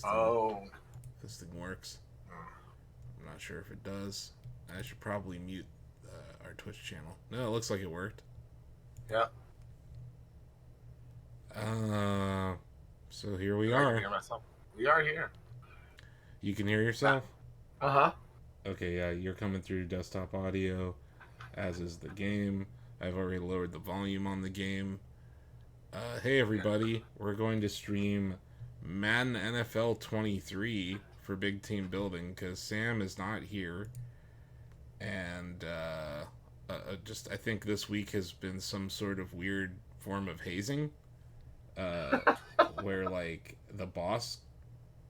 Oh. this thing works. I'm not sure if it does. I should probably mute our Twitch channel. No, it looks like it worked. Yeah. So here we I are. can hear myself. We are here. You can hear yourself? Uh-huh. Okay, yeah, you're coming through desktop audio, as is the game. I've already lowered the volume on the game. Hey everybody, we're going to stream Madden NFL 23 for Big Team Building because Sam is not here. And I think this week has been some sort of weird form of hazing. Where like the boss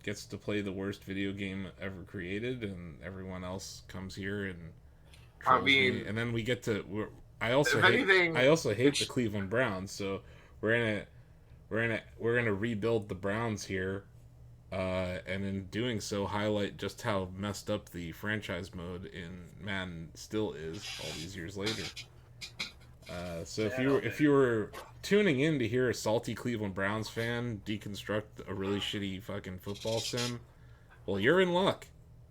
gets to play the worst video game ever created, and everyone else comes here and trolls me. And then we get to. I also hate the Cleveland Browns, so we're gonna rebuild the Browns here, and in doing so, highlight just how messed up the franchise mode in Madden still is all these years later. So if you were tuning in to hear a salty Cleveland Browns fan deconstruct a really shitty fucking football sim, well, you're in luck.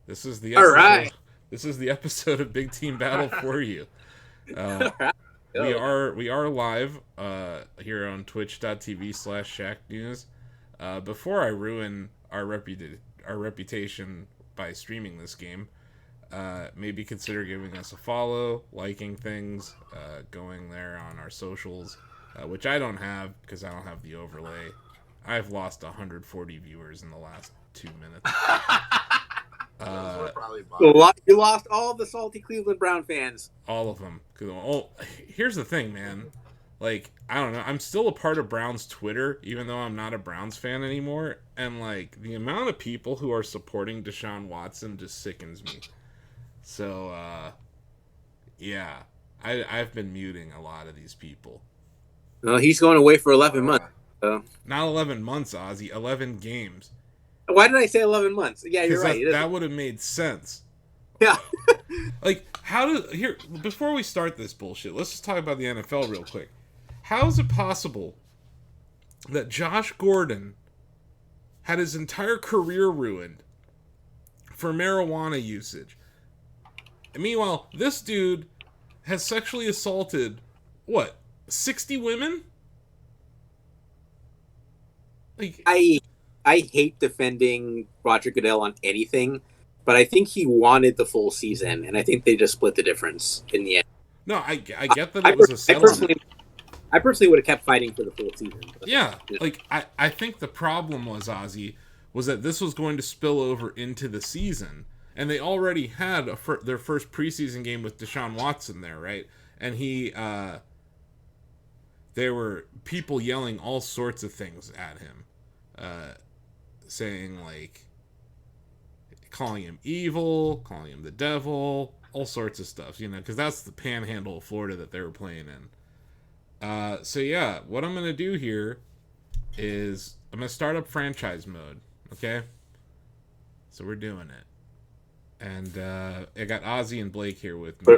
This is the episode, all right. This is the episode of Big Team Battle for you. We are live here on twitch.tv/Shacknews. Before I ruin our reputation by streaming this game, maybe consider giving us a follow, liking things, going there on our socials, which I don't have because I don't have the overlay. I've lost 140 viewers in the last 2 minutes. You lost all the salty Cleveland Brown fans. All of them. Oh, here's the thing, man. Like, I don't know. I'm still a part of Browns Twitter, even though I'm not a Browns fan anymore. And, like, the amount of people who are supporting Deshaun Watson just sickens me. So, yeah. I've been muting a lot of these people. Well, he's going away for 11 months. Not 11 months, Ozzy. 11 games. Why did I say 11 months? Yeah, you're right. That would have made sense. Yeah. Like, before we start this bullshit, let's just talk about the NFL real quick. How is it possible that Josh Gordon had his entire career ruined for marijuana usage? And meanwhile, this dude has sexually assaulted, 60 women? Like, I hate defending Roger Goodell on anything, but I think he wanted the full season, and I think they just split the difference in the end. No, I get that it was a settlement. I personally would have kept fighting for the full season. Yeah, like, I think the problem was, Ozzy, was that this was going to spill over into the season, and they already had their first preseason game with Deshaun Watson there, right? And there were people yelling all sorts of things at him, saying, like, calling him evil, calling him the devil, all sorts of stuff, because that's the panhandle of Florida that they were playing in. So yeah, what I'm going to do here is I'm going to start up franchise mode, okay? So we're doing it. And I got Ozzy and Blake here with me.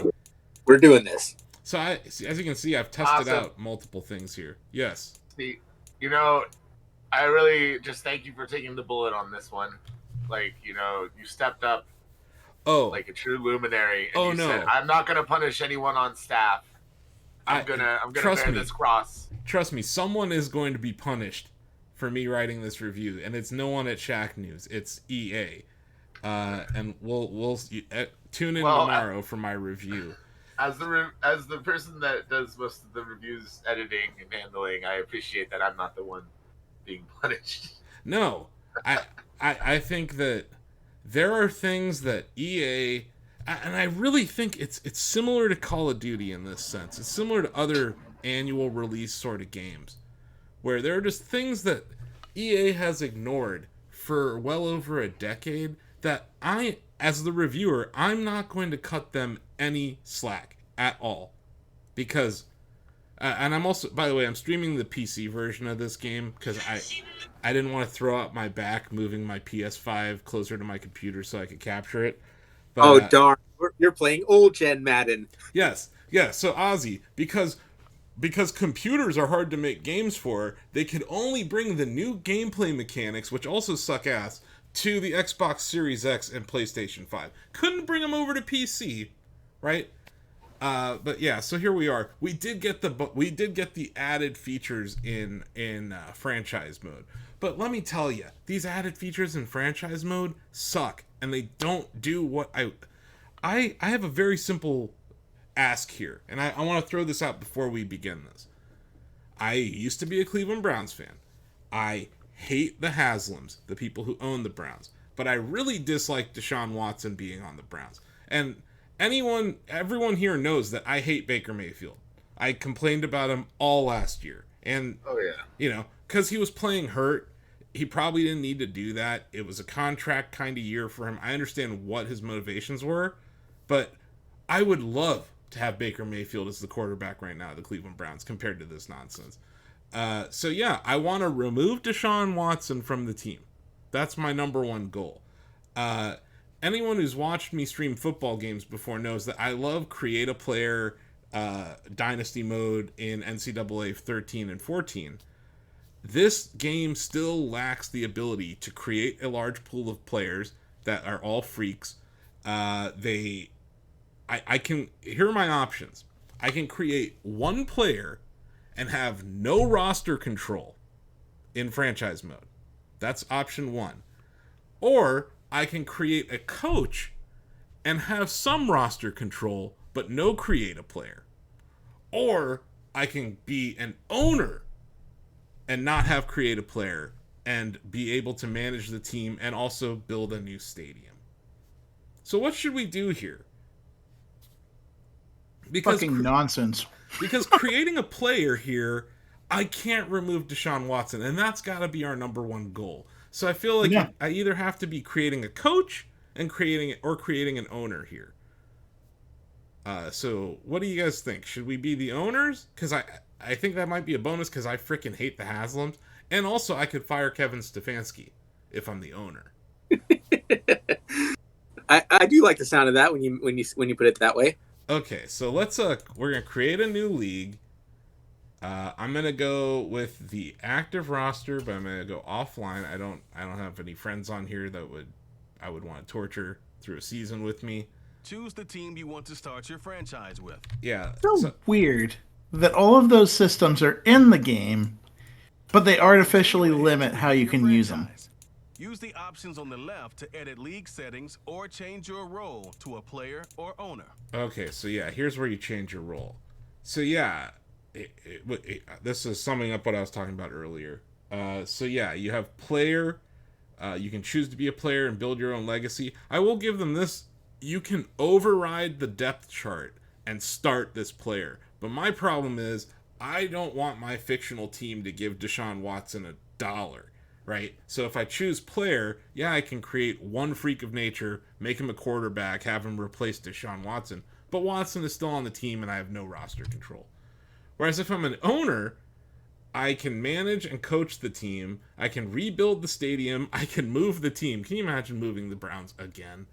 We're doing this. So as you can see, I've tested out multiple things here. Yes. See, I really just thank you for taking the bullet on this one. Like, you stepped up like a true luminary. And you said, I'm not going to punish anyone on staff. I'm gonna bear this cross. Trust me, someone is going to be punished for me writing this review, and it's no one at Shacknews. It's EA. And we'll tune in tomorrow for my review. As the person that does most of the reviews, editing and handling, I appreciate that I'm not the one being punished. No, I think that there are things that EA, and I really think it's similar to Call of Duty in this sense. It's similar to other annual release sort of games, where there are just things that EA has ignored for well over a decade that I, as the reviewer, I'm not going to cut them any slack at all. Because, and I'm also, by the way, I'm streaming the PC version of this game because I didn't want to throw out my back moving my PS5 closer to my computer so I could capture it. But, darn. You're playing old John Madden. Yes. Yeah, so Ozzy, because because computers are hard to make games for, they could only bring the new gameplay mechanics, which also suck ass, to the Xbox Series X and PlayStation 5. Couldn't bring them over to PC, right? But yeah, so here we are. We did get the added features in franchise mode. But let me tell you, these added features in franchise mode suck, and they don't do what I have a very simple ask here, and I want to throw this out before we begin this. I used to be a Cleveland Browns fan. I hate the Haslams, the people who own the Browns, but I really dislike Deshaun Watson being on the Browns. And everyone here knows that I hate Baker Mayfield. I complained about him all last year, and because he was playing hurt. He probably didn't need to do that. It was a contract kind of year for him. I understand what his motivations were, but I would love to have Baker Mayfield as the quarterback right now of the Cleveland Browns compared to this nonsense. So yeah, I want to remove Deshaun Watson from the team. That's my number one goal. Anyone who's watched me stream football games before knows that I love create a player dynasty mode in NCAA 13 and 14. This game still lacks the ability to create a large pool of players that are all freaks. Here are my options. I can create one player and have no roster control in franchise mode. That's option one. Or I can create a coach and have some roster control, but no create a player. Or I can be an owner and not have create a player and be able to manage the team and also build a new stadium. So what should we do here? Because fucking nonsense. Because creating a player here, I can't remove Deshaun Watson, and that's got to be our number one goal. So I feel like I either have to be creating a coach and creating an owner here. So what do you guys think? Should we be the owners? Because I think that might be a bonus because I freaking hate the Haslams, and also I could fire Kevin Stefanski if I'm the owner. I do like the sound of that when you put it that way. Okay, so we're gonna create a new league. I'm gonna go with the active roster, but I'm gonna go offline. I don't have any friends on here that I would want to torture through a season with me. Choose the team you want to start your franchise with. Yeah. So weird that all of those systems are in the game, but they artificially limit how you can use them. Use the options on the left to edit league settings or change your role to a player or owner. Okay, so yeah, here's where you change your role. So yeah, this is summing up what I was talking about earlier. So yeah, you have player. You can choose to be a player and build your own legacy. I will give them this. You can override the depth chart and start this player. But my problem is I don't want my fictional team to give Deshaun Watson $1. Right? So if I choose player, yeah, I can create one freak of nature, make him a quarterback, have him replace Deshaun Watson. But Watson is still on the team and I have no roster control. Whereas if I'm an owner, I can manage and coach the team. I can rebuild the stadium. I can move the team. Can you imagine moving the Browns again?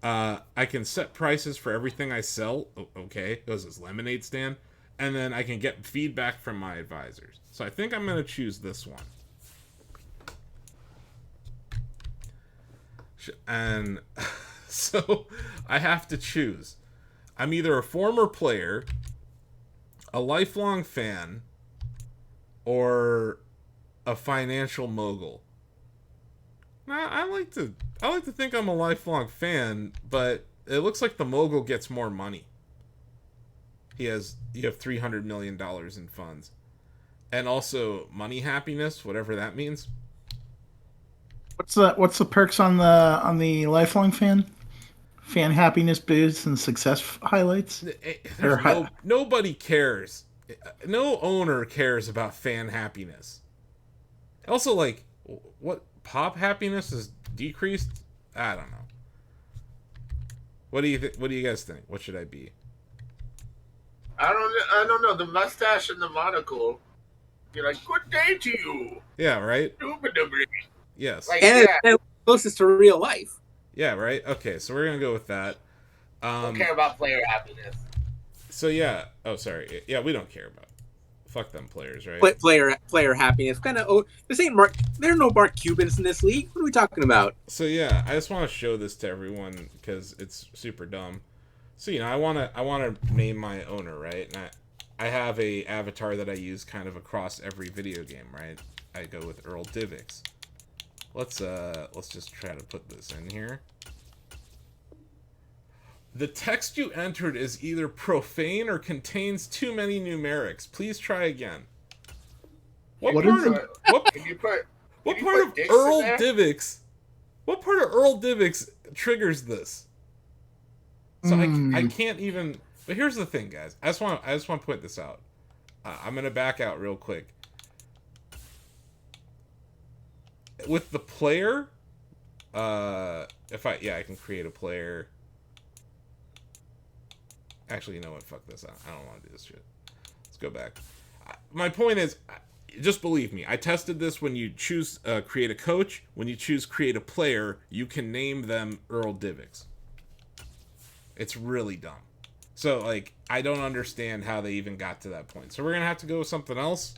I can set prices for everything I sell. Okay, it was his lemonade stand. And then I can get feedback from my advisors. So I think I'm going to choose this one. And so I have to choose. I'm either a former player, a lifelong fan, or a financial mogul. Now, I like to think I'm a lifelong fan, but it looks like the mogul gets more money. You have $300 million in funds. And also money happiness, whatever that means. What's the perks on the lifelong fan? Fan happiness boosts and success highlights? Nobody cares. No owner cares about fan happiness. Also, like, what pop happiness is decreased? I don't know. What do you guys think? What should I be? I don't know. The mustache and the monocle. You're like, good day to you. Yeah, right? Yes. Like, and it's closest to real life. Yeah, right? Okay, so we're going to go with that. Don't care about player happiness. So, yeah. Oh, sorry. Yeah, we don't care about fuck them players, right? Player happiness. Kind of. This ain't Mark. There are no Mark Cubans in this league. What are we talking about? So yeah, I just want to show this to everyone because it's super dumb. So I want to name my owner, right? And I have a avatar that I use kind of across every video game, right? I go with Earl Divix. Let's just try to put this in here. The text you entered is either profane or contains too many numerics. Please try again. What part of Earl Divix? What part of Earl Divix triggers this? So I can't even. But here's the thing, guys. I just want to point this out. I'm gonna back out real quick. With the player, I can create a player. Actually, you know what? Fuck this. I don't want to do this shit. Let's go back. My point is, just believe me. I tested this. When you choose create a coach, when you choose create a player, you can name them Earl Divix. It's really dumb. So, I don't understand how they even got to that point. So we're going to have to go with something else.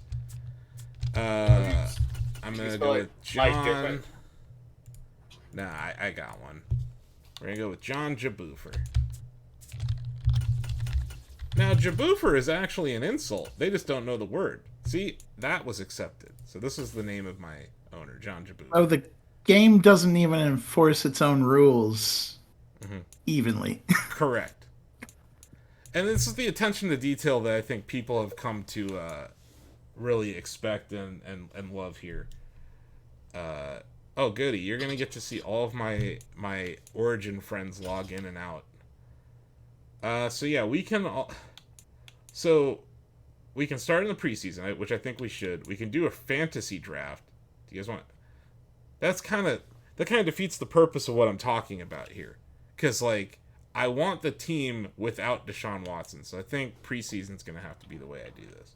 I'm going to go with John. Nah, I got one. We're going to go with John Jaboofer. Now, Jaboofer is actually an insult. They just don't know the word. See, that was accepted. So this is the name of my owner, John Jaboofer. Oh, the game doesn't even enforce its own rules evenly. Correct. And this is the attention to detail that I think people have come to really expect and love here. Oh, goody. You're going to get to see all of my Origin friends log in and out. So yeah, we can start in the preseason, which I think we should. We can do a fantasy draft. Do you guys want? That kind of defeats the purpose of what I'm talking about here, because I want the team without Deshaun Watson. So I think preseason's gonna have to be the way I do this.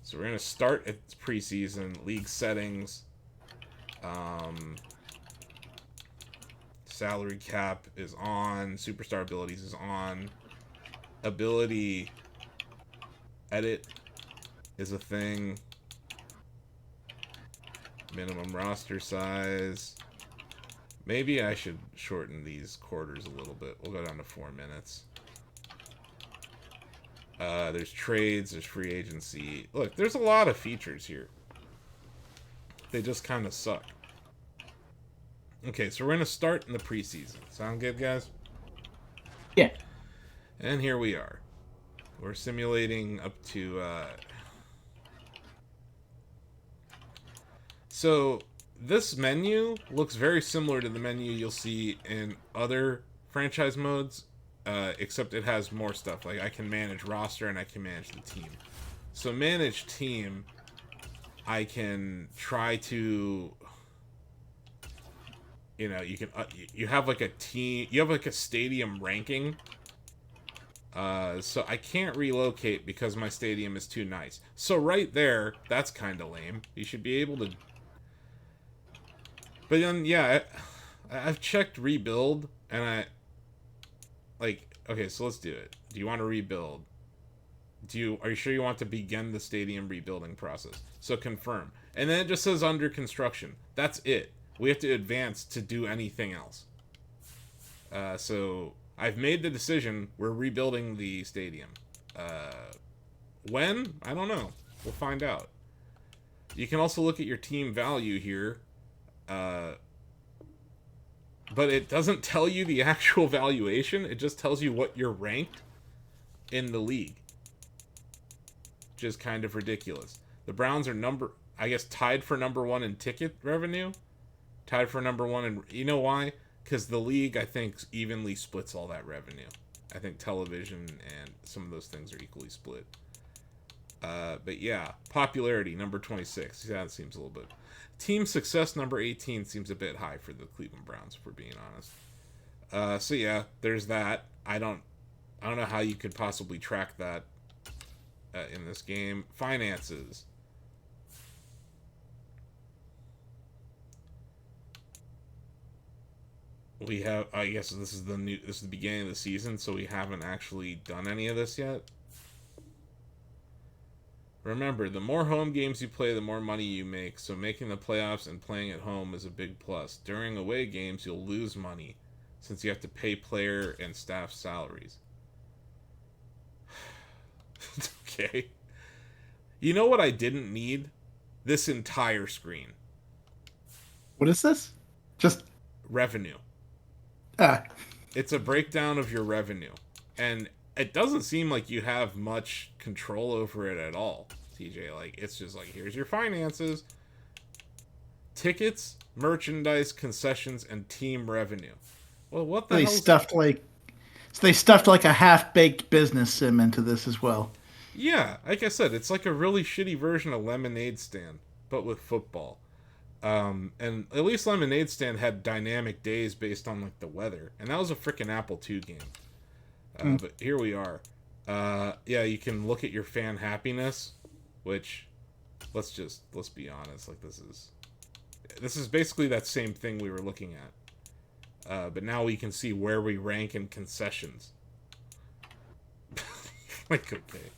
So we're gonna start at preseason league settings. Salary cap is on. Superstar abilities is on. Ability edit is a thing. Minimum roster size. Maybe I should shorten these quarters a little bit. We'll go down to 4 minutes. There's trades. There's free agency. Look, there's a lot of features here. They just kind of suck. Okay, so we're going to start in the preseason. Sound good, guys? Yeah. And here we are. We're simulating up to... So, this menu looks very similar to the menu you'll see in other franchise modes, except it has more stuff. I can manage roster and I can manage the team. So, manage team, I can try to... you can you have a team, you have a stadium ranking. So I can't relocate because my stadium is too nice. So right there, that's kind of lame. You should be able to. But then yeah, I've checked rebuild and okay, so let's do it. Do you want to rebuild? Are you sure you want to begin the stadium rebuilding process? So confirm. And then it just says under construction. That's it. We have to advance to do anything else. So I've made the decision. We're rebuilding the stadium. When? I don't know. We'll find out. You can also look at your team value here. But it doesn't tell you the actual valuation. It just tells you what you're ranked in the league. Which is kind of ridiculous. The Browns are tied for number 1 in ticket revenue. Tied for number 1, and you know why? Because the league, I think, evenly splits all that revenue. I think television and some of those things are equally split. But yeah, popularity, number 26. Yeah, that seems a little bit. Team success, number 18, seems a bit high for the Cleveland Browns, if we're being honest. So yeah, there's that. I don't know how you could possibly track that in this game. Finances. We have, I guess this is the beginning of the season, so we haven't actually done any of this yet. Remember, the more home games you play, the more money you make, so making the playoffs and playing at home is a big plus. During away games, you'll lose money, since you have to pay player and staff salaries. Okay. You know what I didn't need? This entire screen. What is this? Just... revenue. Ah. It's a breakdown of your revenue. And it doesn't seem like you have much control over it at all, TJ. Like, it's just like, here's your finances. Tickets, merchandise, concessions, and team revenue. Well, what the hell? They stuffed like a half-baked business sim into this as well. Yeah, like I said, it's like a really shitty version of Lemonade Stand, but with football. And at least Lemonade Stand had dynamic days based on like the weather, and that was a freaking Apple II game. But here we are. Yeah, you can look at your fan happiness, which let's be honest, like this is basically that same thing we were looking at. But now we can see where we rank in concessions. Like, okay.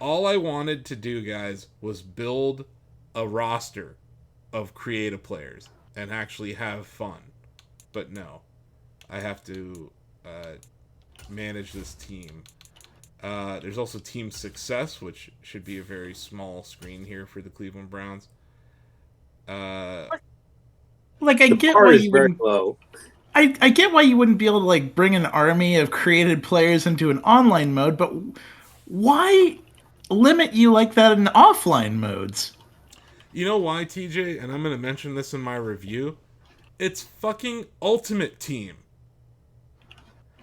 All I wanted to do, guys, was build a roster of creative players and actually have fun. But no, I have to manage this team. There's also team success, which should be a very small screen here for the Cleveland Browns. Like, I get why you wouldn't. I get why you wouldn't be able to like bring an army of created players into an online mode, but why limit you like that in offline modes? You know why, TJ? And I'm going to mention this in my review. It's fucking Ultimate Team.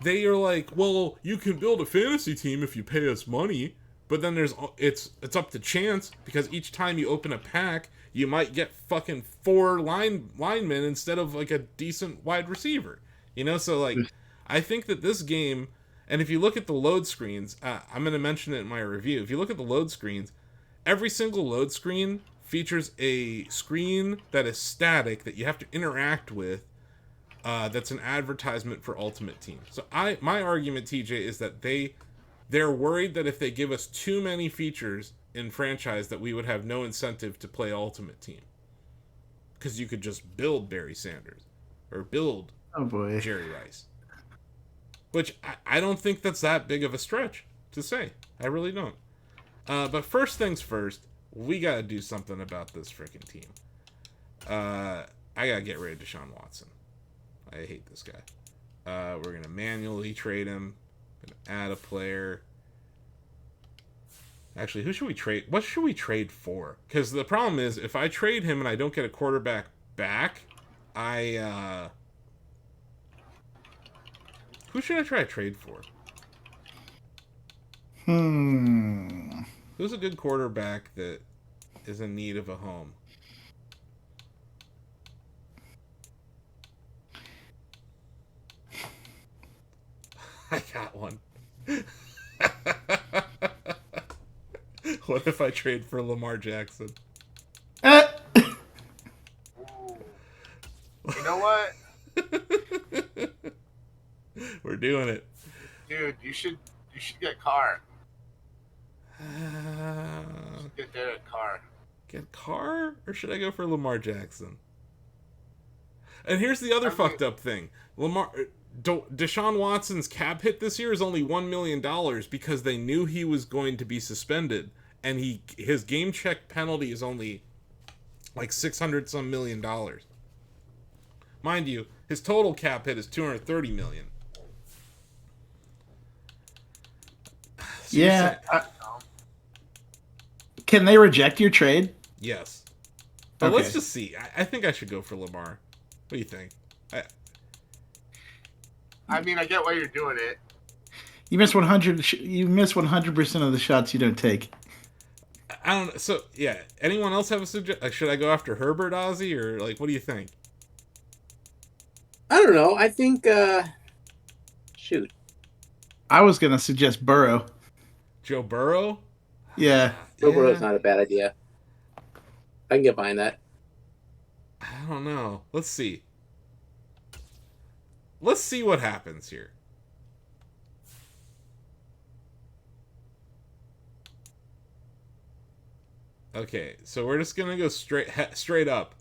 They are like, well, you can build a fantasy team if you pay us money, but then it's up to chance, because each time you open a pack, you might get fucking 4 linemen instead of like a decent wide receiver. You know, so like, I think that this game, and if you look at the load screens, I'm going to mention it in my review. If you look at the load screens, every single load screen features a screen that is static that you have to interact with. That's an advertisement for Ultimate Team. So my argument, TJ, is that they're worried that if they give us too many features in franchise, that we would have no incentive to play Ultimate Team, because you could just build Barry Sanders or build Jerry Rice, which I don't think that's that big of a stretch to say. I really don't. But first things first, we gotta do something about this freaking team. I gotta get rid of Deshaun Watson. I hate this guy. We're gonna manually trade him. Gonna add a player. Actually, who should we trade? What should we trade for? Because the problem is, if I trade him and I don't get a quarterback back, who should I try to trade for? Who's a good quarterback that is in need of a home? I got one. What if I trade for Lamar Jackson? You know what? We're doing it. Dude, you should get Carr. Get Derek Carr. Get Carr? Or should I go for Lamar Jackson? And here's the other fucked up thing. Deshaun Watson's cap hit this year is only $1 million because they knew he was going to be suspended, and his game check penalty is only like $600 million. Mind you, his total cap hit is $230 million. So yeah. Can they reject your trade? Yes. But let's just see. I think I should go for Lamar. What do you think? I mean, I get why you're doing it. You miss 100. You miss 100% of the shots you don't take. I don't know. So yeah, anyone else have a suggestion? Like, should I go after Herbert, Ozzy, or like, what do you think? I don't know. I think. Shoot. I was gonna suggest Burrow. Joe Burrow. Yeah. Joe Burrow's not a bad idea. I can get behind that. I don't know. Let's see. Let's see what happens here. Okay, so we're just gonna go straight up.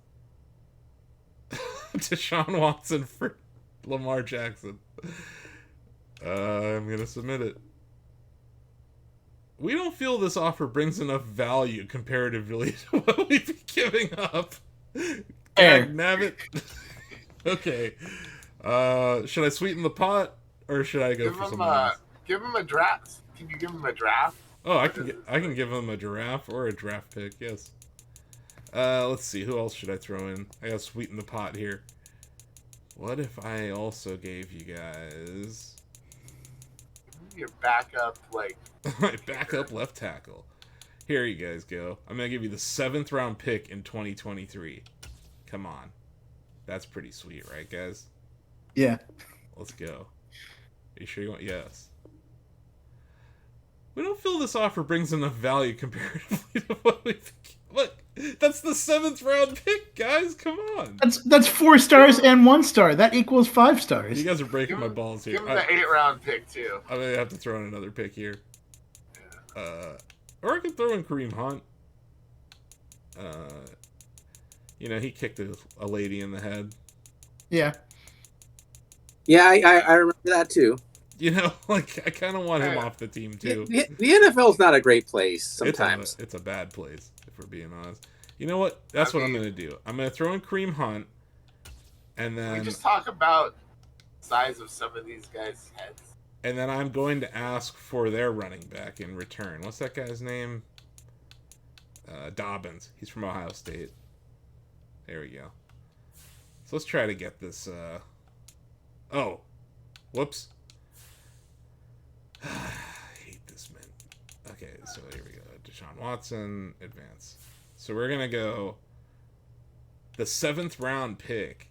Deshaun Watson for Lamar Jackson. I'm gonna submit it. We don't feel this offer brings enough value comparatively to what we've been giving up. Nabbit. Okay. Should I sweeten the pot or should I go for something else? Give him a draft. Can you give him a draft? Oh, I can give him a giraffe or a draft pick. Yes. Let's see. Who else should I throw in? I gotta sweeten the pot here. What if I also gave you guys your backup, like my backup left tackle? Here you guys go. I'm gonna give you the 7th round pick in 2023. Come on, that's pretty sweet, right, guys? Yeah. Let's go. Are you sure you want? Yes. We don't feel this offer brings enough value comparatively to what we think. Look, that's the 7th round pick, guys. Come on. That's 4 stars and 1 star. That equals 5 stars. You guys are breaking my balls here. Give him the 8th round pick too. I'm gonna have to throw in another pick here. Or I could throw in Kareem Hunt. You know, he kicked a lady in the head. Yeah. Yeah, I remember that too. You know, like, I kind of want him off the team too. The NFL's not a great place sometimes. It's a bad place, if we're being honest. You know what? That's what I'm going to do. I'm going to throw in Kareem Hunt, and then... We just talk about the size of some of these guys' heads. And then I'm going to ask for their running back in return. What's that guy's name? Dobbins. He's from Ohio State. There we go. So let's try to get this... Oh. Whoops. I hate this, man. Okay, so here we go. Deshaun Watson, advance. So we're going to go the 7th round pick,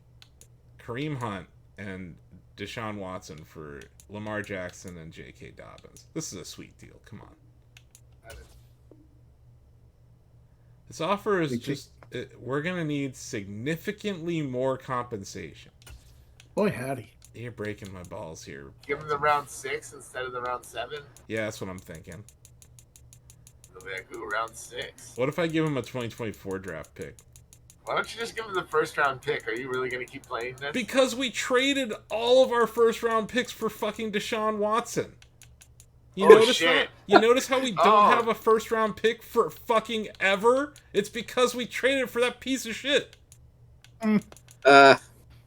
Kareem Hunt, and Deshaun Watson for Lamar Jackson and J.K. Dobbins. This is a sweet deal. Come on. This offer is just... we're going to need significantly more compensation. Boy, howdy. You're breaking my balls here. Give him the round 6 instead of the round 7? Yeah, that's what I'm thinking. Round 6. What if I give him a 2024 draft pick? Why don't you just give him the 1st round pick? Are you really going to keep playing this? Because we traded all of our 1st round picks for fucking Deshaun Watson. You notice that? You notice how we don't have a 1st round pick for fucking ever? It's because we traded for that piece of shit.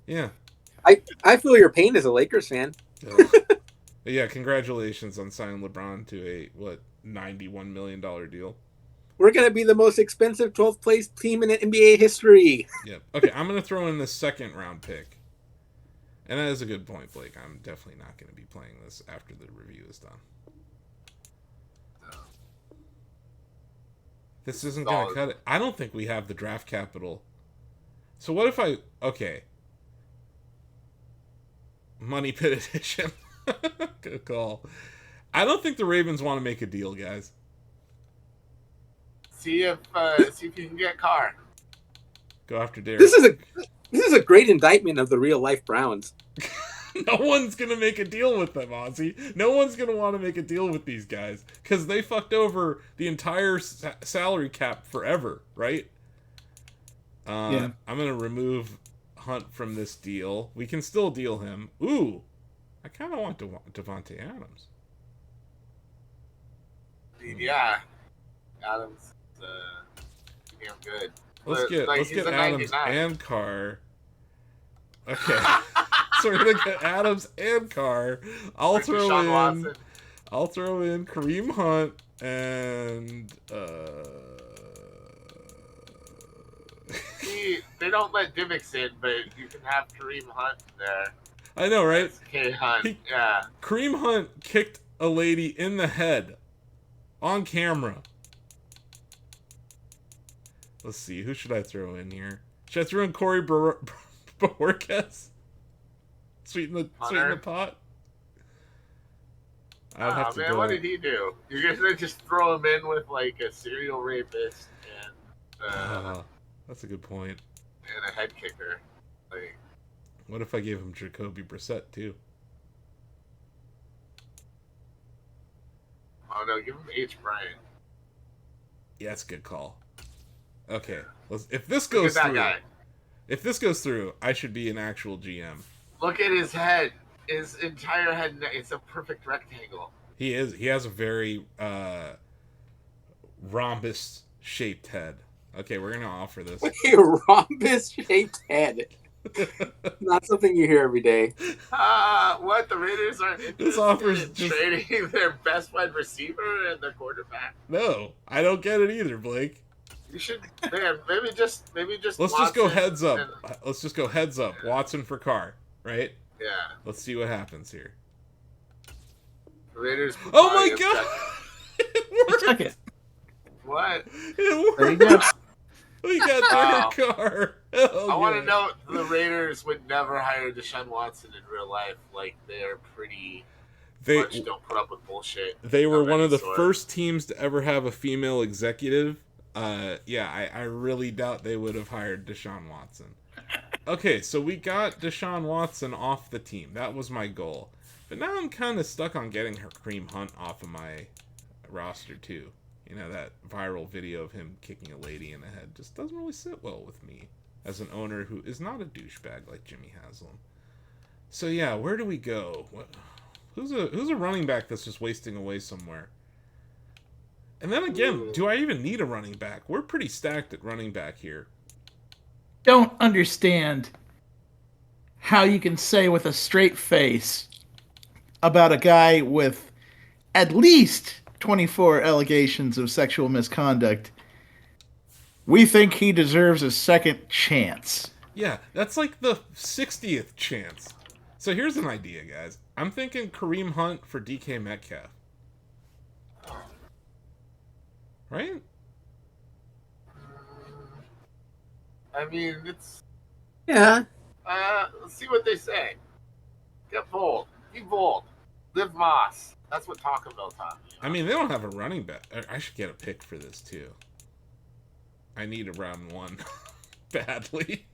Yeah. I feel your pain as a Lakers fan. Yeah, congratulations on signing LeBron to a, $91 million deal. We're going to be the most expensive 12th place team in NBA history. Yep. Okay, I'm going to throw in the 2nd round pick. And that is a good point, Blake. I'm definitely not going to be playing this after the review is done. This isn't going to cut it. I don't think we have the draft capital. So what if I... Okay. Money Pit Edition. Good call. I don't think the Ravens want to make a deal, guys. See if you can get Carr. Go after Derek. This is a great indictment of the real life Browns. No one's gonna make a deal with them, Ozzy. No one's gonna want to make a deal with these guys because they fucked over the entire salary cap forever, right? Yeah. I'm gonna remove Hunt from this deal. We can still deal him. Ooh, I kind of want Devontae Adams. Yeah, Adams, damn good. Let's get Adams and Carr. Okay, so we're gonna get Adams and Carr. I'll throw in Kareem Hunt and See, they don't let Divock in, but you can have Kareem Hunt there. I know, right? Okay, Hunt. Yeah. Kareem Hunt kicked a lady in the head on camera. Let's see, who should I throw in here? Should I throw in Corey Bojorquez? Sweeten the pot? Oh, man, what did he do? You're going to just throw him in with, like, a serial rapist and... that's a good point. And a head kicker. Like... What if I gave him Jacoby Brissett, too? Oh, no, give him H. Bryant. Yeah, that's a good call. Okay, if this goes through, I should be an actual GM. Look at his head. His entire head, it's a perfect rectangle. He has a very rhombus-shaped head. Okay, we're going to offer this. A rhombus-shaped head. Not something you hear every day. What? The Raiders aren't interested in trading their best wide receiver and their quarterback? No, I don't get it either, Blake. You should, man. Maybe just. Let's just go heads up. Let's just go heads up. Yeah. Watson for Carr, right? Yeah. Let's see what happens here. The Raiders. Oh my god! Took it. What? There you go. We got Derek Carr. I want to note the Raiders would never hire Deshaun Watson in real life. Like, they're pretty much don't put up with bullshit. They were one of the first teams to ever have a female executive. I really doubt they would have hired Deshaun Watson. Okay, so we got Deshaun Watson off the team. That was my goal. But now I'm kind of stuck on getting Kareem Hunt off of my roster, too. You know, that viral video of him kicking a lady in the head just doesn't really sit well with me as an owner who is not a douchebag like Jimmy Haslam. So yeah, where do we go? Who's a running back that's just wasting away somewhere? And then again, do I even need a running back? We're pretty stacked at running back here. Don't understand how you can say with a straight face about a guy with at least 24 allegations of sexual misconduct. We think he deserves a second chance. Yeah, that's like the 60th chance. So here's an idea, guys. I'm thinking Kareem Hunt for DK Metcalf. Right? I mean, it's... Yeah. Let's see what they say. Get bold. Be bold. Live Moss. That's what Taco Bell taught me. I mean, they don't have a running back. I should get a pick for this, too. I need a round one. Badly.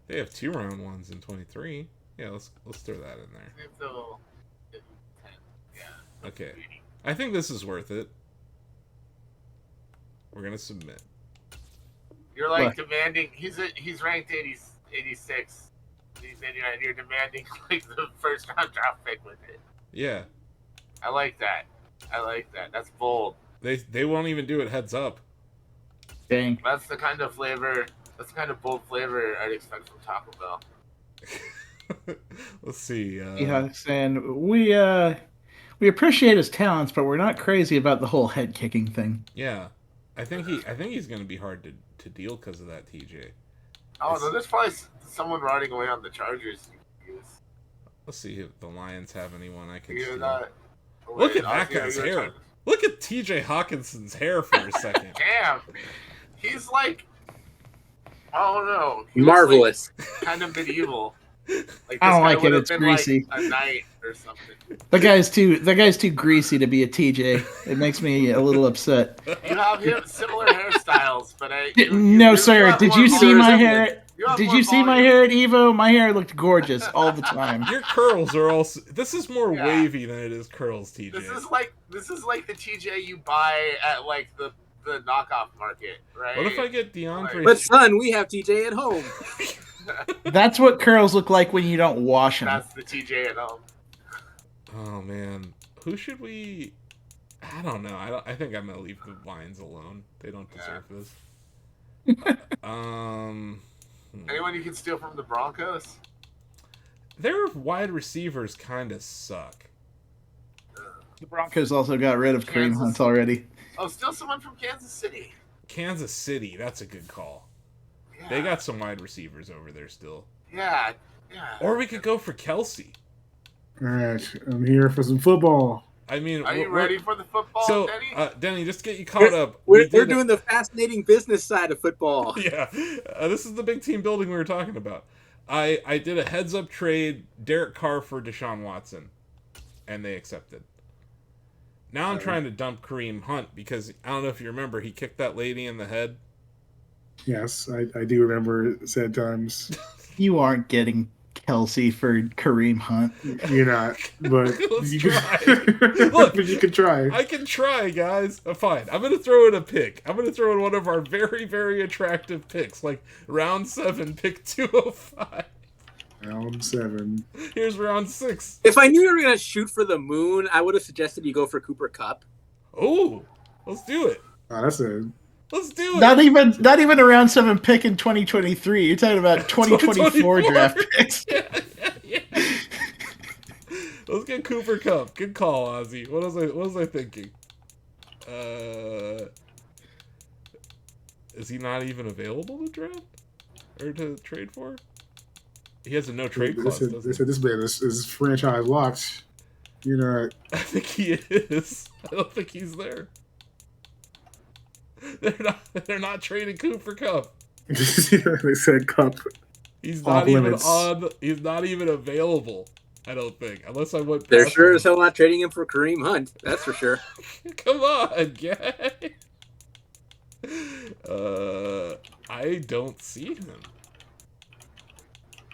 They have 2 round ones in 23. Yeah, let's throw that in there. Yeah. Okay. I think this is worth it. We're going to submit. You're like demanding... He's ranked 86. And you're demanding like the first round draft pick with it. Yeah. I like that. That's bold. They won't even do it heads up. Dang. That's the kind of bold flavor I'd expect from Taco Bell. Let's see. Yeah, and we appreciate his talents, but we're not crazy about the whole head kicking thing. Yeah. I think he's going to be hard to deal because of that, TJ. Oh, no, there's probably someone riding away on the Chargers. Let's see if the Lions have anyone I can see. Look at that guy's hair. Look at TJ Hawkinson's hair for a second. Damn. He's like, I don't know. Marvelous. Like kind of medieval. Like, I don't like it. It's greasy. Like a knight or something. The guy's too greasy to be a TJ. It makes me a little upset. You have similar hairstyles, but no, sir. Did you see my hair? Did you see my hair at Evo? My hair looked gorgeous all the time. Your curls are also... This is more wavy than it is curls, TJ. This is like the TJ you buy at like the knockoff market, right? What if I get DeAndre? But son, we have TJ at home. That's what curls look like when you don't wash them. That's the TJ at home. Oh man, who should we? I don't know. I think I'm gonna leave the Lions alone. They don't deserve this. Anyone you can steal from the Broncos? Their wide receivers kind of suck. The Broncos also got rid of Kareem Hunt already. Oh, steal someone from Kansas City. Kansas City, that's a good call. Yeah. They got some wide receivers over there still. Yeah. Or we could go for Kelsey. All right, I'm here for some football. I mean, are you ready for the football, Denny? Denny, just to get you caught up. We're doing the fascinating business side of football. Yeah, this is the big team building we were talking about. I did a heads-up trade, Derek Carr for Deshaun Watson, and they accepted. Now I'm trying to dump Kareem Hunt because, I don't know if you remember, he kicked that lady in the head. Yes, I do remember said times. You aren't getting Kelce for Kareem Hunt. You're not, but you try. Look, but you can try. I can try, guys. Fine. I'm going to throw in a pick. I'm going to throw in one of our very, very attractive picks, like round 7, pick 205. Round 7. Here's round 6. If I knew you were going to shoot for the moon, I would have suggested you go for Cooper Kupp. Oh, let's do it. Oh, that's it. Let's do it. Not even a round 7 pick in 2023. You're talking about 2024 draft picks. Yeah. Let's get Cooper Kupp. Good call, Ozzy. What was I thinking? Is he not even available to draft or to trade for? He has a no trade clause. They said this man is franchise locked. You know. I think he is. I don't think he's there. They're not trading Cooper Kupp. They said Kupp. He's not even on. He's not even available. I don't think, unless I went. They're sure as hell not trading him for Kareem Hunt. That's for sure. Come on, guy. I don't see him.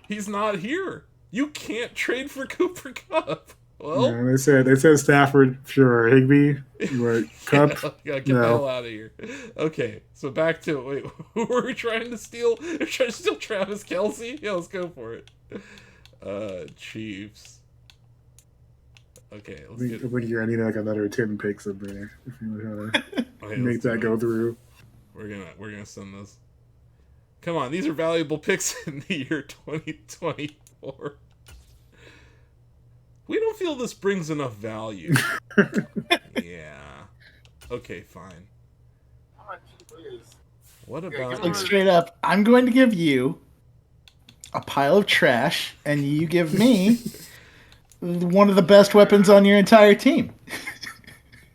He's not here. You can't trade for Cooper Kupp. Well, yeah, they said Stafford, sure, Higbee, but Kupp. Get the hell out of here. Okay, so back to wait. Who were we trying to steal? We're trying to steal Travis Kelce. Yeah, let's go for it. Chiefs. Okay, I think you're gonna need like another 10 picks up there if you want to make that go through. We're gonna send this. Come on, these are valuable picks in the year 2024. We don't feel this brings enough value. Yeah. Okay, fine. What about... Like, straight up, I'm going to give you a pile of trash, and you give me one of the best weapons on your entire team.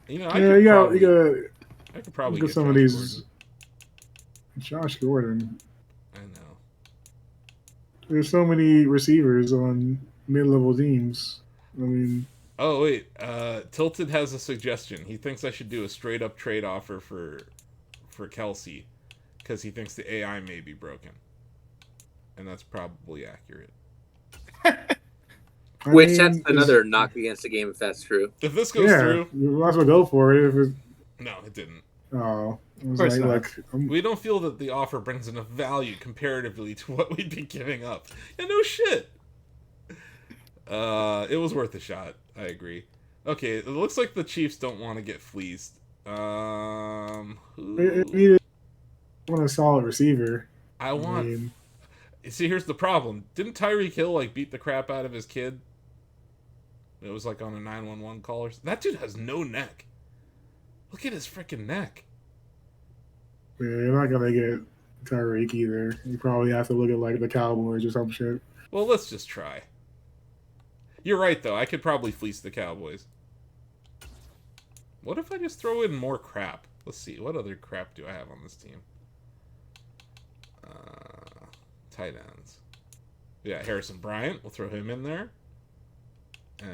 You know, I could probably get some of these... Josh Gordon. I know. There's so many receivers on mid-level teams. I mean... Oh, wait. Tilted has a suggestion. He thinks I should do a straight-up trade offer for Kelce because he thinks the AI may be broken. And that's probably accurate. Which that's another knock against the game if that's true. If this goes through... you might as well go for it. No, it didn't. Oh. We don't feel that the offer brings enough value comparatively to what we'd be giving up. Yeah, no shit. It was worth a shot. I agree. Okay, it looks like the Chiefs don't want to get fleeced. You want a solid receiver. See, here's the problem. Didn't Tyreek Hill beat the crap out of his kid? It was on a 911 call or something. That dude has no neck. Look at his freaking neck. Yeah, you're not gonna get Tyreek either. You probably have to look at the Cowboys or some shit. Well, let's just try. You're right, though. I could probably fleece the Cowboys. What if I just throw in more crap? Let's see. What other crap do I have on this team? Tight ends. Yeah, Harrison Bryant. We'll throw him in there. And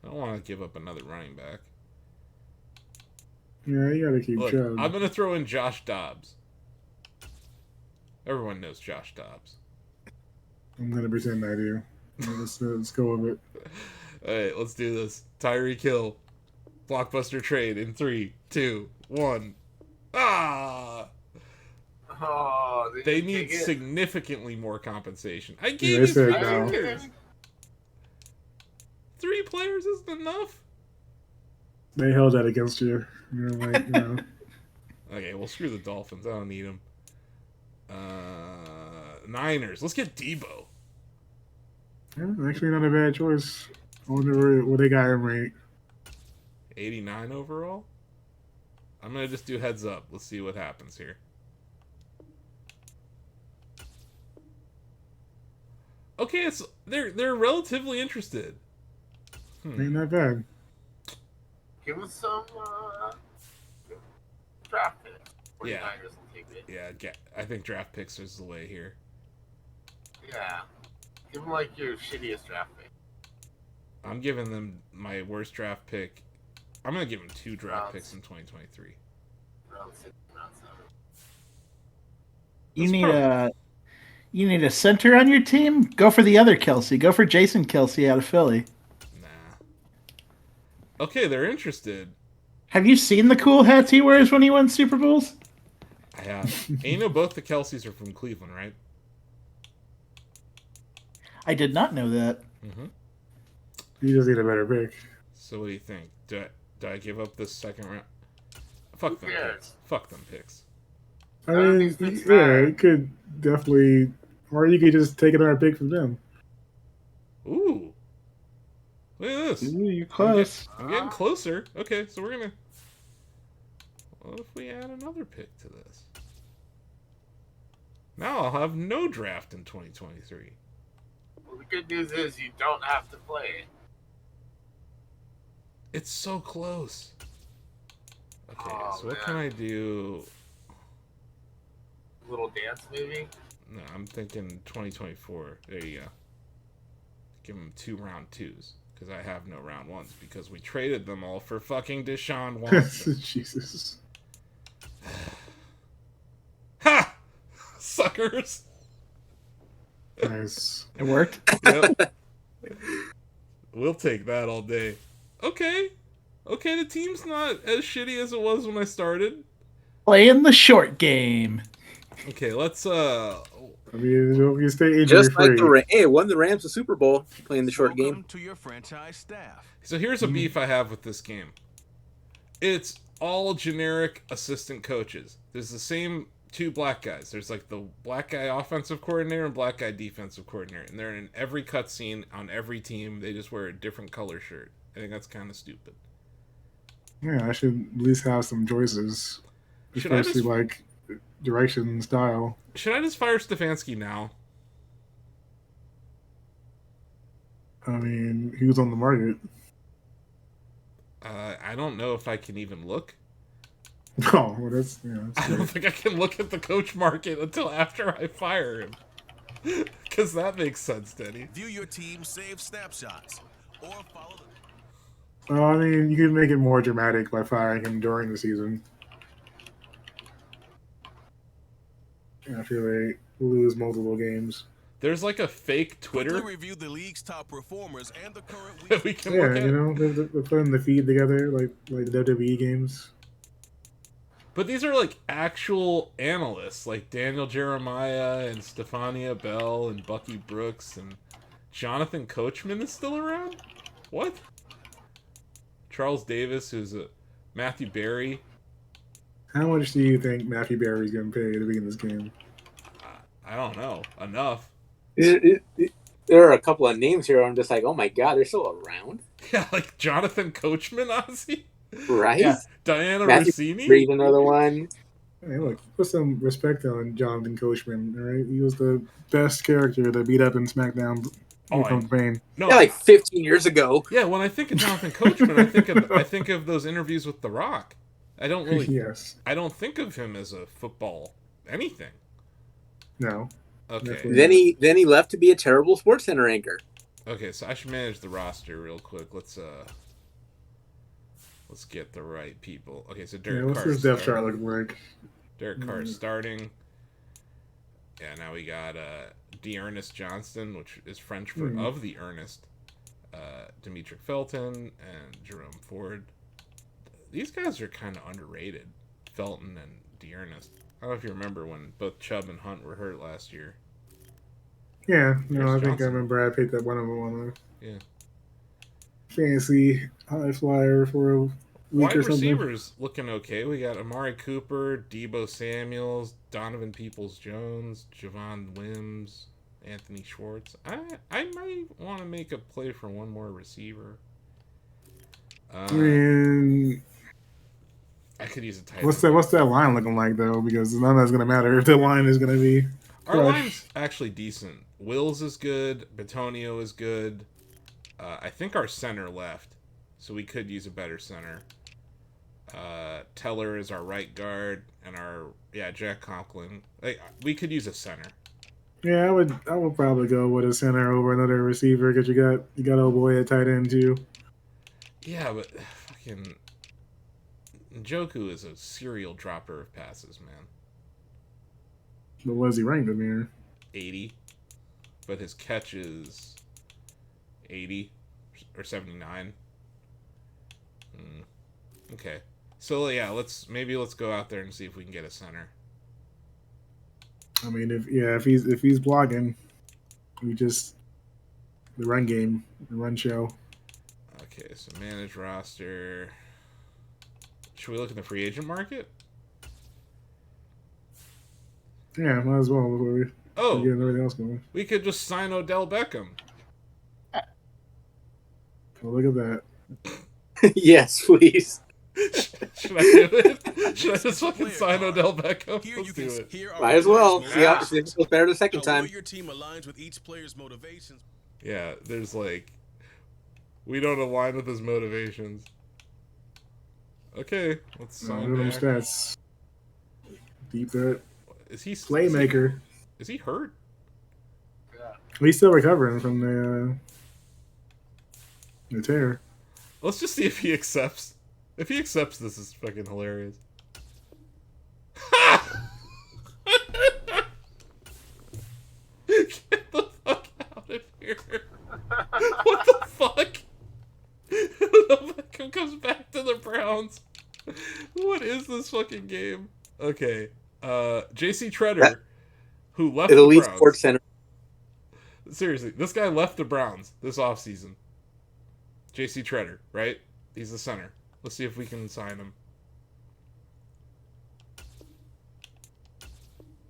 I don't want to give up another running back. Yeah, you gotta keep Chubb. I'm gonna throw in Josh Dobbs. Everyone knows Josh Dobbs. I'm gonna pretend I do. Let's go with it. Alright, let's do this. Tyreek Hill. Blockbuster trade in 3, 2, 1. Ah! Oh, they need significantly more compensation. I gave you 3 players. 3 players isn't enough? They held that against you. You're like, no. Okay, well, screw the Dolphins. I don't need them. Niners. Let's get Debo. Yeah, actually not a bad choice. I wonder what they got him rate. 89 overall? I'm going to just do heads up. Let's see what happens here. Okay, they're relatively interested. Ain't that bad. Give us some draft picks. Yeah. Yeah, I think draft picks is the way here. Yeah. Give them your shittiest draft pick. I'm giving them my worst draft pick. I'm going to give them 2 draft picks in 2023. Round 6, round 7. You You need a center on your team? Go for the other Kelsey. Go for Jason Kelsey out of Philly. Nah. Okay, they're interested. Have you seen the cool hats he wears when he wins Super Bowls? I have. And you know both the Kelseys are from Cleveland, right? I did not know that. Mm-hmm. You just need a better pick. So what do you think? Do I give up this second round? Fuck them picks. Fuck them picks. I mean, yeah, it could definitely... Or you could just take another pick from them. Ooh. Look at this. Ooh, you're close. I'm getting closer. Okay, so we're going to... What if we add another pick to this? Now I'll have no draft in 2023. Well, the good news is you don't have to play. It's so close. Okay, so what can I do? Little dance movie? No, I'm thinking 2024. There you go. Give them 2 round 2s. Because I have no round 1s. Because we traded them all for fucking Deshaun Watson. Jesus. Ha! Suckers! Nice. It worked? Yep. We'll take that all day. Okay. Okay, the team's not as shitty as it was when I started. Playing the short game. Okay, let's I mean, you stay injury just free. like won the Rams the Super Bowl playing the short game. To your franchise staff. So here's a beef I have with this game. It's all generic assistant coaches. There's the same 2 black guys. There's like the black guy offensive coordinator and black guy defensive coordinator, and they're in every cutscene on every team. They just wear a different color shirt. I think that's kind of stupid. Yeah, I should at least have some choices, especially like direction and style. Should I just fire Stefanski now? I mean, he was on the market. I don't know if I can even look. Oh, well, that's I don't think I can look at the coach market until after I fire him. Because that makes sense, Denny. View your team save snapshots or follow the... I mean, you can make it more dramatic by firing him during the season. After they lose multiple games. There's like a fake Twitter. Quickly review the league's top performers and the current week. We can look at. You know, they're putting the feed together like WWE games. But these are like actual analysts, like Daniel Jeremiah and Stefania Bell and Bucky Brooks and Jonathan Coachman is still around? What? Charles Davis, who's a Matthew Berry. How much do you think Matthew Berry's going to pay to be in this game? I don't know. Enough. There are a couple of names here. I'm just like, oh my god, they're still around. Yeah, like Jonathan Coachman, honestly. Right? Yeah. Diana Matthew Rossini. Reed, another one. Hey, look, put some respect on Jonathan Coachman. All right, he was the best character that beat up in SmackDown. No, like 15 years ago. Yeah, when I think of Jonathan Coachman, I think of those interviews with The Rock. I don't really. Yes. I don't think of him as a football anything. No. Okay. Then he left to be a terrible SportsCenter anchor. Okay, so I should manage the roster real quick. Let's get the right people. Okay, so Derek Carr. What's his depth chart looking like? Derek Carr starting. Yeah, now we got D'Ernest Johnston, which is French for of the Ernest. Demetric Felton and Jerome Ford. These guys are kind of underrated. Felton and D'Ernest. I don't know if you remember when both Chubb and Hunt were hurt last year. Yeah, no, I think I remember I picked up one of them on a fantasy high flyer for a week wide or something. Receivers looking okay. We got Amari Cooper, Deebo Samuels, Donovan Peoples-Jones, Javon Wims, Anthony Schwartz. I might want to make a play for one more receiver. I could use a tight end. What's that line looking like though? Because none of that's gonna matter if the line is gonna be. Our line's actually decent. Wills is good. Batonio is good. I think our center left, so we could use a better center. Teller is our right guard, and Jack Conklin. We could use a center. Yeah, I would probably go with a center over another receiver because you got old boy at tight end too. Yeah, but fucking Njoku is a serial dropper of passes, man. But was he ranked in here? 80, but his catch is 80 or 79. Okay. So yeah, let's go out there and see if we can get a center. I mean, if he's blocking, we just the run game, the run show. Okay, so manage roster. Should we look at the free agent market? Yeah, might as well before we get everything else going. We could just sign Odell Beckham. Oh, look at that. Yes, please. Should I do it? Should I just fucking sign Odell Beckham? Let's do it. Might as well. See how it feels better the second time. Your team aligns with each player's motivations. Yeah, there's like, we don't align with his motivations. Okay, let's sign back. Stats. Deep threat. Is he playmaker? Is he hurt? Yeah. He's still recovering from the tear. Let's just see if he accepts. If he accepts, this is fucking hilarious. Get the fuck out of here! What the fuck? Beckham comes back to the Browns. What is this fucking game? Okay, J.C. Treader, who left the Browns. Sports Center. Seriously, this guy left the Browns this offseason. J.C. Treader, right? He's the center. Let's see if we can sign him.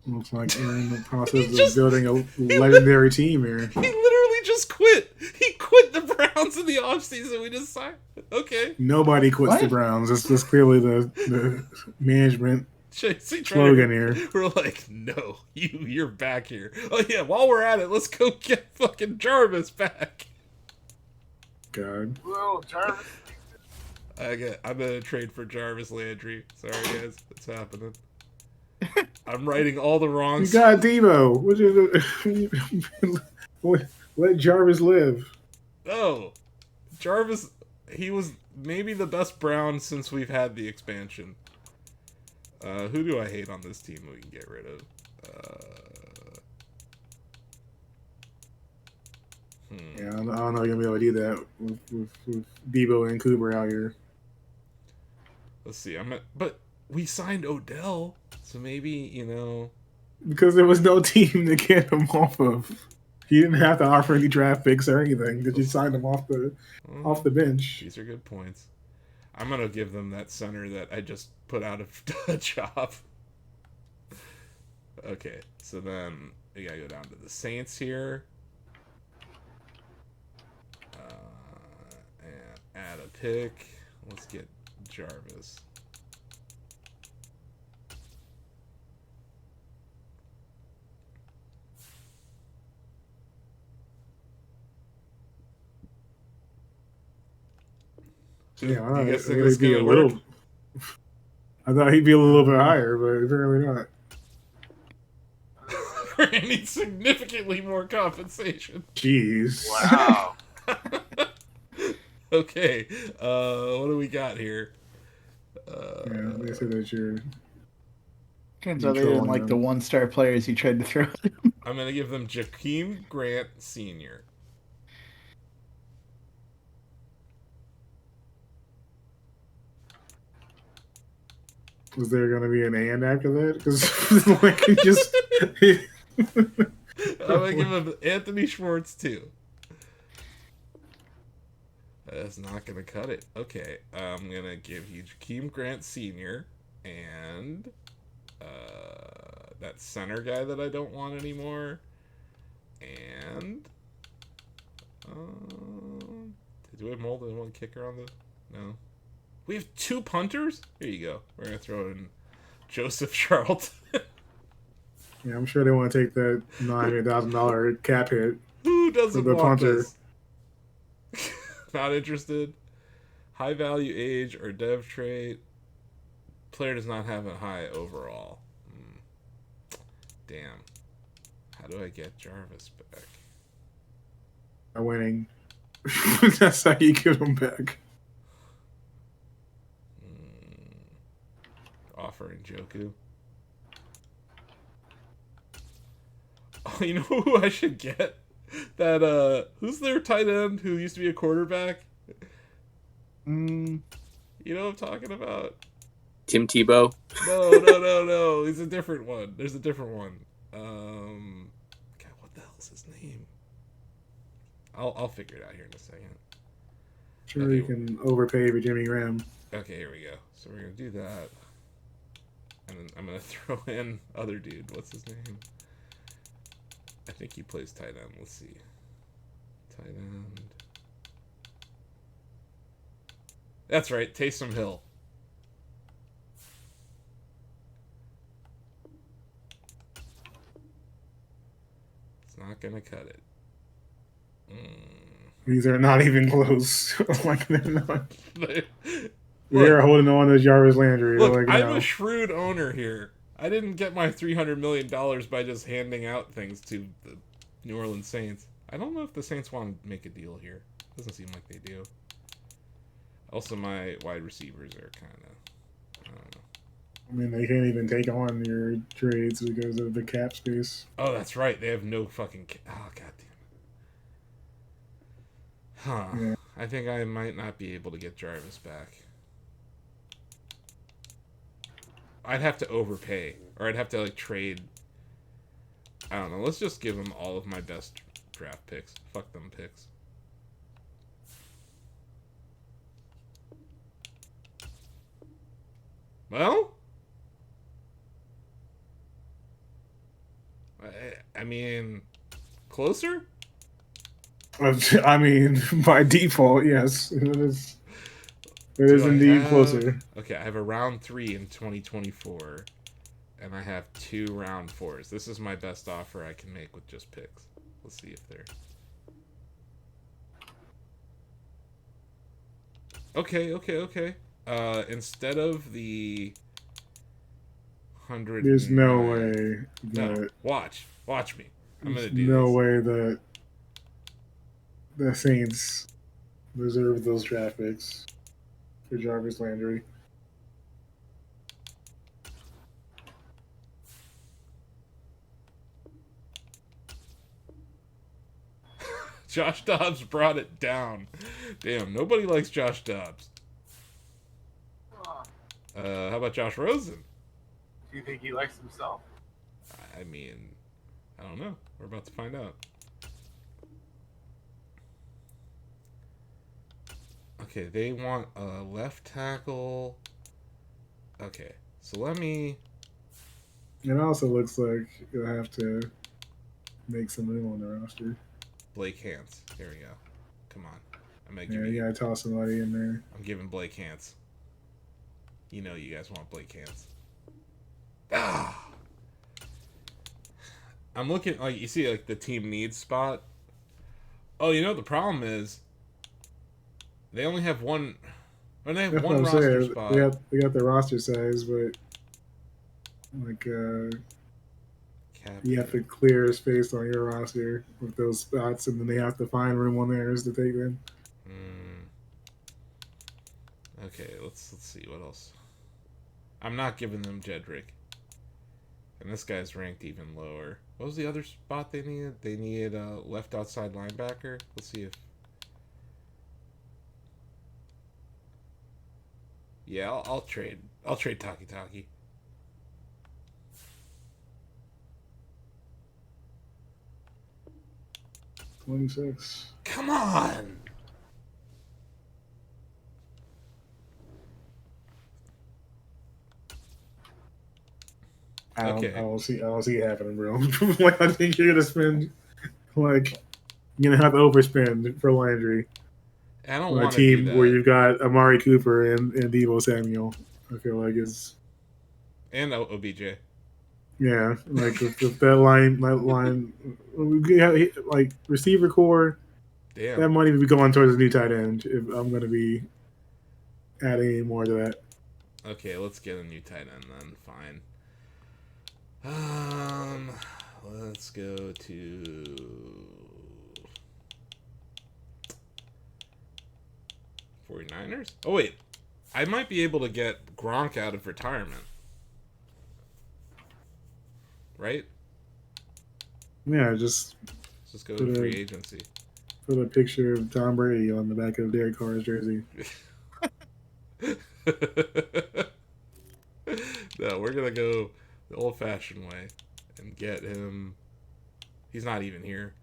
Looks like we're in the process of building a legendary team here. He literally just quit. He quit the Browns in the offseason. We just signed. Okay. Nobody quits the Browns. That's clearly the management slogan here. We're like, no, you're back here. Oh yeah, while we're at it, let's go get fucking Jarvis back. God. Whoa, Jarvis. I'm gonna trade for Jarvis Landry. Sorry guys, it's happening. I'm writing all the wrong. You got Devo. Let Jarvis live. Oh, Jarvis. He was maybe the best Brown since we've had the expansion. Who do I hate on this team we can get rid of? Yeah, I don't know if you're gonna be able to do that with Debo and Cooper out here. Let's see. But we signed Odell, so maybe because there was no team to get him off of. You didn't have to offer any draft picks or anything. Did you sign them off the bench? These are good points. I'm gonna give them that center that I just put out of a job. Okay, so then we gotta go down to the Saints here. And add a pick. Let's get Jarvis. Yeah, I thought he'd be a little bit higher, but apparently not. We're gonna need significantly more compensation. Jeez. Wow. Okay, what do we got here? Yeah, they said that you're. Turns out they didn't like the one-star players you tried to throw at them. I'm gonna give them Jakeem Grant Sr. Was there going to be an and after that? Because like just. I'm gonna give him Anthony Schwartz too. That's not gonna cut it. Okay, I'm gonna give you Jakeem Grant Sr. and that center guy that I don't want anymore. And do we have more than one kicker on the? No. We have 2 punters? Here you go. We're going to throw in Joseph Charlton. Yeah, I'm sure they want to take that $900,000 cap hit. Who doesn't want punter? This? Not interested. High value age or dev trait. Player does not have a high overall. Damn. How do I get Jarvis back? By winning. That's how you get him back. Offer Njoku. You know who I should get? That who's their tight end who used to be a quarterback? You know what I'm talking about? Tim Tebow? No. He's a different one. There's a different one. God, what the hell's his name? I'll figure it out here in a second. Sure, okay. You can overpay for Jimmy Graham. Okay, here we go. So we're gonna do that, and then I'm gonna throw in other dude. What's his name? I think he plays tight end. Let's see. Tight end. That's right, Taysom Hill. It's not gonna cut it. These are not even close. Like they're not. We're holding on to Jarvis Landry. Look, like, I'm a shrewd owner here. I didn't get my $300 million by just handing out things to the New Orleans Saints. I don't know if the Saints want to make a deal here. Doesn't seem like they do. Also, my wide receivers are kind of, I don't know. I mean, they can't even take on your trades because of the cap space. Oh, that's right. They have no fucking... Oh, goddamn. Huh. Yeah. I think I might not be able to get Jarvis back. I'd have to overpay. Or I'd have to, like, trade... I don't know. Let's just give him all of my best draft picks. Fuck them picks. Well... I mean... Closer? I mean, by default, yes. It is indeed closer. Okay, I have a round 3 in 2024. And I have 2 round 4s. This is my best offer I can make with just picks. Let's see if they're... Okay. Instead of the 100... There's no way that... No, watch me. I'm gonna do no this. way that the Saints reserve those draft picks for Jarvis Landry. Josh Dobbs brought it down. Damn, nobody likes Josh Dobbs. How about Josh Rosen? Do you think he likes himself? I mean, I don't know. We're about to find out. Okay, they want a left tackle. Okay, so let me... It also looks like you'll have to make some room on the roster. Blake Hance. Here we go. Come on. I'm gonna you gotta toss somebody in there. I'm giving Blake Hance. You know you guys want Blake Hance. Ah! I'm looking, like, you see, like, the team needs spot. Oh, you know what the problem is? They only have one... Or they have one roster spot. They got the roster size, but... Like, you have to clear space on your roster with those spots, and then they have to find room on theirs to take them. Okay, let's see what else. I'm not giving them Jedrick, and this guy's ranked even lower. What was the other spot they needed? They needed a left outside linebacker. Let's see if. Yeah, I'll trade. I'll trade Taki. 26. Come on! I don't see it happening, bro. Like, I think you're gonna spend, like, you're gonna have to overspend for Landry. I don't want a team where you've got Amari Cooper and Deebo Samuel. I feel like is and OBJ. Yeah, like with that line, like receiver core. Damn. That might even be going towards a new tight end if I'm going to be adding any more to that. Okay, let's get a new tight end then. Fine. Let's go to 49ers. Oh wait, I might be able to get Gronk out of retirement. Right? Yeah, just go to free agency. Put a picture of Tom Brady on the back of Derek Carr's jersey. No, we're gonna go the old-fashioned way and get him. He's not even here.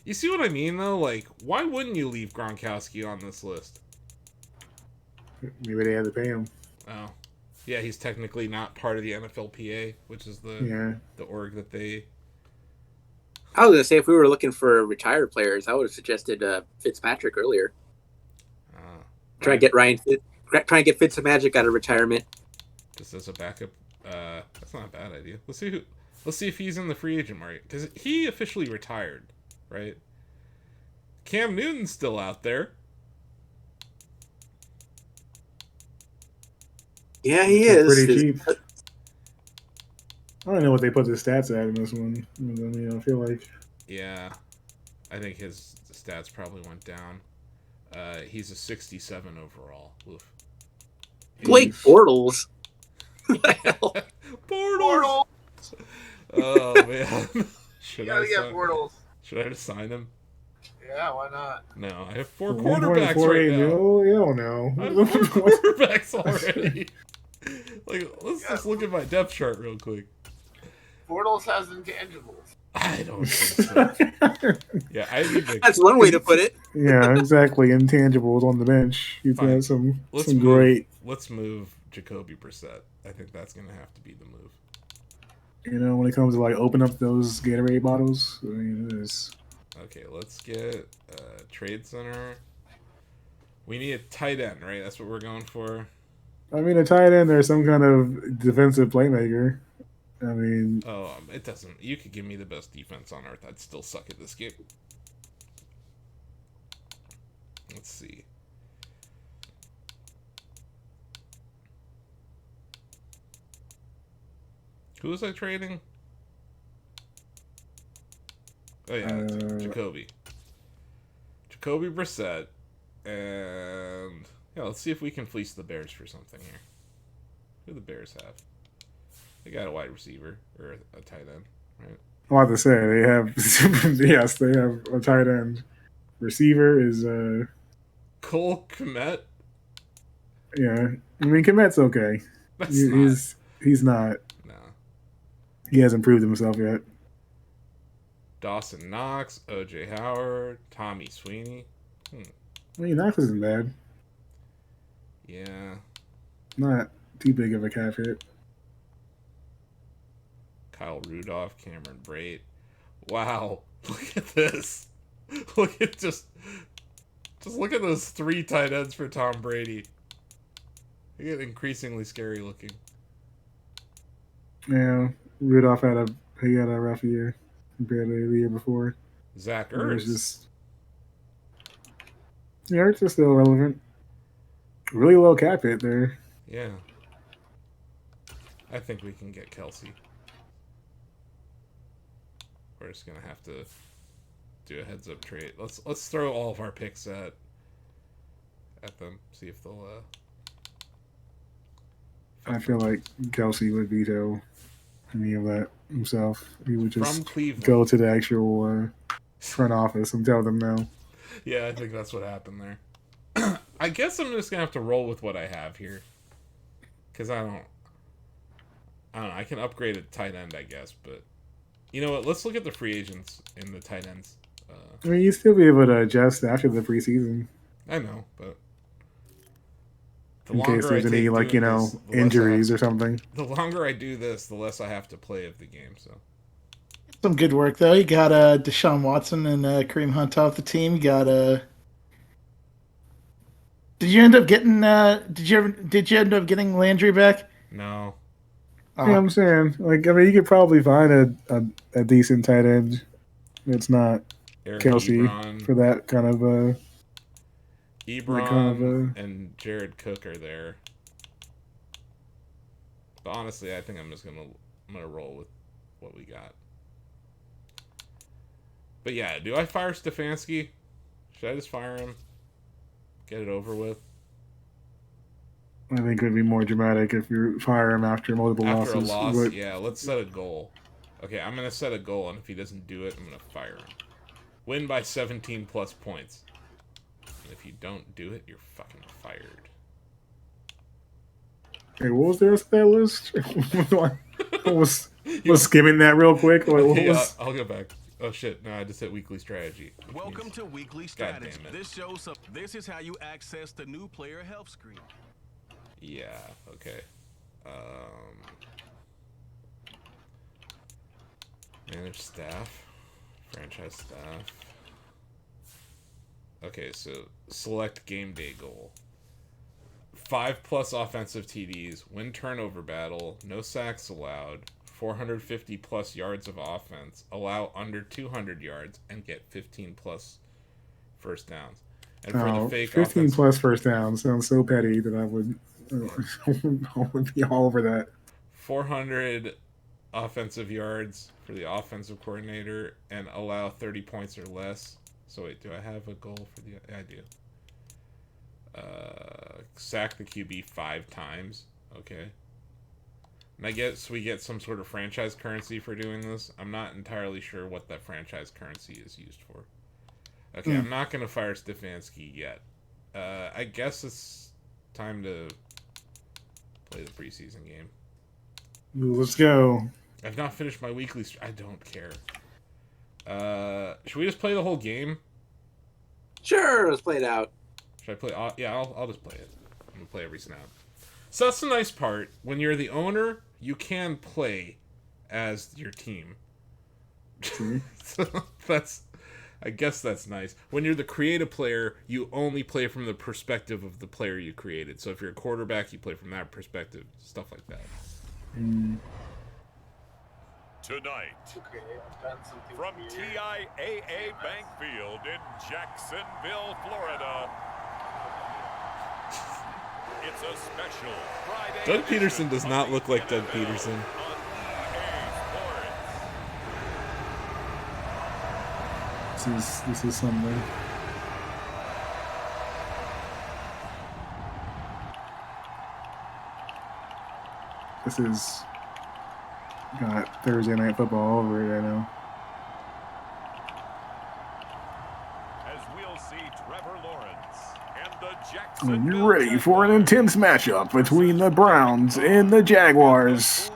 You see what I mean, though? Like, why wouldn't you leave Gronkowski on this list? Maybe they had to pay him. Oh. Yeah, he's technically not part of the NFLPA, which is the org that they... I was going to say, if we were looking for retired players, I would have suggested Fitzpatrick earlier. Try and get Fitzmagic out of retirement. Just as a backup. That's not a bad idea. Let's see if he's in the free agent market. Because he officially retired, right? Cam Newton's still out there. Yeah, he is. Pretty cheap. I don't know what they put the stats at in this one. I mean, I feel like... Yeah. I think his stats probably went down. He's a 67 overall. Oof. Blake Bortles. Bortles. Oh man. Should I get Bortles? Should I just sign him? Yeah, why not? No, I have 4 quarterbacks right now. Oh no. I have 4 quarterbacks already. Like, let's just look at my depth chart real quick. Bortles has intangibles. I don't think so. Yeah, I need to... That's one way to put it. Yeah, exactly. Intangibles on the bench. You've got some great. Let's move Jacoby Brissett. I think that's going to have to be the move. You know, when it comes to like open up those Gatorade bottles, I mean, it is. Okay, let's get Trade Center. We need a tight end, right? That's what we're going for. I mean, a tight end or some kind of defensive playmaker. I mean... Oh, it doesn't... You could give me the best defense on earth. I'd still suck at this game. Let's see. Who was I trading? Oh, yeah, it's Jacoby. Jacoby Brissett. And... Yeah, let's see if we can fleece the Bears for something here. Who do the Bears have? They got a wide receiver or a tight end, right? I'm about to say they have. Yes, they have a tight end. Receiver is Cole Kmet. Yeah, I mean Kmet's okay. He's not. No. He hasn't proved himself yet. Dawson Knox, O.J. Howard, Tommy Sweeney. I mean, Knox isn't bad. Yeah. Not too big of a cap hit. Kyle Rudolph, Cameron Brate. Wow. Look at this. Look at just look at those 3 tight ends for Tom Brady. They get increasingly scary looking. Yeah. Rudolph had a rough year compared to the year before. Zach Ertz. Ertz is still relevant. Really low cap hit there. Yeah. I think we can get Kelsey. We're just gonna have to do a heads-up trade. Let's throw all of our picks at them. See if they'll. I feel like Kelsey would veto any of that himself. He would just go to the actual front office and tell them no. Yeah, I think that's what happened there. I guess I'm just gonna have to roll with what I have here, because I don't know. I can upgrade a tight end, I guess, but you know what? Let's look at the free agents in the tight ends. I mean, you'd still be able to adjust after the preseason. I know, but in case there's any injuries or something. The longer I do this, the less I have to play of the game. So some good work though. You got Deshaun Watson and Kareem Hunt off the team. You got Did you end up getting? Did you end up getting Landry back? No. Yeah, I'm saying, you could probably find a decent tight end. It's not Eric Kelsey Ebron. For that kind of Ebron and Jared Cook are there. But honestly, I think I'm gonna roll with what we got. But yeah, do I fire Stefanski? Should I just fire him? Get it over with? I think it would be more dramatic if you fire him after multiple losses. After a loss, yeah, let's set a goal. Okay, I'm going to set a goal, and if he doesn't do it, I'm going to fire him. Win by 17 plus points. And if you don't do it, you're fucking fired. Hey, what was the rest of that list? was skimming that real quick. I'll go back. Oh shit! No, I just hit weekly strategy. Welcome to weekly strategy. This is how you access the new player help screen. Yeah. Okay. Manage staff. Franchise staff. Okay, so select game day goal. 5+ offensive TDs, win turnover battle, no sacks allowed, 450+ yards of offense, allow under 200 yards, and get 15+ first downs. And for the fake 15+ first downs sounds so petty that I would be all over that. 400 offensive yards for the offensive coordinator, and allow 30 points or less. So wait, do I have a goal for the? I do. Sack the QB 5 times. Okay. And I guess we get some sort of franchise currency for doing this. I'm not entirely sure what that franchise currency is used for. Okay, I'm not going to fire Stefanski yet. I guess it's time to play the preseason game. Let's go. I've not finished my weekly... I don't care. Should we just play the whole game? Sure, let's play it out. Should I play? Yeah, I'll just play it. I'm gonna play every snap. So that's the nice part. When you're the owner, you can play as your team. So I guess that's nice. When you're the creative player, you only play from the perspective of the player you created. So if you're a quarterback, you play from that perspective. Stuff like that. Tonight, from TIAA Bank Field in Jacksonville, Florida, it's a special Friday. Doug Peterson does not look like Doug Peterson. This is something. This is got Thursday Night Football all over it, I know. As we'll see Trevor Lawrence and the Jacksonville. You're ready for an intense matchup between the Browns and the Jaguars.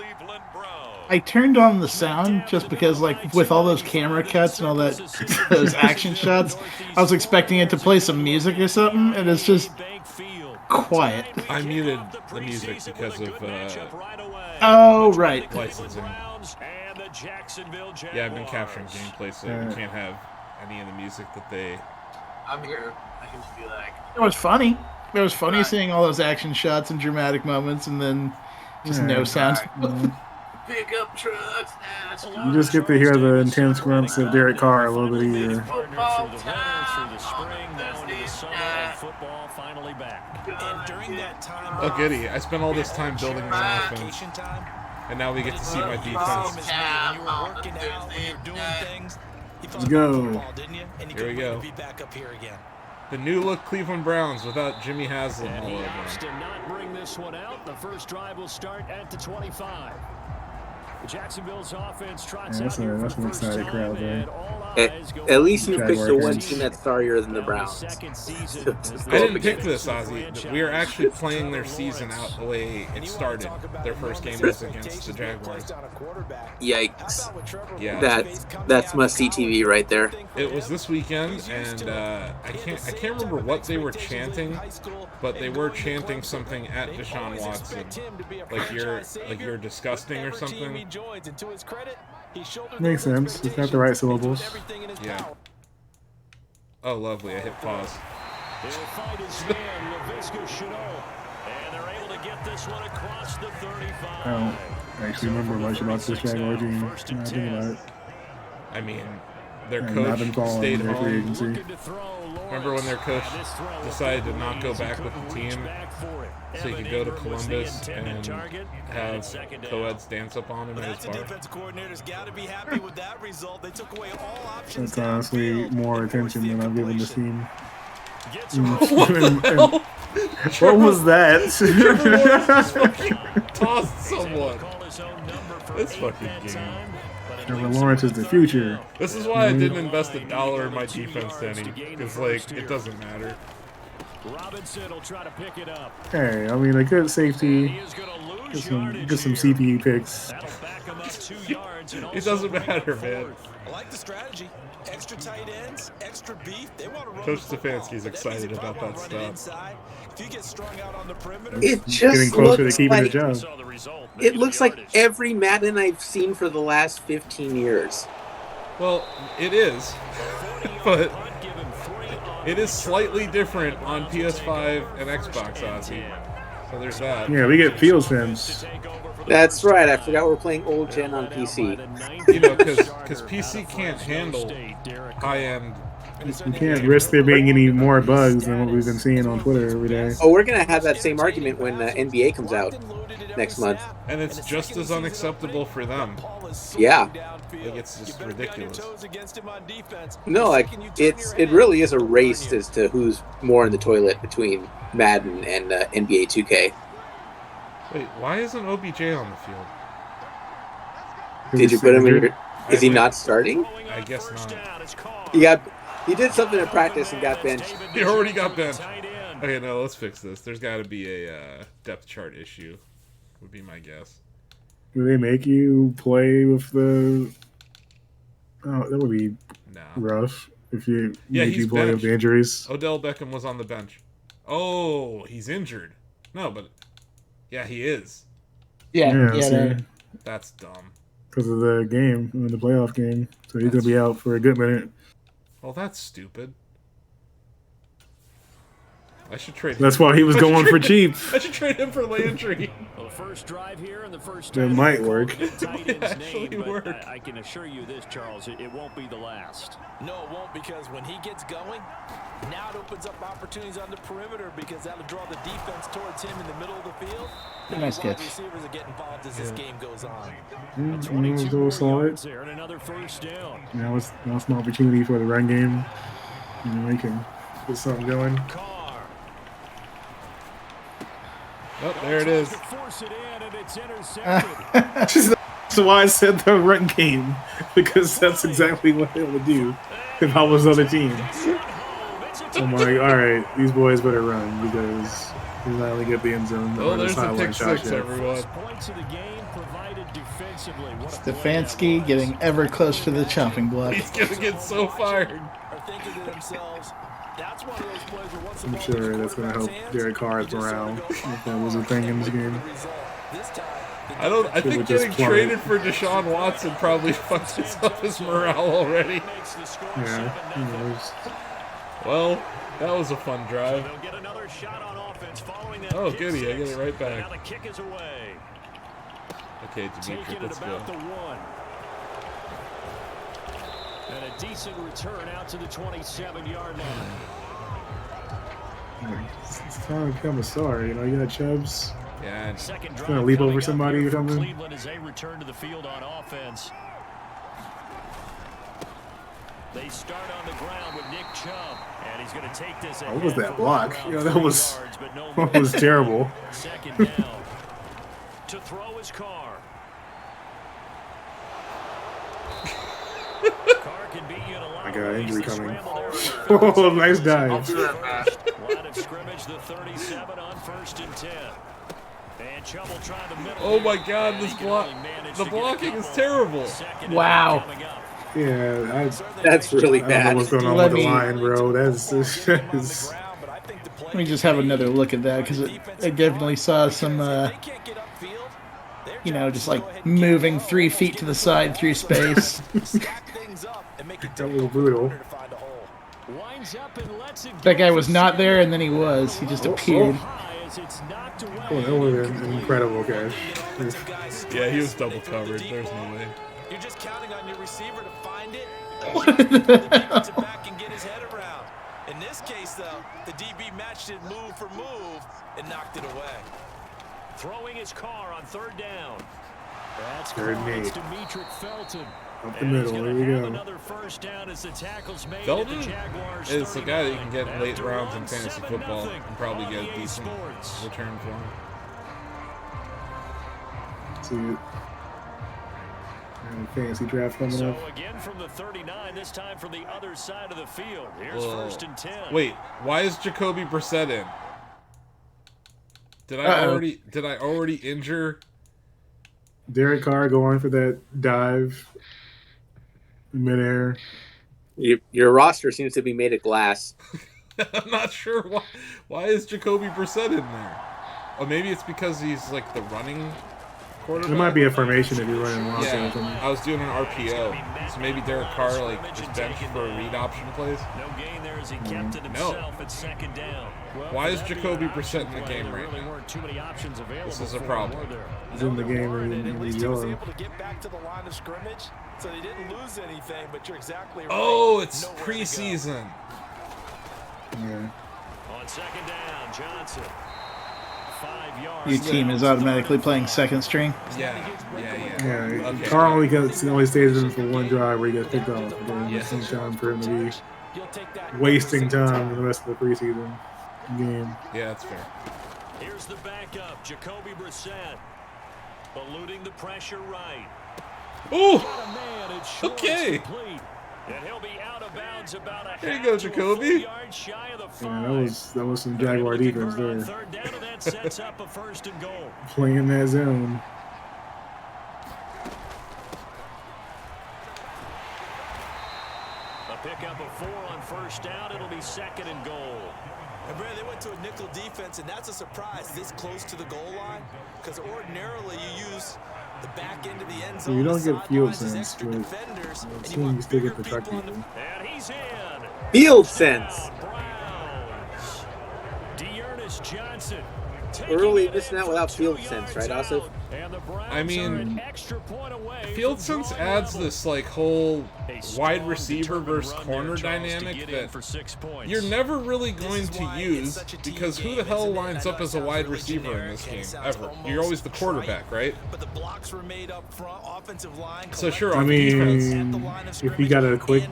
I turned on the sound just because, like, with all those camera cuts and all that, those action shots, I was expecting it to play some music or something, and it's just quiet. I muted the music because of oh, right. licensing. Yeah, I've been capturing gameplay, so we can't have any of the music that they... I'm here. I can just be like... It was funny. It was funny seeing all those action shots and dramatic moments, and then just no sound. Pick up trucks. You just get to hear the intense grunts of Derek Carr a little bit easier. Football time. Oh, goody. I spent all this time building my offense. And now we get to see my defense. Let's go. Here we go. The new look Cleveland Browns without Jimmy Haslam all over them. To not bring this one out, the first drive will start at the 25. Jacksonville's offense trots that's an excited crowd there. At least you picked the one team that's sorrier than the Browns. I didn't pick this, Ozzy. We are actually playing their season out the way it started. Their first game was against the Jaguars. Yikes! Yeah, that's must-see TV right there. It was this weekend, and I can't remember what they were chanting, but they were chanting something at Deshaun Watson, like you're disgusting or something. Makes sense. It's not the right syllables. Yeah. Oh, lovely. I hit pause. I don't actually remember much about this Jaguar team. I think about it. I mean, their coach stayed home. Remember when their coach decided to not go back with the team so he could go to Columbus and have co-eds dance up on him at his bar? That's honestly more attention than I've given this team. What was that? Tossed someone. This fucking game. Trevor Lawrence is the future. This is why I didn't invest $1 in my defense any, because like it doesn't matter. Robinson will try to pick it up. Hey, I mean a good safety, get some CPU picks. It doesn't matter, man. I like the strategy. Extra tight ends, extra beef. They want to run. Coach Stefanski's excited about that stuff. If you get strung out on the perimeter, it just getting closer to keeping like, the job. It looks like every Madden I've seen for the last 15 years. Well, it is, but it is slightly different on PS5 and Xbox, Ozzy. So there's that. Yeah, we get field sims. That's right. I forgot we're playing old gen on PC. You know, because PC can't handle high-end. We can't risk there being any more bugs than what we've been seeing on Twitter every day. Oh, we're gonna have that same argument when NBA comes out next month. And it's just as unacceptable for them. Yeah. Like, it's just ridiculous. No, like it really is a race as to who's more in the toilet between Madden and NBA 2K. Wait, why isn't OBJ on the field? Did you put him in your... Is he not starting? I guess not. He did something in practice and got benched. He already got benched. Okay, no, let's fix this. There's got to be a depth chart issue, would be my guess. Do they make you play with the... Oh, that would be rough if you make you play with the injuries. Odell Beckham was on the bench. Oh, he's injured. No, but... Yeah, he is. Yeah. That's dumb. Because of the game, the playoff game. So he's going to be out for a good minute. Well, that's stupid. I should trade him. That's why he was going for cheap. I should trade him for Landry. Well, the first drive here and the first that might work. It might actually work. I can assure you this, Charles, it won't be the last. No, it won't, because when he gets going, now it opens up opportunities on the perimeter, because that'll draw the defense towards him in the middle of the field. Nice catch. Receivers will get involved as this game goes on. 22 solid. There and another first down. Now it's an opportunity for the run game. They can get something going. Oh, there it is. So why I said the run game, because that's exactly what they would do if I was on the team. So I'm like, all right, these boys better run, because he's not only get the end zone. Oh, there's the pick six, everyone. Stefanski getting ever close to the chopping block. He's gonna get so fired. I'm sure that's going to help Derek Carr's morale if that was a thing in this game. I think getting traded for Deshaun Watson probably fucks up his morale already. Yeah, who knows. Well, that was a fun drive. Oh, goody, I get it right back. Okay, Dimitri, let's go. And a decent return out to the 27-yard line. It's time to become a star, you know. You got Chubbs. Yeah, it's gonna leap over somebody or something. Cleveland as they return to the field on offense. They start on the ground with Nick Chubb, and he's going to take this. What was that block? You know, that was terrible. Second down. To throw his car. I got injury coming. Oh, nice dive. Line of scrimmage, the 37 on 1st and 10. And Chubb will try the middle. Oh my God, this block! The blocking is terrible. Wow. Yeah, that's really bad. I don't know what's going on with the line, bro. That's Let me just have another look at that, because I definitely saw some, just like moving 3 feet to the side through space. That was brutal. That guy was not there, and then he was. He just appeared. Oh, that would have been incredible, guys. Yeah, he was double covered. There's no way. You're just counting on your receiver to find it. Back and get his head around. In this case, though, the DB matched it move for move and knocked it away. Throwing his car on 3rd down. That's Dimitri Felton. Up the middle. There we go. Felton is the guy that you can get in late rounds in fantasy football and probably get a decent return for him. See, fantasy draft coming up. So again from the 39, this time from the other side of the field. Here's 1st and 10. Wait, why is Jacoby Brissett in? Did I already injure Derek Carr going for that dive midair? Your roster seems to be made of glass. I'm not sure why is Jacoby Brissett in there. Oh, maybe it's because he's like the running quarterback. It might be a formation if you're running long. Yeah, I was doing an RPO, so maybe Derek Carr like is benched for a read option plays. No gain there as he kept it himself at 2nd down. Why is Jacoby Brissett in the game right now? This is a problem. He's in the game and he's able to get back to the line of scrimmage, so they didn't lose anything. But you're exactly right. Oh, it's preseason. Yeah. On 2nd down, Johnson. 5 yards. Your team is automatically playing second string. Yeah. Okay. Carl only stays in for one drive where he gets picked off. It's time for him to be wasting time in the rest of the preseason game. Yeah, that's fair. Here's the backup, Jacoby Brissett, eluding the pressure right. Oh, okay. And he'll be out of bounds about a there you go, Jacoby. Yeah, that was some Jaguar defense there. 3rd down, and that sets up a 1st and goal. Playing that zone. A pickup of 4 on 1st down. It'll be 2nd and goal. And Brad, they went to a nickel defense, and that's a surprise this close to the goal line, because ordinarily you use the back end of the end zone. You don't get field sense, but it seems you still get the truck people. And he's in. Field sense. Browns. Dearness Johnson. Early missing out without field sense, right, Asif? I mean, field sense adds this like whole wide receiver versus corner dynamic that you're never really going to use, because who the hell lines up as a wide receiver in this game ever? You're always the quarterback, right? So sure, I mean, if you got a quick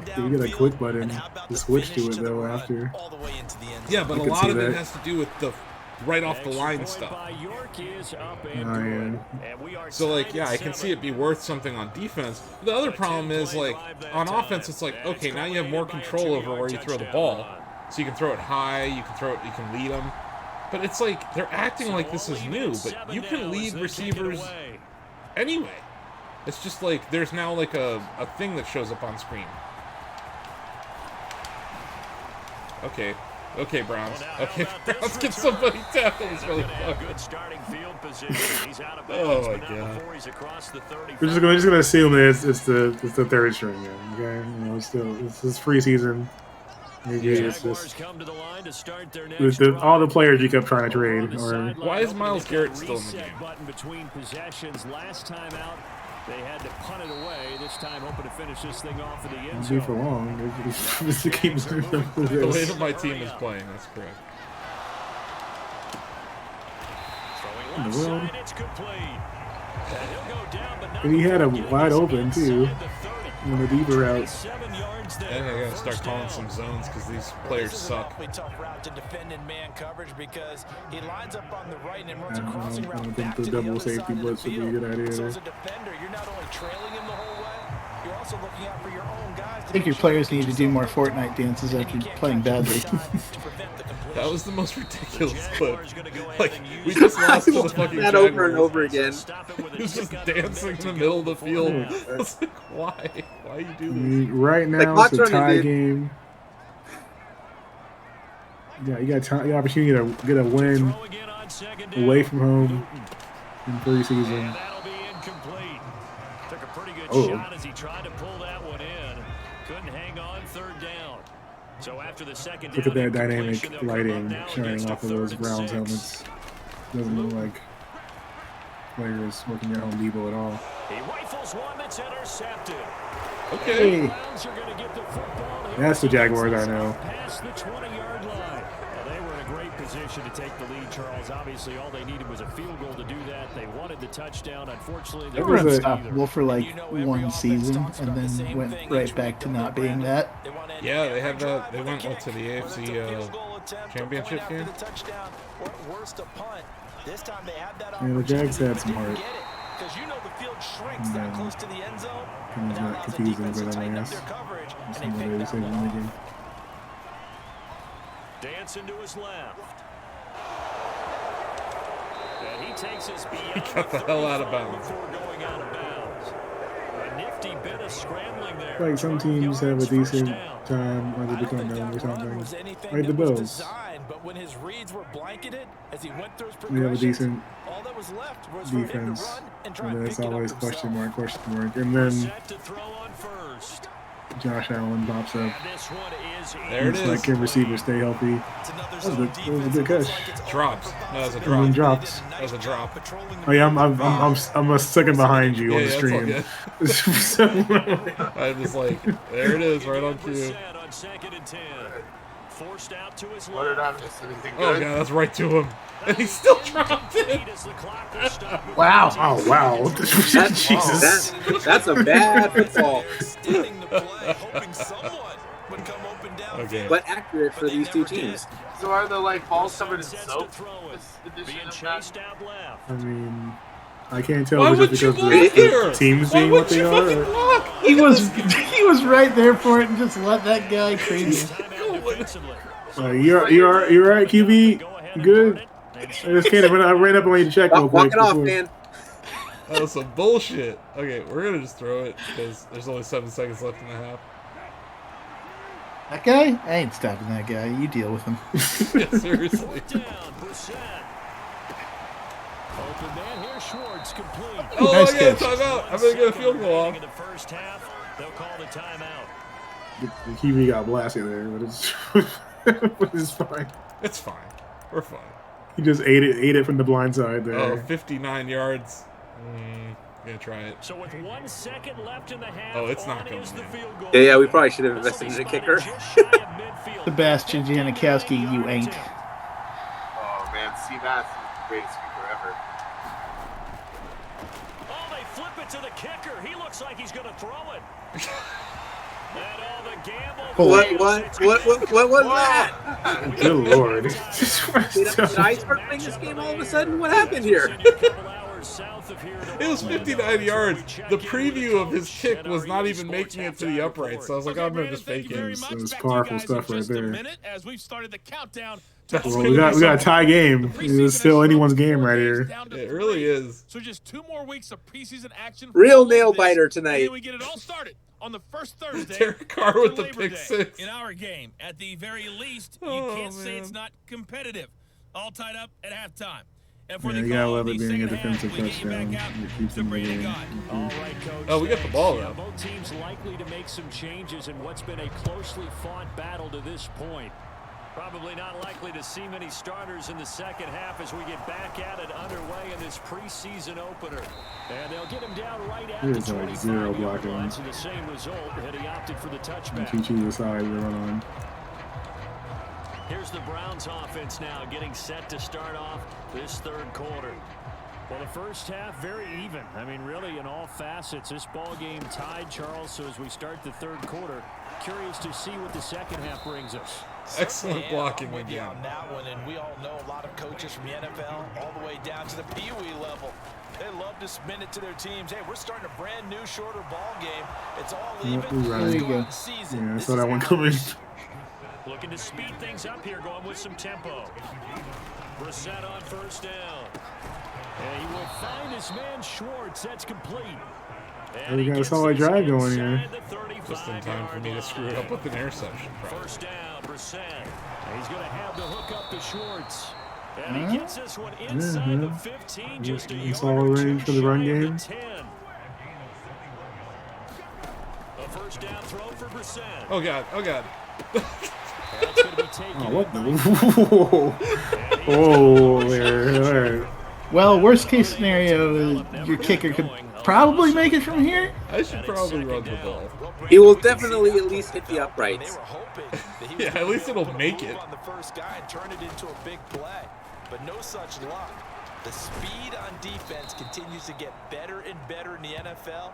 button to switch to it though after. Yeah, but a lot of it has to do with the right off the line stuff. So like, yeah, I can see it be worth something on defense. The other problem is like on offense, it's like, okay, now you have more control over where you throw the ball, so you can throw it high, you can lead them. But it's like they're acting like this is new, but you can lead receivers anyway. It's just like there's now like a thing that shows up on screen. Okay, Browns. Okay, Browns get somebody tackled. It's really fun. Oh my god. We're just gonna assume that it's the 3rd string. Okay, you know, it's preseason. It's just all the players you kept trying to trade. Or why is Myles Garrett still in the game? Between possessions last time out. They had to punt it away this time, hoping to finish this thing off in the end zone. For long. The way that my team is playing, that's correct. Side, it's complete. And he had a wide open too on the deeper route. And I gotta start calling some zones because these players suck. Tough route to defend in man coverage because he lines up on the right and runs a crossing route. I don't think the double safety blitz would be a good idea. So as a defender, you're not only trailing him the whole way, you're also looking out for your own guys. I think your players need to do more Fortnite dances after playing badly. That was the most ridiculous clip. Like, we just lost to the fucking that over and over again. He was just dancing in the middle of the field. I was like, why? Why you do this? Right now, like, it's a tie game. Yeah, you got the opportunity to get a win away from home in preseason. Took a pretty good shot as he tried to pull that one in. Couldn't hang on 3rd down. So after the 2nd down, look at that dynamic lighting shining off of those Browns helmets. Doesn't look like players working at Home Depot at all. He rifles one that's intercepted. Okay. That's the Jaguars I know. Past the 20-yard line. Well, they were in a great position to take the lead, Charles. Obviously, all they needed was a field goal to do that. They wanted the touchdown. Unfortunately, they were unstoppable for like one season, and then went right back to not being that. Yeah, they had that. They went to the AFC championship game. Yeah, the Jags had some heart. Because you know the field shrinks that close to the end zone. He's not confusing a bit on my ass. Dancing to his left. And he takes his he got the hell out of bounds. Before going out of bounds. A nifty bit of scrambling there. Like some teams have a decent time when they become known or something. Like the Bills. But when his reads were blanketed as he went through his we have a decent all that was left was defense. And then it's always question mark. And then Josh Allen pops up. There it is. Like can receivers stay healthy. That was a good catch. Drops. No, that was a drop. And then drops. That was a drop. Oh yeah, I'm a second behind you on the stream. I was like, there it is, right on cue. Forced out to his what did I miss? Anything good? Oh god, that's right to him. And he still dropped it. Wow. Oh wow. Jesus. That's a bad football. Okay. But accurate for these two teams. So are the like balls covered in soap? I mean, I can't tell. Why would you block there? Teams being what they are. He was right there for it and just let that guy crazy. You're right, QB. Good. I just can't. I ran up and waited to check real quick. Walk it off, man. That was some bullshit. Okay, we're gonna just throw it because there's only 7 seconds left in the half. That guy? I ain't stopping that guy. You deal with him. Yeah, seriously. Open man here, Schwartz complete. Oh, nice I got a timeout. I'm gonna get a field goal off. In the first half, they'll call the timeout. The QB got blasted there, but it's fine. It's fine. We're fine. He just ate it from the blind side there. Oh, 59 yards. Gonna try it. So with 1 second left in the half, oh, it's not going in. Yeah, we probably should have invested in a kicker. Sebastian Janikowski, you ain't. Oh man, see that's the greatest kicker ever. Oh, they flip it to the kicker. He looks like he's gonna throw it. And all the gamble. What was that? Good lord. Did I start playing this game all of a sudden? What happened here? It was 59 yards. The preview of his kick was not even making it to the upright, so I was like, I'm gonna just fake it. It was powerful stuff right there. As we've started the countdown. Well, we got a tie game. It's still anyone's game right here. It really is. So just 2 more weeks of preseason action. Real nail biter tonight. And we get it all started on the first Thursday. Derek Carr with the pick 6 in our game. At the very least, you can't say it's not competitive. All tied up at halftime. And for you gotta love it being a defensive touchdown. Oh, we got the ball though. Both teams likely to make some changes in what's been a closely fought battle to this point. Probably not likely to see many starters in the second half as we get back at it underway in this preseason opener. And they'll get him down right at the 25-yard line. So the same result had he opted for the touchback. TT the side we run on. Here's the Browns offense now getting set to start off this third quarter. Well, the first half very even. I mean, really in all facets, this ball game tied, Charles. So as we start the third quarter, curious to see what the second half brings us. Excellent blocking with you on that one, and we all know a lot of coaches from the NFL all the way down to the Pee Wee level. They love to submit it to their teams. Hey, we're starting a brand new, shorter ball game. It's all even. There you go. Yeah, I saw that one coming. Looking to speed things up here, going with some tempo. Brissett on first down. And he will find his man Schwartz. That's complete. We got a solid drive going here. Just in time for me to screw it up with an interception. First down, Brissett. And he's going to have the hook up to Schwartz. And he gets this one inside the 15, just a yard solid range for the run game. A first down throw for Brissett. Oh god, oh god. Oh, what the? Oh, there. All right. Well, worst case scenario, your kicker could probably make it from here. I should probably run the ball. He will definitely at least hit the uprights. Yeah, at least it'll make it. On the first guy and turn it into a big play, but no such luck. The speed on defense continues to get better and better in the NFL.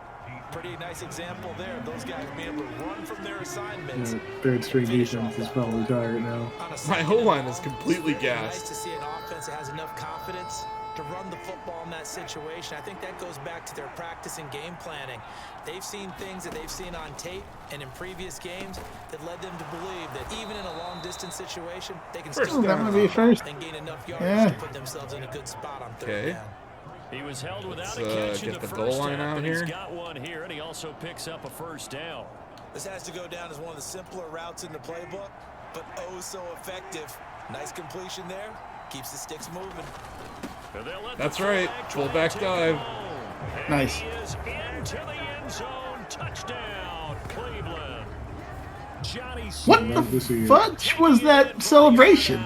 Pretty nice example there. Those guys being able to run from their assignments. Yeah, third string defense is probably tired now. My whole line is completely gassed. Nice to see an offense that has enough confidence to run the football in that situation. I think that goes back to their practice and game planning. They've seen things that they've seen on tape and in previous games that led them to believe that even in a long-distance situation, they can still and gain enough yards to put themselves in a good spot on third down. He was held without a catch in the first line half, out and here. he's got one here, and he also picks up a first down. This has to go down as one of the simpler routes in the playbook, but oh so effective. Nice completion there. Keeps the sticks moving. That's right. Fullback dive. Nice. He is into the end zone. Touchdown, Cleveland. Johnny What the fudge was that celebration?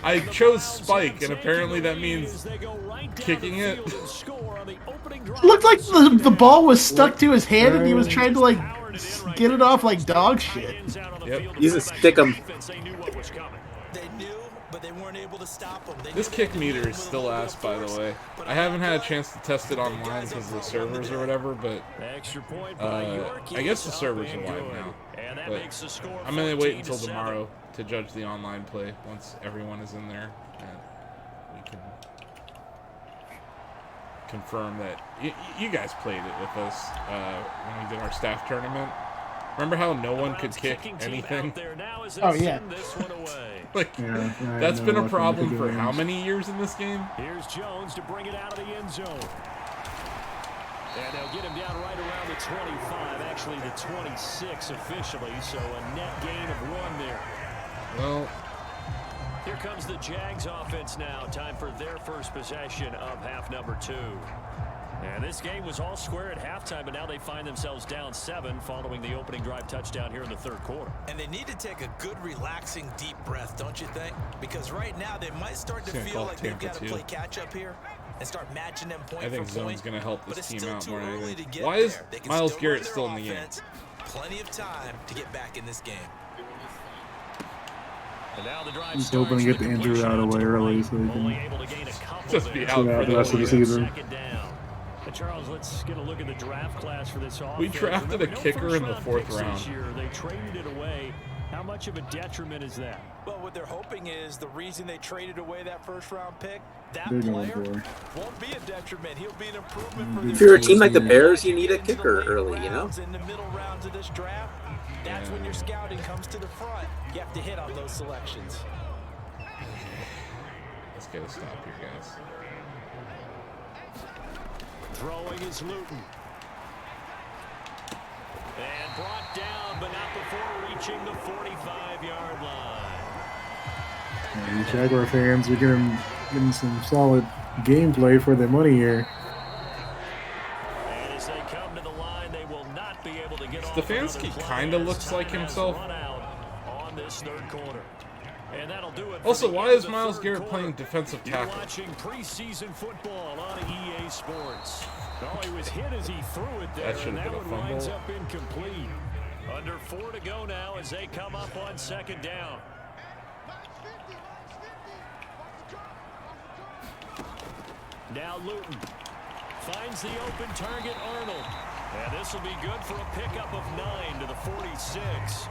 I chose Spike, and apparently that means kicking it. It looked like the ball was stuck to his hand, and he was trying to, like, get it off like dog shit. Yep. He's a stick 'em. They knew, but they weren't able to stop him. This kick meter is still ass, by the way. I haven't had a chance to test it online because of the servers or whatever, but I guess the servers are live now. But I'm going to wait until tomorrow to judge the online play once everyone is in there. And we can confirm that you guys played it with us when we did our staff tournament. Remember how no one could kick anything? Oh, yeah. Like, that's been a problem for how many years in this game? Here's Jones to bring it out of the end zone. And they'll get him down right around the 25, actually the 26 officially, so a net gain of 1 there. Well, here comes the Jags offense now. Time for their first possession of half number 2. And this game was all square at halftime, but now they find themselves down 7 following the opening drive touchdown here in the third quarter. And they need to take a good, relaxing, deep breath, don't you think? Because right now they might start to feel like they've got to play catch-up here and start matching them point for point. I think zone's going to help this team out more than anything. Why is Myles Garrett still in the game? Plenty of time to get back in this game. And now the drive He's hoping to get the injury out of the way early so he can just be out for the rest of the season. Charles, let's get a look at the draft class for this offense. We drafted a kicker in the 4th round. This year. They traded it away. How much of a detriment is that? Well, what they're hoping is the reason they traded away that first-round pick, that player won't be a detriment. He'll be an improvement for if you're a team like the Bears, you need a kicker early, you know? In the middle rounds of this draft, that's when your scouting comes to the front. You have to hit on those selections. Let's get a stop here, guys. Throwing is Luton. And brought down, but not before reaching the 45-yard line. And the Jaguar fans are getting some solid gameplay for their money here. And as they come to the line, they will not be able to get off. Stefanski kind of looks like himself. On this third quarter. And that'll do it. Also, why is Myles Garrett playing defensive tackle? You're watching preseason football on EA Sports. Oh, he was hit as he threw it there, and that one winds up incomplete. Under 4 to go now as they come up on 2nd down. Now Luton finds the open target, Arnold. And this will be good for a pickup of 9 to the 46.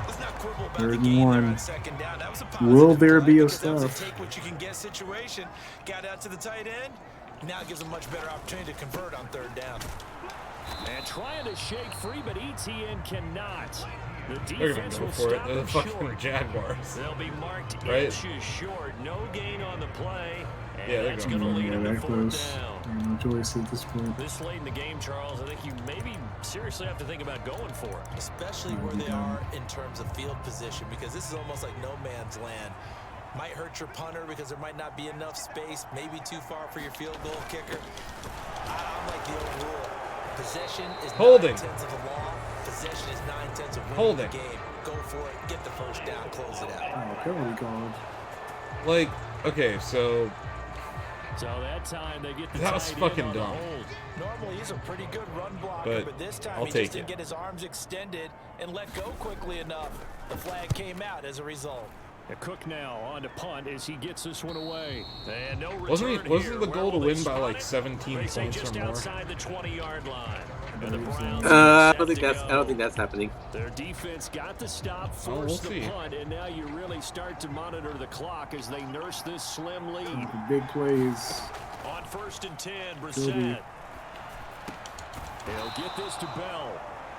Let's not quibble about 3rd the and game 1. there on 2nd down. That was a positive Will there play be a because that was stuff? take what you can get situation. Got out to the tight end. Now it gives them much better opportunity to convert on 3rd down. And trying to shake free, but ETN cannot. The They're defense gonna go will for it. stop They're the them fucking short. Jaguars. They'll be marked Right? inches short. No gain on the play. And Yeah, they're that's going going to for it. lead them to that 4th close. down. No choice at this point. This late in the game, Charles, I think you maybe seriously have to think about going for it. Especially where they are in terms of field position, because this is almost like no man's land. Might hurt your punter because there might not be enough space, maybe too far for your field goal kicker. I'm like the old rule. Possession is 9/10 of the law. Possession is 9/10 of winning the game. Go for it. Get the first down. Close it out. Oh, penalty called. Like, okay, so So that time they get the that was fucking dumb. Normally he's a pretty good run blocker, but this time he just didn't get his arms extended and let go quickly enough. The flag came out as a result. Cook now on to punt as he gets this one away. And no wasn't the goal to win by like 17 points just or more? Outside the 20-yard line. I don't think that's happening. Their defense got the stop, forced the punt, and now you really start to monitor the clock as they nurse this slim lead. Big plays. On 1st and 10, Brissett. They'll get this to Bell.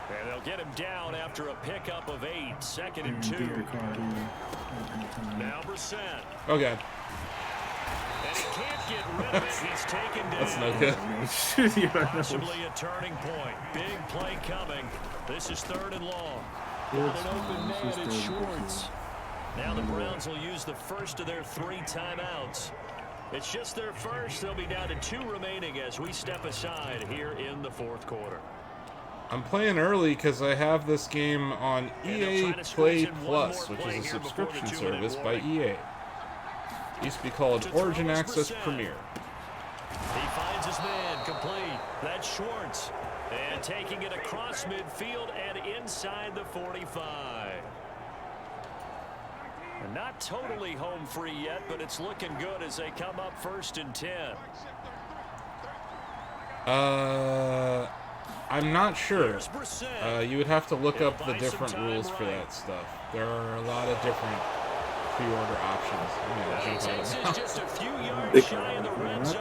And they'll get him down after a pickup of 8. 2nd and 2. Now Brissett. Okay. And he can't get rid of it. He's taken down. That's no good. Possibly a turning point. Big play coming. This is 3rd and long. Got an open man in Schwartz. Now the Browns will use the first of their 3 timeouts. It's just their first. They'll be down to 2 remaining as we step aside here in the 4th quarter. I'm playing early because I have this game on EA Play Plus, which is a subscription service by EA. It used to be called Origin Access Premier. He finds his man complete. That's Schwartz. And taking it across midfield and inside the 45. And not totally home free yet, but it's looking good as they come up 1st and 10. I'm not sure. You would have to look up the different rules for that stuff. There are a lot of different pre-order options.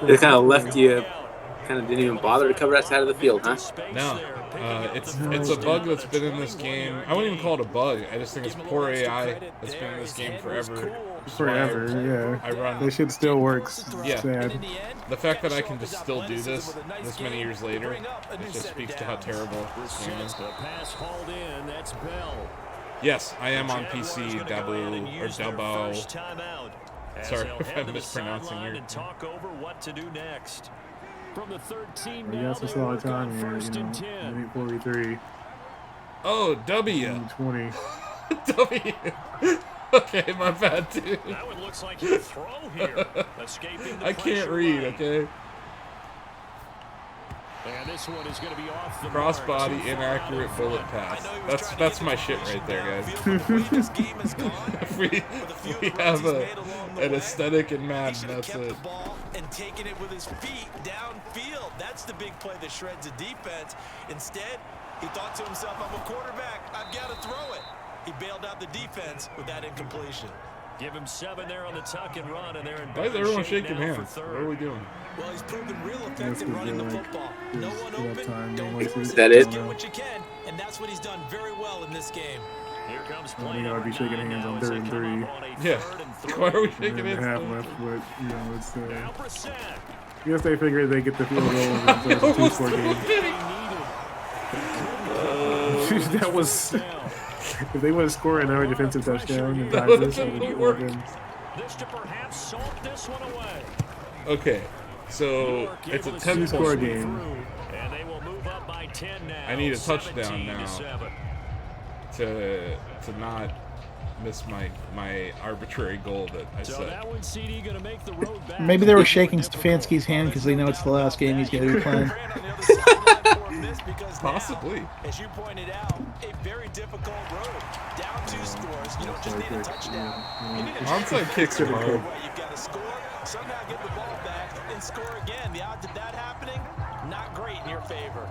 They kind of left you, kind of didn't even bother to cover that side of the field, huh? No. It's a bug that's been in this game. I wouldn't even call it a bug. I just think it's poor AI that's been in this game forever. Yeah. I run. This shit still works. Yeah. Sad. The fact that I can just still do this many years later, it just speaks to how terrible this game is. Yes, I am on PC, Dabu, or Dabo. Sorry if I'm mispronouncing here. From the 13 now, that's a lot of time here, minute 43. Oh, W. 20. W. Okay, my bad, dude. That one looks like a throw here. I can't read, okay? And this one is going to be off the crossbody inaccurate bullet pass. That's my shit right there, guys. If we have an aesthetic in Madden, that's it. And taking it with his feet downfield. That's the big play that shreds the defense. Instead, he thought to himself, I'm a quarterback. I've got to throw it. He bailed out the defense with that incompletion. Give him 7 there on the tuck and run, and they're in. Why is everyone shaking hands? What are we doing? Well, he's proven real effective running the football. No one open. Don't is that it? Get what you can, and that's what he's done very well in this game. Here comes play. I'd be shaking hands on 3rd and 3. Yeah. Why are we shaking hands? Half left, but it's. I guess they figured they get the field goal and it's a 2-score game. That was. If they would have scored another defensive touchdown and tied this, it would have been. Okay, so it's a 10-score game. And they will move up by 10 now. I need a touchdown now to not miss my arbitrary goal that I set. That one, CD gonna make the road back. Maybe they were shaking Stefanski's hand because they know it's the last game he's going to be playing. Possibly. As you pointed out, a very difficult road. Down 2 scores. You don't just need a touchdown. Onside kicks are hard. You've got to score, somehow get the ball back, and score again. The odds of that happening, not great in your favor.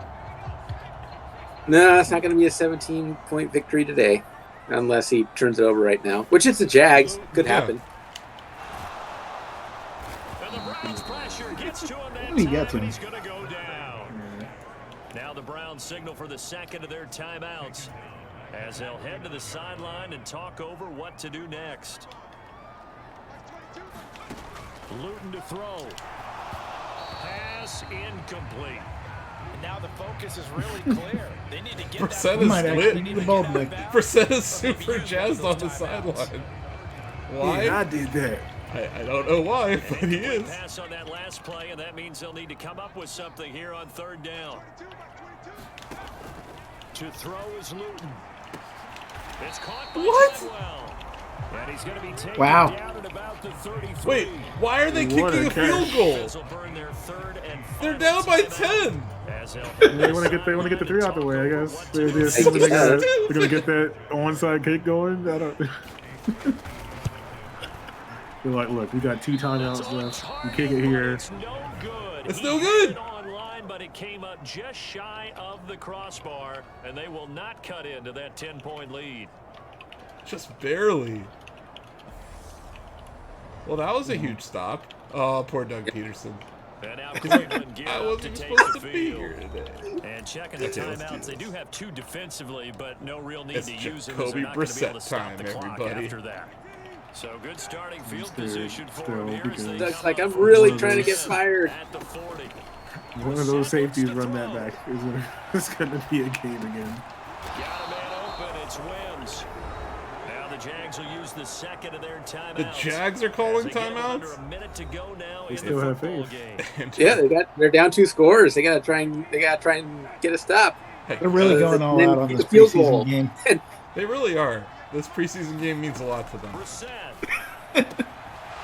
No, it's not going to be a 17-point victory today. Unless he turns it over right now. Which it's the Jags. Could happen. And the Browns pressure gets to him that time, and he's going to go down. Now the Browns signal for the second of their timeouts as they'll head to the sideline and talk over what to do next. Luton to throw. Pass incomplete. And now the focus is really clear. They need to get Brissett is lit. Brissett is super jazzed on the sideline. Why? Yeah, I did that. I don't know why, but he is. Pass on that last play, and that means they'll need to come up with something here on 3rd down. To throw is Luton. It's caught by Tidwell. And he's going to be taken wow. down at about the 33. Wait, why are they kicking a field goal? They're down by 10. They want to get the 3 out the way, I guess. They're gonna get that onside kick going. I don't. They're like, look, we got 2 timeouts left. We kick it here. It's no good. Online, but it came up just shy of the crossbar, and they will not cut into that 10-point lead. Just barely. Well, that was a huge stop. Oh, poor Doug Peterson. And now Cleveland geared I up wasn't to take supposed the to be field. here today. And checking the timeouts, they do have 2 defensively, but no real need It's to use them. Jacoby They're not going to be able to Brissett stop time, the clock everybody. after that. So good starting field position for him here. Doug's like, I'm really trying to get fired. At the 40. One of those safeties run that back. It's going to be a game again. Got a man open. It's Wims. Now the Jags will use the second of their timeouts. The Jags are calling Under timeouts? a minute to go now They in still the have football faith. game. Yeah, they're down 2 scores. They gotta try and get a stop. They're really going all out on this field preseason goal. game. They really are. This preseason game means a lot to them.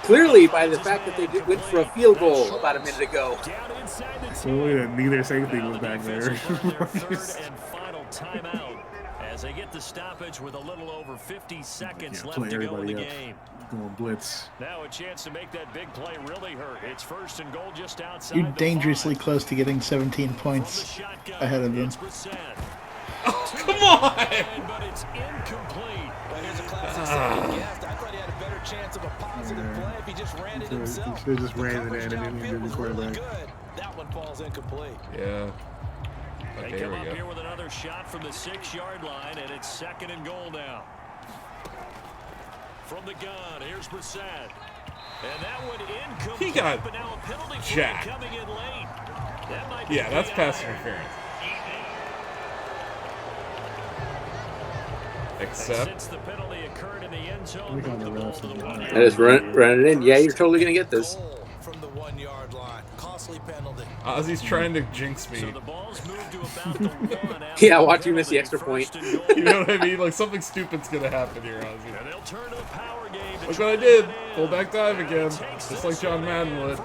Clearly, by the fact that they went for a field goal about a minute ago. Well, neither safety was back there. Third and final timeout as they get the stoppage with a little over 50 seconds left to go in the game. Going blitz. Now a chance to make that big play really hurt. It's 1st and goal just outside. You're dangerously close to getting 17 points ahead of them. Oh, come on! But it's incomplete. Well, here's a classic second guess. I thought he had a better chance of a positive play if he just ran it himself. He should have just ran it in and didn't the quarterback. That one falls incomplete. Yeah. They come up here with another shot from the 6-yard line, and it's 2nd and goal now. From the gun, here's Brissett. And that one incomplete. He got but now a penalty jacked. coming in late. That might be That's pass interference. Except since the penalty occurred in the end zone, I just run it in. Yeah, you're totally gonna get this. From the 1-yard line, costly penalty. Ozzy's trying to jinx me. So the ball's moved to about the 1. Yeah, watch you miss the extra point. You know what I mean? Like something stupid's gonna happen here, Ozzy. And they'll turn to a power game. Look what I did. Fullback dive again, just like John Madden would.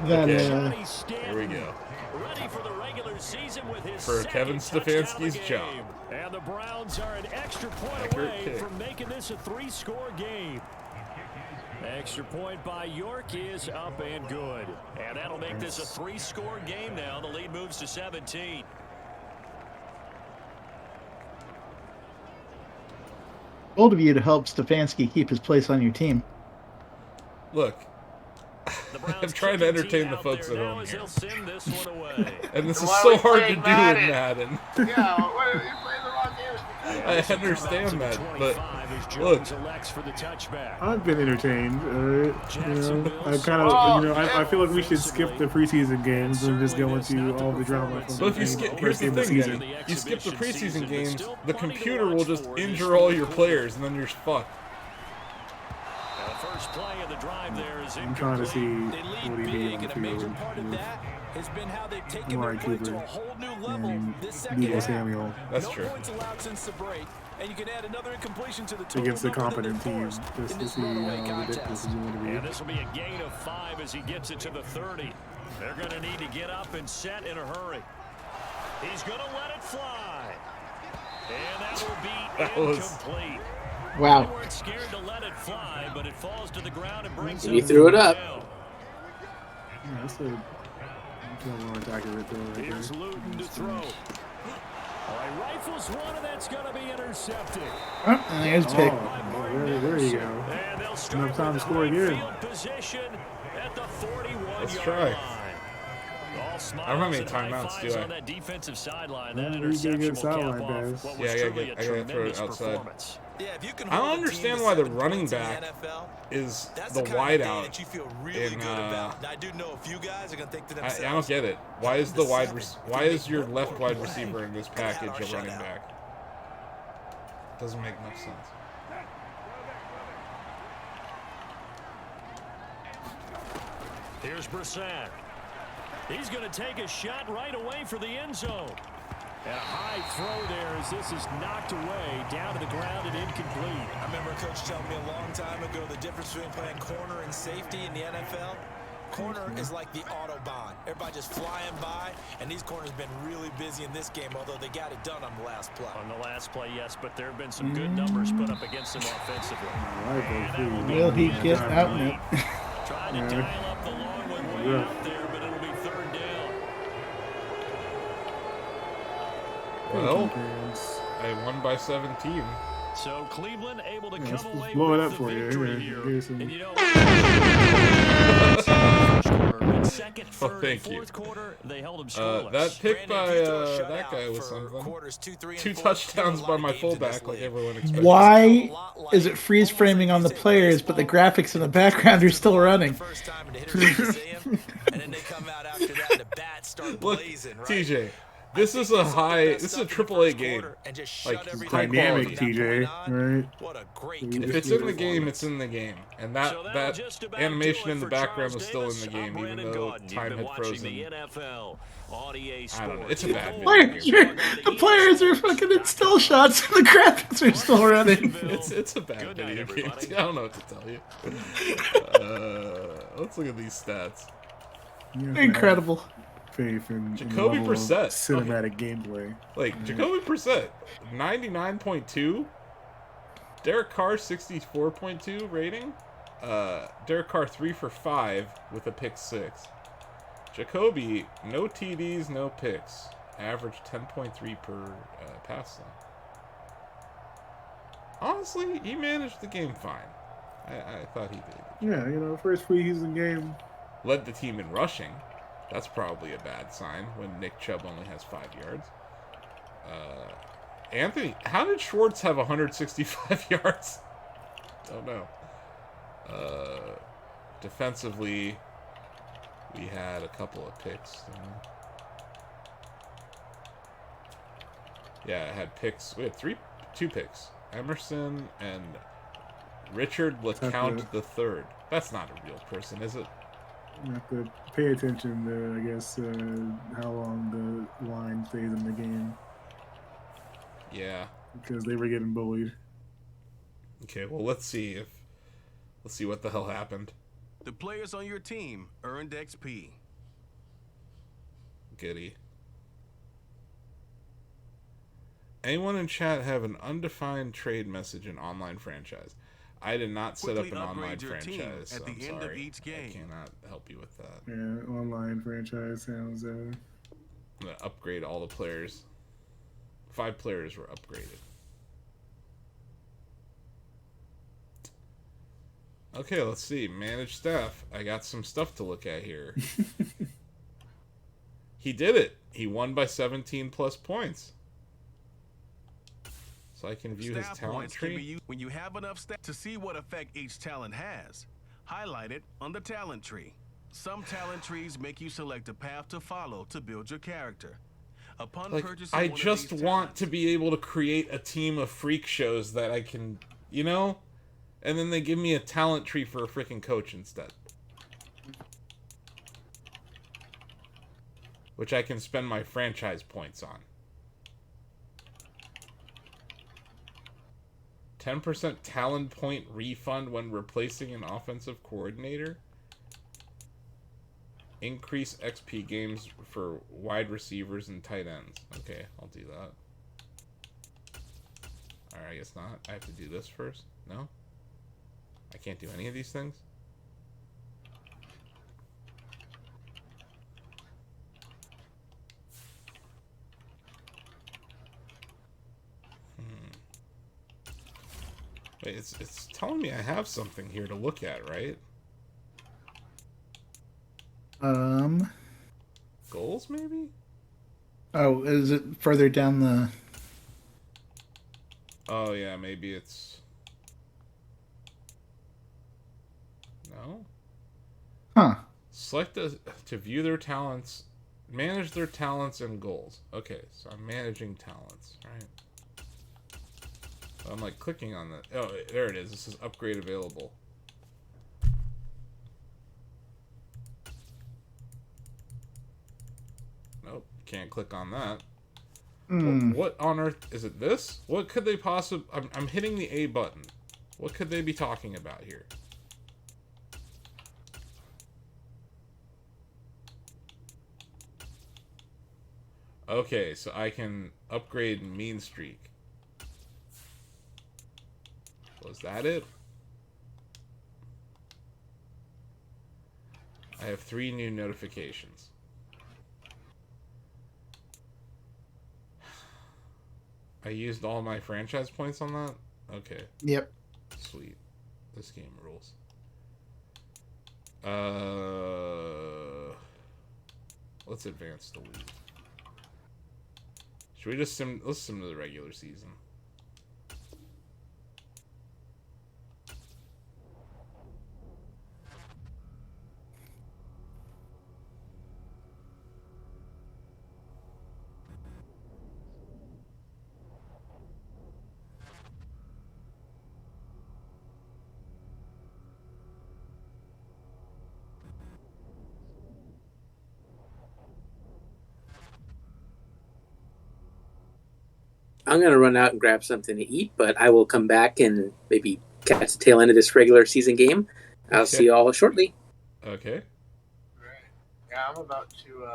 Here we go. Ready for the regular season with his For Kevin Stefanski's job. And the Browns are an extra point away from making this a 3-score game. Extra point by York is up and good. And that'll make this a 3-score game now. The lead moves to 17. Bold of you to help Stefanski keep his place on your team. Look, I'm trying to entertain the folks at home here. And this is so hard to do in Madden. Yeah, you're playing the wrong game. I understand that, but look, I've been entertained. I kind of, I feel like we should skip the preseason games and just go into all the drama. So if you skip, here's the thing, man. You skip the preseason games, the computer will just injure all your players, and then you're fucked. First play of the drive there is I'm trying to see what he did on the field. Has been how they've taken their play to a whole new level this second half. Samuel. That's no true. points allowed since the break, and you can add another incompletion to the total Against the number that competent they team, forced just in to this see runaway how ridiculous contest. he's going to be. And this will be a gain of 5 as he gets it to the 30. They're going to need to get up and set in a hurry. He's going to let it fly. And that will be incomplete. Wow. They weren't scared to let it fly, but it falls to the ground and brings He threw it up. Yeah, that's a more accurate throw right Here's there. Luton to throw. He rifles one, and that's going to be intercepted. Oh, and there's a pick. There you go. And they'll start Enough time to with score again. field position at the 41-yard Let's try. line. I don't have any timeouts, do I? On that defensive sideline, Yeah, that we did interception good will cap sideline off pass. what was Yeah, I truly gotta a throw it tremendous outside. performance. Yeah, if you can I don't hold a team understand to why the 7 running points in back NFL, is that's the kind of wide day out. that you feel really in, good about. Now, I do know a few guys are going to think to themselves, I don't get it. Why is the why is your left wide receiver in this package a running back? Doesn't make much sense. Here's Brissett. He's going to take a shot right away for the end zone. And a high throw there as this is knocked away, down to the ground and incomplete. I remember Coach telling me a long time ago the difference between playing corner and safety in the NFL. Corner is like the Autobahn. Everybody just flying by, and these corners have been really busy in this game, although they got it done on the last play. On the last play, yes, but there have been some good numbers put up against them offensively. Will he get out now? Trying to dial up the long one way out there, but it'll be third down. Well, I won by 17. So Cleveland able to come away blow it with up the for you. victory Here, here. some... And you know, second, third, and fourth quarter, they held them scoreless. That pick by that guy was something. 2 touchdowns by my fullback, like everyone expected. Why is it freeze framing on the players, but the graphics in the background are still running? Look, TJ. This is a AAA game. Like dynamic, TJ, right? If it's in the game, it's in the game. And that animation in the background was still in the game, even though time had frozen. I don't know. It's a bad video. The players are fucking in still shots and the graphics are still running. It's a bad video game. I don't know what to tell you. Let's look at these stats. Incredible. Faith in Jacoby Brissett cinematic gameplay. Like Jacoby Brissett 99.2, Derek Carr 64.2 rating, Derek Carr 3 for 5 with a pick 6. Jacoby no TDs, no picks, average 10.3 per pass line. Honestly, he managed the game fine. I thought he did. Yeah, you know, first preseason game. Led the team in rushing. That's probably a bad sign when Nick Chubb only has 5 yards. Anthony, how did Schwartz have 165 yards? Don't know. Defensively, we had a couple of picks. Yeah, I had picks. We had 2 picks. Emerson and Richard LeCount III. That's not a real person, is it? You have to pay attention to, I guess, how long the line stays in the game. Yeah. Because they were getting bullied. Okay, well, let's see what the hell happened. The players on your team earned XP. Goody. Anyone in chat have an undefined trade message in online franchise? I did not set up an online franchise, so I'm sorry. I cannot help you with that. Yeah, online franchise sounds... I'm going to upgrade all the players. 5 players were upgraded. Okay, let's see. Manage staff. I got some stuff to look at here. He did it. He won by 17 plus points. So I can view his talent tree. When you have enough stats to see what effect each talent has, highlight it on the talent tree. Some talent trees make you select a path to follow to build your character. Upon purchasing I just want to be able to create a team of freak shows that I can, you know? And then they give me a talent tree for a freaking coach instead. Which I can spend my franchise points on. 10% talent point refund when replacing an offensive coordinator. Increase XP games for wide receivers and tight ends. Okay, I'll do that. Alright, I guess not. I have to do this first? No? I can't do any of these things? Wait, it's telling me I have something here to look at, right? Goals, maybe? Oh, is it further down the... Oh, yeah, maybe it's... No? Huh. Select to view their talents, manage their talents and goals. Okay, so I'm managing talents, right? I'm like clicking on that. Oh, there it is. This is upgrade available. Nope, can't click on that. What on earth is it? This? What could they possibly? I'm hitting the A button. What could they be talking about here? Okay, so I can upgrade mean streak. Was that it? I have 3 new notifications. I used all my franchise points on that? Okay. Yep. Sweet. This game rules. Let's advance the league. Should we just let's sim to the regular season. I'm going to run out and grab something to eat, but I will come back and maybe catch the tail end of this regular season game. I'll see you all shortly. Okay. All right. Yeah, I'm about to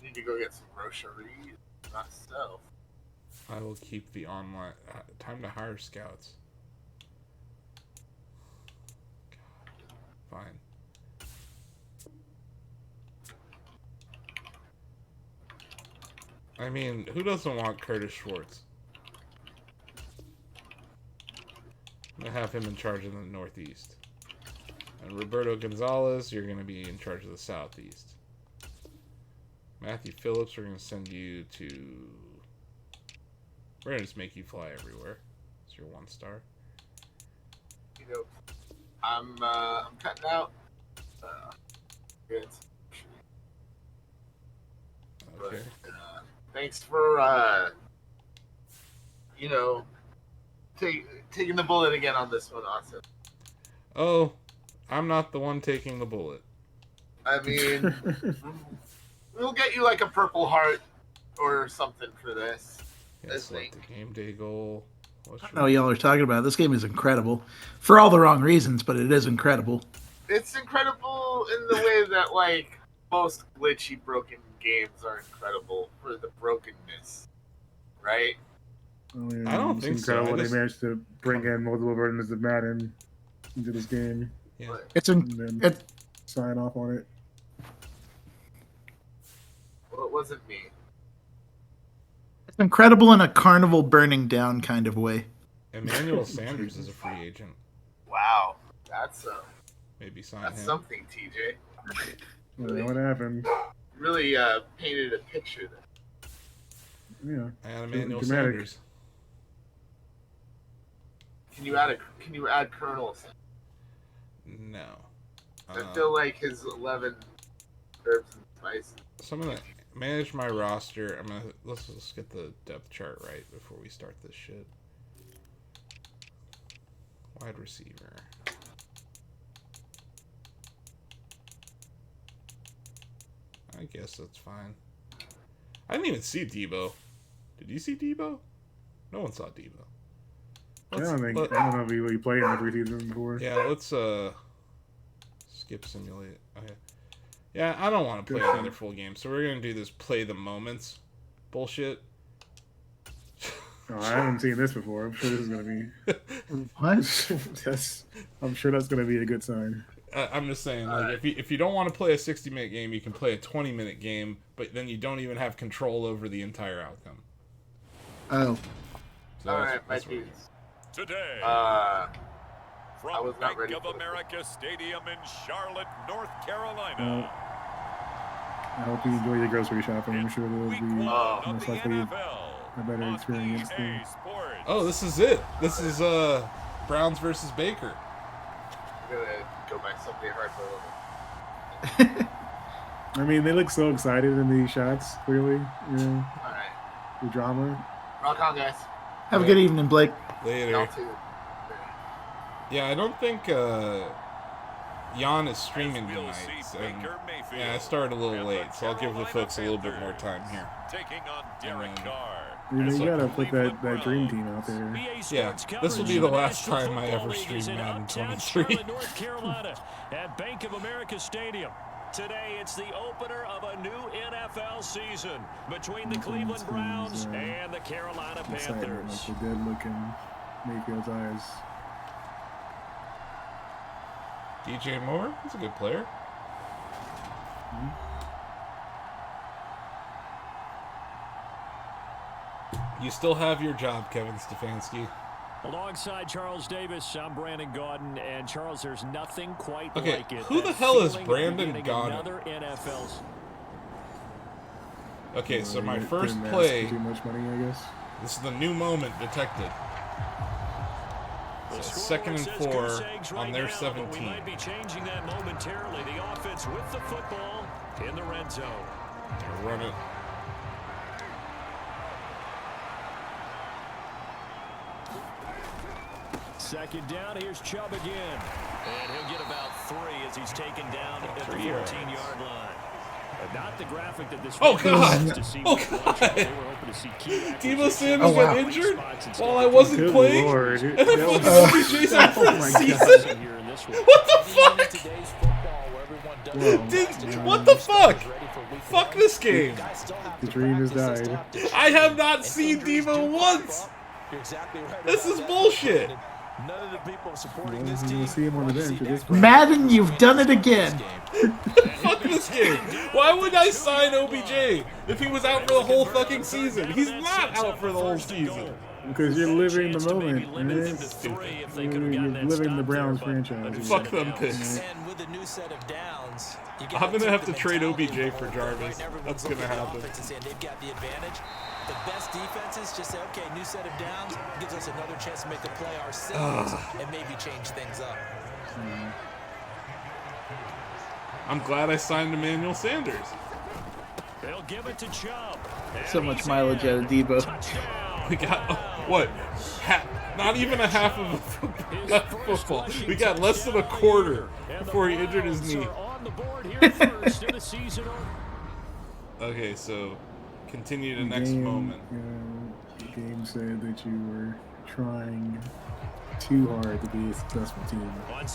need to go get some groceries myself. I will keep the online... time to hire scouts. God. Fine. I mean, who doesn't want Curtis Schwartz? I'm going to have him in charge of the Northeast. And Roberto Gonzalez, you're going to be in charge of the Southeast. Matthew Phillips, we're going to send you to... We're going to just make you fly everywhere. It's your 1-star. You know, I'm cutting out. Good. Okay. But, thanks for, taking the bullet again on this one, Austin. Oh, I'm not the one taking the bullet. I mean, we'll get you like a Purple Heart or something for this. Select the game day goal. I know y'all are talking about. This game is incredible. For all the wrong reasons, but it is incredible. It's incredible in the way that, like, most glitchy, broken games are incredible for the brokenness, right? I don't think so. Incredible they managed to bring in multiple versions of Madden into this game. Yeah. It's sign off on it. Well, it wasn't me. It's incredible in a carnival burning down kind of way. Emmanuel Sanders is a free agent. Wow, that's maybe sign that's him. something, TJ. Really, what happened? Really painted a picture there. Yeah. And Emmanuel Sanders. Can you add Colonel? No. I feel like his 11 herbs and spices. So I'm gonna manage my roster. Let's just get the depth chart right before we start this shit. Wide receiver. I guess that's fine. I didn't even see Debo. Did you see Debo? No one saw Debo. I don't know if he played in the preseason before. Yeah, let's skip simulate. Okay. Yeah, I don't want to play another full game, so we're gonna do this play the moments bullshit. Oh, I haven't seen this before. I'm sure this is gonna be. What? I'm sure that's gonna be a good sign. I'm just saying, like, if you don't want to play a 60-minute game, you can play a 20-minute game, but then you don't even have control over the entire outcome. Oh. So all right, my dudes. Today, from Bank of America Stadium in Charlotte, North Carolina. I hope you enjoy your grocery shopping. I'm sure there will be most likely a better experience. Oh, this is it. This is Browns versus Baker. I'm gonna go buy something hard for a little. I mean, they look so excited in these shots. Clearly, you know. All right. The drama. Rock on, guys. Have a good evening, Blake. Later. Y'all too. Yeah, I don't think Jan is streaming tonight, and yeah, I started a little late, so I'll give the folks a little bit more time here. You gotta put that dream team out there. Yeah, this will be the last time I ever stream Madden 23. North Carolina at Bank of America Stadium. Today, it's the opener of a new NFL season between the Cleveland Browns and the Carolina Panthers. Like the dead-looking Mayfield's eyes. DJ Moore, he's a good player. You still have your job, Kevin Stefanski. Alongside Charles Davis, I'm Brandon Gaudin, and Charles, there's nothing quite like it. Who the hell is Brandon Gaudin? Okay, so my first play. Too much money, I guess. This is the new moment detected. So 2nd and 4 on their 17. We might be changing that momentarily. The offense with the football in the red zone. Run it. Second down, here's Chubb again. And he'll get about 3 as he's taken down at the 14-yard line. Not the graphic that this God! Oh, God! Deebo Samuel got injured while I wasn't playing? Lord. And then OBJ's out for the season? What the fuck? What the fuck? Fuck this game. The dream has died. I have not seen Deebo once. This is bullshit. None of the people supporting this team see him on the bench. Madden, you've done it again. Fuck this game. Why would I sign OBJ if he was out for the whole fucking season? He's not out for the whole season. Because you're living the moment. You're living the Browns franchise. Fuck them picks. And with a new set of downs, I'm going to have to trade OBJ for Jarvis. That's going to happen. They've got the advantage. The best defenses just say, okay, new set of downs gives us another chance to make a play ourselves and maybe change things up. I'm glad I signed Emmanuel Sanders. They'll give it to Chubb. So much mileage out of Deebo. We got, what? Not even a half of a football. We got less than a quarter before he injured his knee. Okay, so continue the next moment. The game said that you were trying too hard to be a successful team.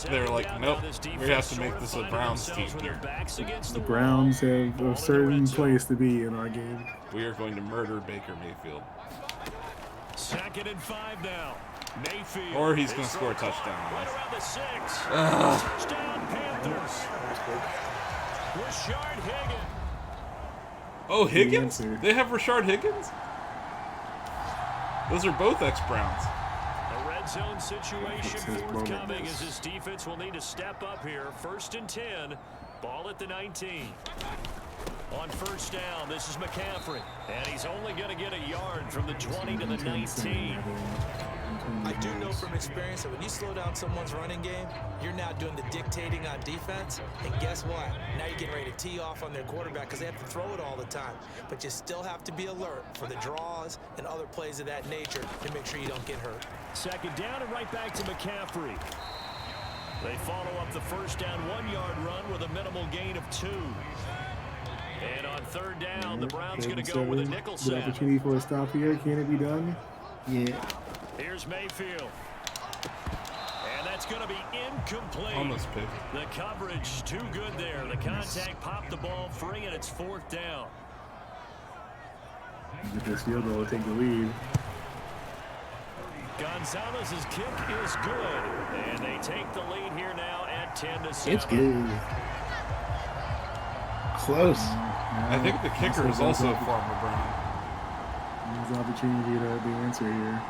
They were like, nope, we have to make this a Browns team here. The Browns have a certain place to be in our game. We are going to murder Baker Mayfield. 2nd and 5 now. Mayfield. Or he's going to score a touchdown. Right around the 6. Touchdown Panthers. Rashard Higgins. Oh, Higgins? They have Rashard Higgins? Those are both ex-Browns. A red zone situation forthcoming as this defense will need to step up here. 1st and 10. Ball at the 19. On 1st down, this is McCaffrey. And he's only going to get a yard from the 20 to the 19. I do know from experience that when you slow down someone's running game, you're now doing the dictating on defense. And guess what? Now you're getting ready to tee off on their quarterback because they have to throw it all the time. But you still have to be alert for the draws and other plays of that nature to make sure you don't get hurt. 2nd down and right back to McCaffrey. They follow up the 1st down 1-yard run with a minimal gain of 2. And on 3rd down, the Browns going to go with a nickel set. The opportunity for a stop here. Can it be done? Yeah. Here's Mayfield. And that's going to be incomplete. Almost picked. The coverage too good there. The contact popped the ball free, and it's 4th down. Get this field goal, take the lead. Gonzalez's kick is good. And they take the lead here now at 10-7. It's good. Close. I think the kicker is also a former Brown. There's an opportunity to answer here.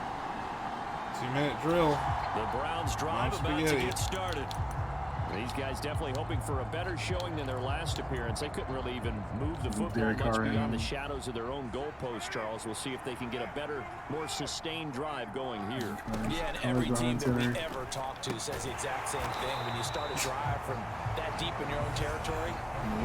2-minute drill. The Browns drive about to get started. These guys definitely hoping for a better showing than their last appearance. They couldn't really even move the football much beyond the shadows of their own goalpost, Charles. We'll see if they can get a better, more sustained drive going here. Yeah, and every team that we ever talk to says the exact same thing. When you start a drive from that deep in your own territory,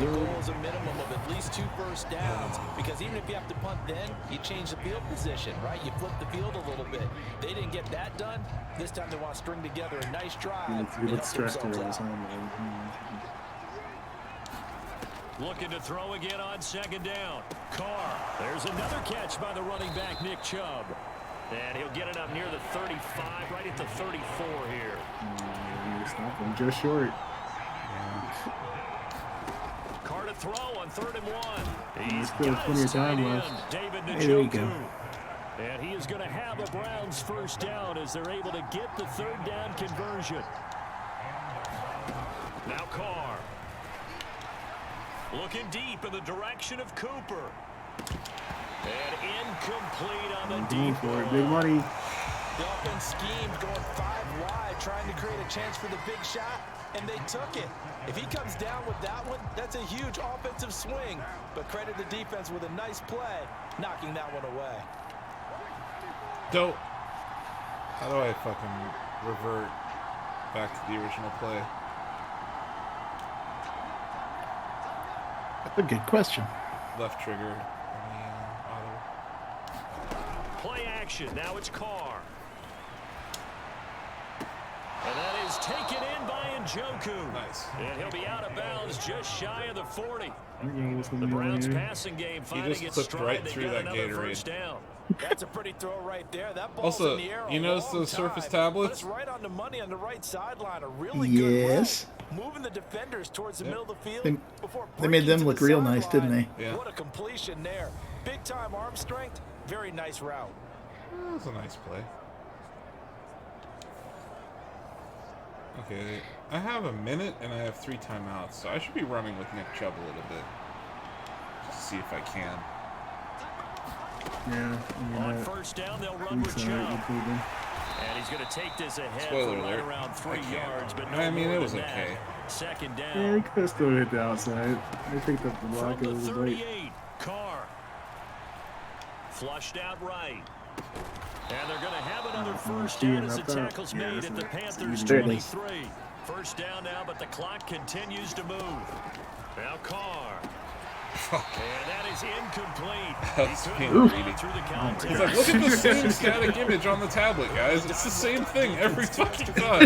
the goal is a minimum of at least 2 first downs, because even if you have to punt then, you change the field position, right? You flip the field a little bit. They didn't get that done. This time they want to string together a nice drive. He looks stressed here all the time. Looking to throw again on 2nd down. Carr. There's another catch by the running back, Nick Chubb. And he'll get it up near the 35, right at the 34 here. Stop him just short. Carr to throw on 3rd and 1. He's still plenty of time left. David Hey, there you go. And he is going to have a Browns 1st down as they're able to get the 3rd down conversion. Now Carr. Looking deep in the direction of Cooper. And incomplete on the deep ball. Big money. The offense schemed, going 5 wide, trying to create a chance for the big shot, and they took it. If he comes down with that one, that's a huge offensive swing. But credit the defense with a nice play, knocking that one away. Dope. How do I fucking revert back to the original play? That's a good question. Left trigger. Play action. Now it's Carr. And that is taken in by Njoku. Nice. And he'll be out of bounds just shy of the 40. The Browns passing game finding its stride. Right through that Gatorade. Down. That's a pretty throw right there. That ball's Also, in the air you notice those Surface tablets? That's right on the money on the right sideline. A really good run, moving the defenders towards the middle of the field. They made them look real nice, didn't they? Yeah. What a completion there. Big time arm strength. Very nice route. That was a nice play. Okay, I have a minute and I have 3 timeouts, so I should be running with Nick Chubb a little bit. Just to see if I can. Yeah. On 1st down, they'll run with Chubb. And he's going to take this ahead Spoiler for right alert. around 3 yards, but no I mean, more it was than okay. That. 2nd down. Yeah, he could have still hit the outside. They picked up the block. From It the was 38, late. Carr. Flushed out right. And they're going to have another 1st down as the tackle's made at the Panthers' 23. 1st down now, but the clock continues to move. Now Carr. And that is incomplete. That's He couldn't read through the contact. He's like, look at the same static image on the tablet, guys. It's the same thing every fucking time.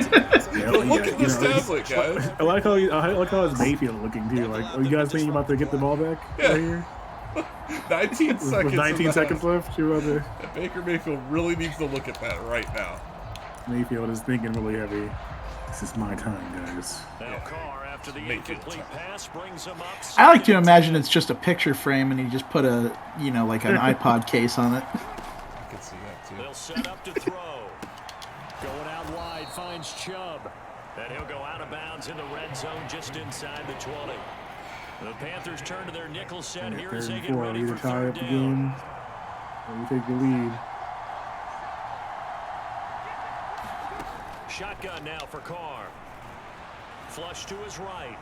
Look at this tablet, guys. I like how it's Mayfield looking too. Like, are you guys thinking about to get the ball back right here? 19 seconds. With 19 seconds left. Baker Mayfield really needs to look at that right now. Mayfield is thinking really heavy. This is my time, guys. Now Carr, after the incomplete pass, brings him up. I like to imagine it's just a picture frame and he just put a, like an iPod case on it. I can see that too. They'll set up to throw. Going out wide, finds Chubb. And he'll go out of bounds in the red zone just inside the 20. The Panthers turn to their nickel set here as they get ready for 3rd down. We take the lead. Shotgun now for Carr. Flush to his right.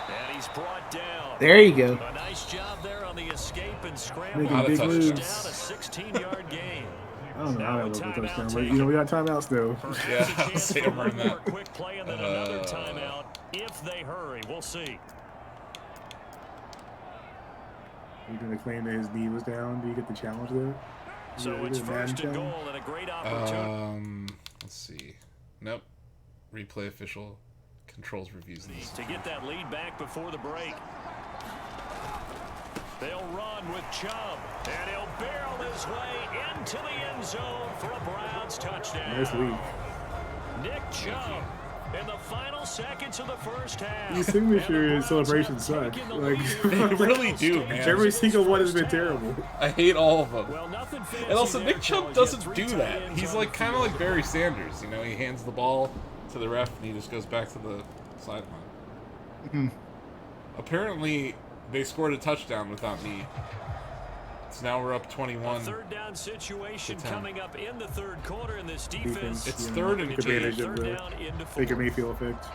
And he's brought down. There you go. A nice job there on the escape and scramble. Big Down a moves. 16-yard gain. I don't know how that was a touchdown, but we got timeouts though. Yeah, I'll see him run that. Quick play and then another timeout if they hurry. We'll see. You gonna claim that his knee was down? Do you get the challenge there? So it's 1st and goal and a great opportunity. Let's see. Nope. Replay official controls reviews these. To get that lead back before the break. They'll run with Chubb, and he'll barrel his way into the end zone for a Browns touchdown. Nice lead. Nick Chubb in the final seconds of the 1st half. These signature celebrations suck. Like, they really do, man. Every single one has been terrible. I hate all of them. Well, and also, Nick Chubb doesn't do that. He's like kind of like Barry Sanders. He hands the ball to the ref and he just goes back to the sideline. Apparently, they scored a touchdown without me. So now we're up 21. A 3rd down situation coming up in the 3rd quarter in this defense. It's 3rd and 2. Third down into 4. Baker Mayfield effect.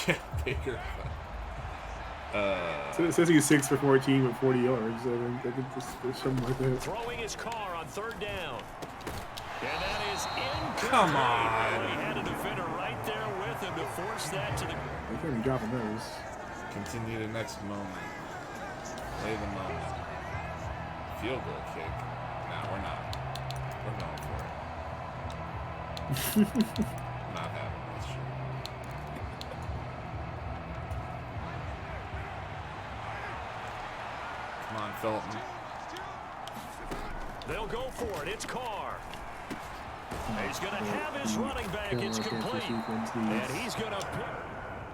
Yeah, Baker. So it says he's 6 for 14 with 40 yards. I think there's something like that. Throwing his car on 3rd down. And that is incomplete. Come on. He had a defender right there with him to force that to the... They can't be dropping those. Continue the next moment. Play the moment. Field goal kick. Nah, we're not. We're going for it. Not having this shit. Come on, Felton. They'll go for it. It's Carr. He's going to have his running back. It's complete. And he's going to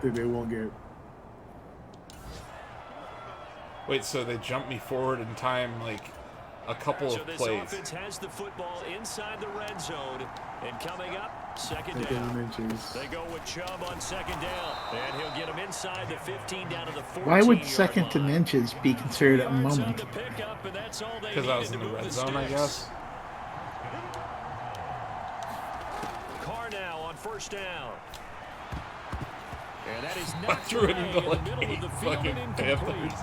pick. They won't get. Wait, so they jumped me forward in time, like a couple of plays. So this offense has the football inside the red zone, and coming up, second down. They go with Chubb on second down, and he'll get him inside the 15 down to the 14. Why would second and inches be considered a moment? Because I was in the red zone, I guess. Carr now on first down. And that is not threw it into like 8 fucking Panthers.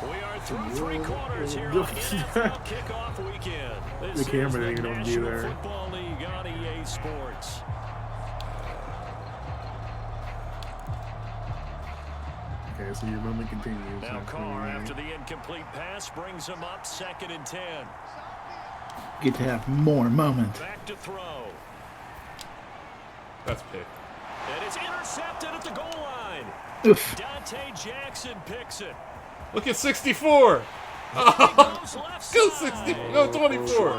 We are through 3 quarters here on NFL kickoff weekend. The camera ain't gonna be there. Football League on EA Sports. Okay, so your moment continues. Now Carr, after the incomplete pass, brings him up 2nd and 10. Get to have more moment. Back to throw. That's pick. And it's intercepted at the goal line. Oof. Dante Jackson picks it. Look at 64. Oh, go 64. Go 24.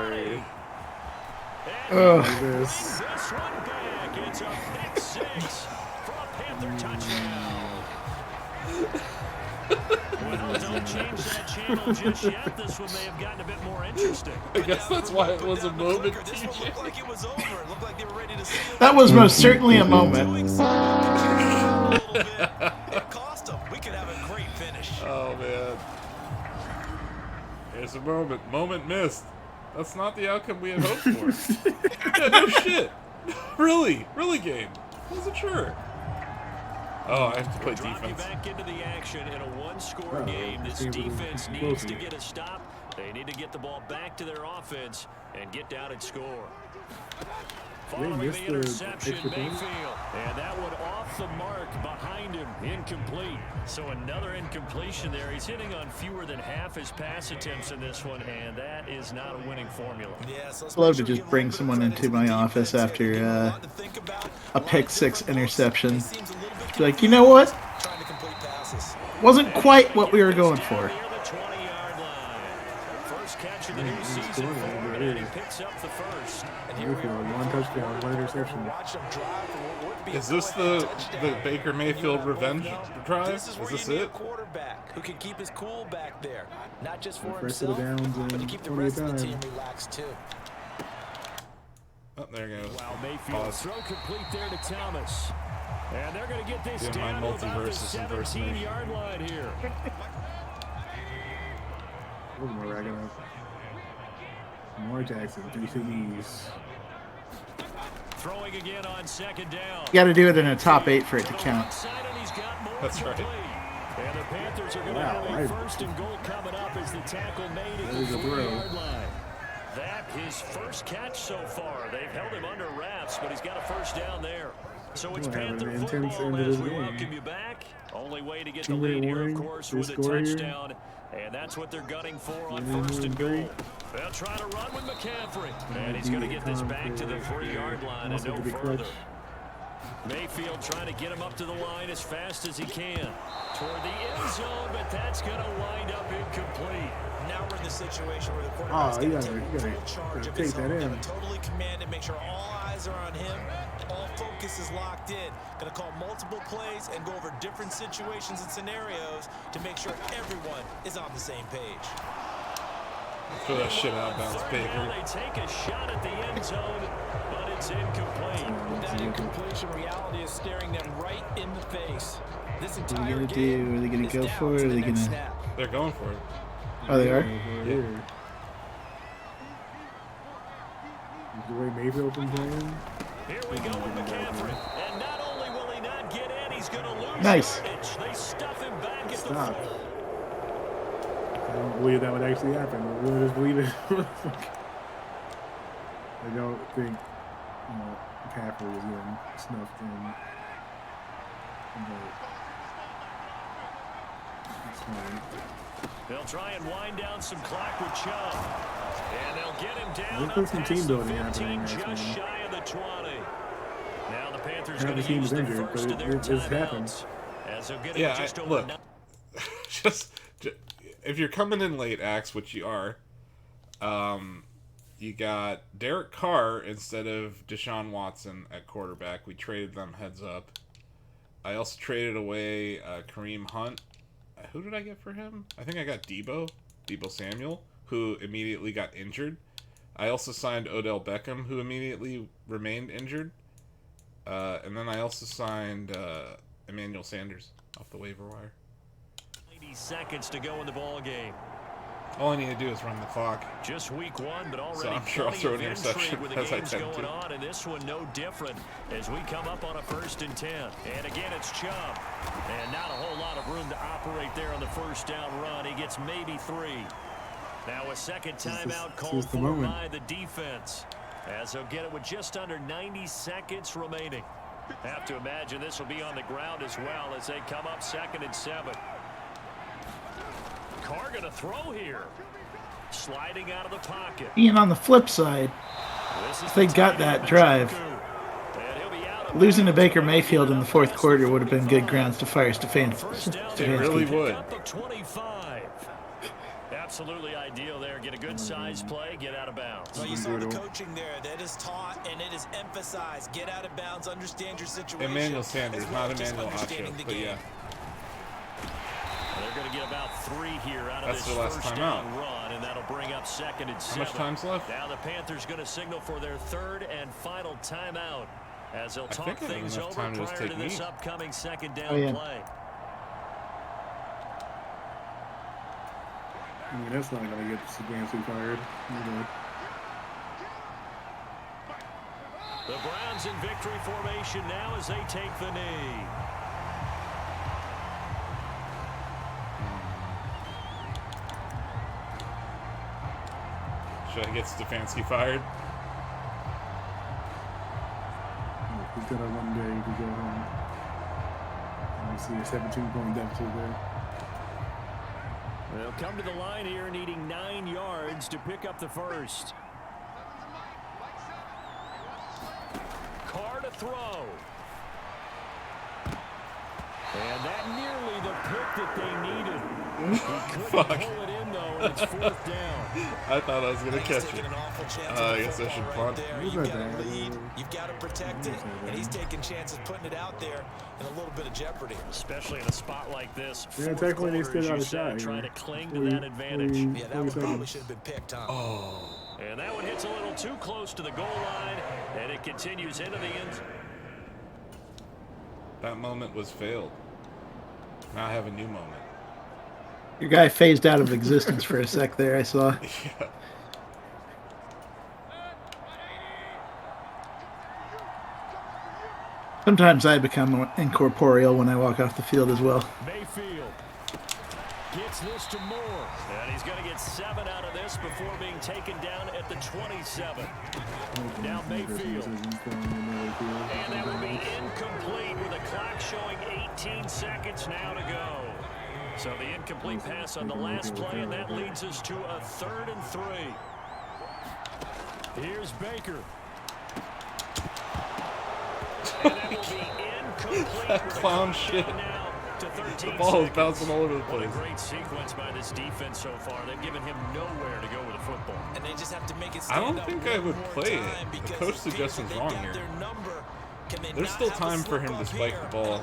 This one back. It's a pick 6 for a Panther touchdown. Well, don't change that channel just yet. This one may have gotten a bit more interesting. I guess that's why it was a moment. That was most certainly a moment. It cost them. We could have a great finish. Oh, man. Here's a moment. Moment missed. That's not the outcome we had hoped for. Yeah, no shit. Really? Really, game. Wasn't sure. Oh, I have to play defense. Back into the action in a one-score game. This defense needs to get a stop. They need to get the ball back to their offense and get down and score. Following the interception, Mayfield. And that one off the mark behind him. Incomplete. So another incompletion there. He's hitting on fewer than half his pass attempts in this one, and that is not a winning formula. I'd love to just bring someone into my office after a pick 6 interception. Be like, you know what? Wasn't quite what we were going for. First catch of the new season for him, and he picks up the first. One touchdown, 1 interception. Is this the Baker Mayfield revenge drive? Is this it? Quarterback who can keep his cool back there, not just for himself, but to keep the rest of the team relaxed too. Oh, there goes. Wow, Mayfield throw complete there to Thomas. And they're going to get this down to about the 17-yard line here. More Jackson, 3 CDs. Throwing again on second down. You got to do it in a top 8 for it to count. That's right. And the Panthers are going to have a first and goal coming up as the tackle made at the 3-yard line. That his first catch so far. They've held him under wraps, but he's got a first down there. So it's Panther football as we welcome you back. Only way to get the lead here, of course, with a touchdown. And that's what they're gunning for on first and goal. They'll try to run with McCaffrey. And he's going to get this back to the 3-yard line and no further. Mayfield trying to get him up to the line as fast as he can. Toward the end zone, but that's going to wind up incomplete. Now we're in the situation where the quarterback's going to take full charge of his own. Have a totally commanded, make sure all eyes are on him. All focus is locked in. Going to call multiple plays and go over different situations and scenarios to make sure everyone is on the same page. Throw that shit out, bounce Baker. They take a shot at the end zone, but it's incomplete. That incompletion reality is staring them right in the face. This entire What are they going to do? Are they going to go for it? Or are they going to... They're going for it. Oh, they are? Yeah. The way Mayfield been playing. Here we go with McCaffrey. And not only will he not get in, he's going to lose. Nice. They stuff him back at the Stop. I don't believe that would actually happen. I really just believe it. I don't think McCaffrey is getting snuffed in. But They'll try and wind down some clock with Chubb. And they'll get him down There's some team building 15, just shy of the 20. Now the Panthers going to use the first of their timeouts. As they'll get him just over look, just if you're coming in late, Axe, which you are, you got Derek Carr instead of Deshaun Watson at quarterback. We traded them heads up. I also traded away Kareem Hunt. Who did I get for him? I think I got Debo Samuel, who immediately got injured. I also signed Odell Beckham, who immediately remained injured. And then I also signed Emmanuel Sanders off the waiver wire. 90 seconds to go in the ball game. All I need to do is run the clock. Just week one, but already so I'm sure I'll throw an interception with the games going on, and this one no different as we come up on a 1st and 10. And again, it's Chubb. And not a whole lot of room to operate there on the first down run. He gets maybe 3. Now a second timeout called for by the defense, as they'll get it with just under 90 seconds remaining. Have to imagine this will be on the ground as well as they come up 2nd and 7. Carr gonna throw here. Sliding out of the pocket. Ian, on the flip side, if they got that drive, losing to Baker Mayfield in the 4th quarter would have been good grounds to fire Stefanski. It really would. Absolutely ideal there. Get a good size play, get out of bounds. Well, you saw the coaching there. That is taught and it is emphasized. Get out of bounds, understand your situation. Emmanuel Sanders, not Emmanuel Ocho, but yeah. They're going to get about 3 here out of this first down run, and that'll bring up 2nd and 7. How much time's left? Now the Panthers going to signal for their 3rd and final timeout as they'll talk things over prior to this upcoming 2nd down play. I mean, that's not going to get Stefanski fired. The Browns in victory formation now as they take the knee. Should I get Stefanski fired? He's got a 1 day to go home. I see a 17-point deficit there. They'll come to the line here needing 9 yards to pick up the first. Carr to throw. And that nearly the pick that they needed. He couldn't pull it in, though, and it's 4th down. I thought I was going to catch it. I guess I should punt. You've got a lead. You've got to protect it. And he's taking chances putting it out there in a little bit of jeopardy. Especially in a spot like this. Yeah, technically they still got a shot. Trying to cling to that advantage. Yeah, that one probably should have been picked, huh? Oh. And that one hits a little too close to the goal line, and it continues into the end. That moment was failed. Now I have a new moment. Your guy phased out of existence for a sec there, I saw. Yeah. Sometimes I become incorporeal when I walk off the field as well. Mayfield gets this to Moore. And he's going to get 7 out of this before being taken down at the 27. Now Mayfield. And that will be incomplete with a clock showing 18 seconds now to go. So the incomplete pass on the last play, and that leads us to a 3rd and 3. Here's Baker. And that will be incomplete. That clown shit. The ball is bouncing all over the place. What a great sequence by this defense so far. They've given him nowhere to go with the football. And they just have to make it I don't think I would play it. The coach suggestions wrong here. There's still time for him to spike the ball.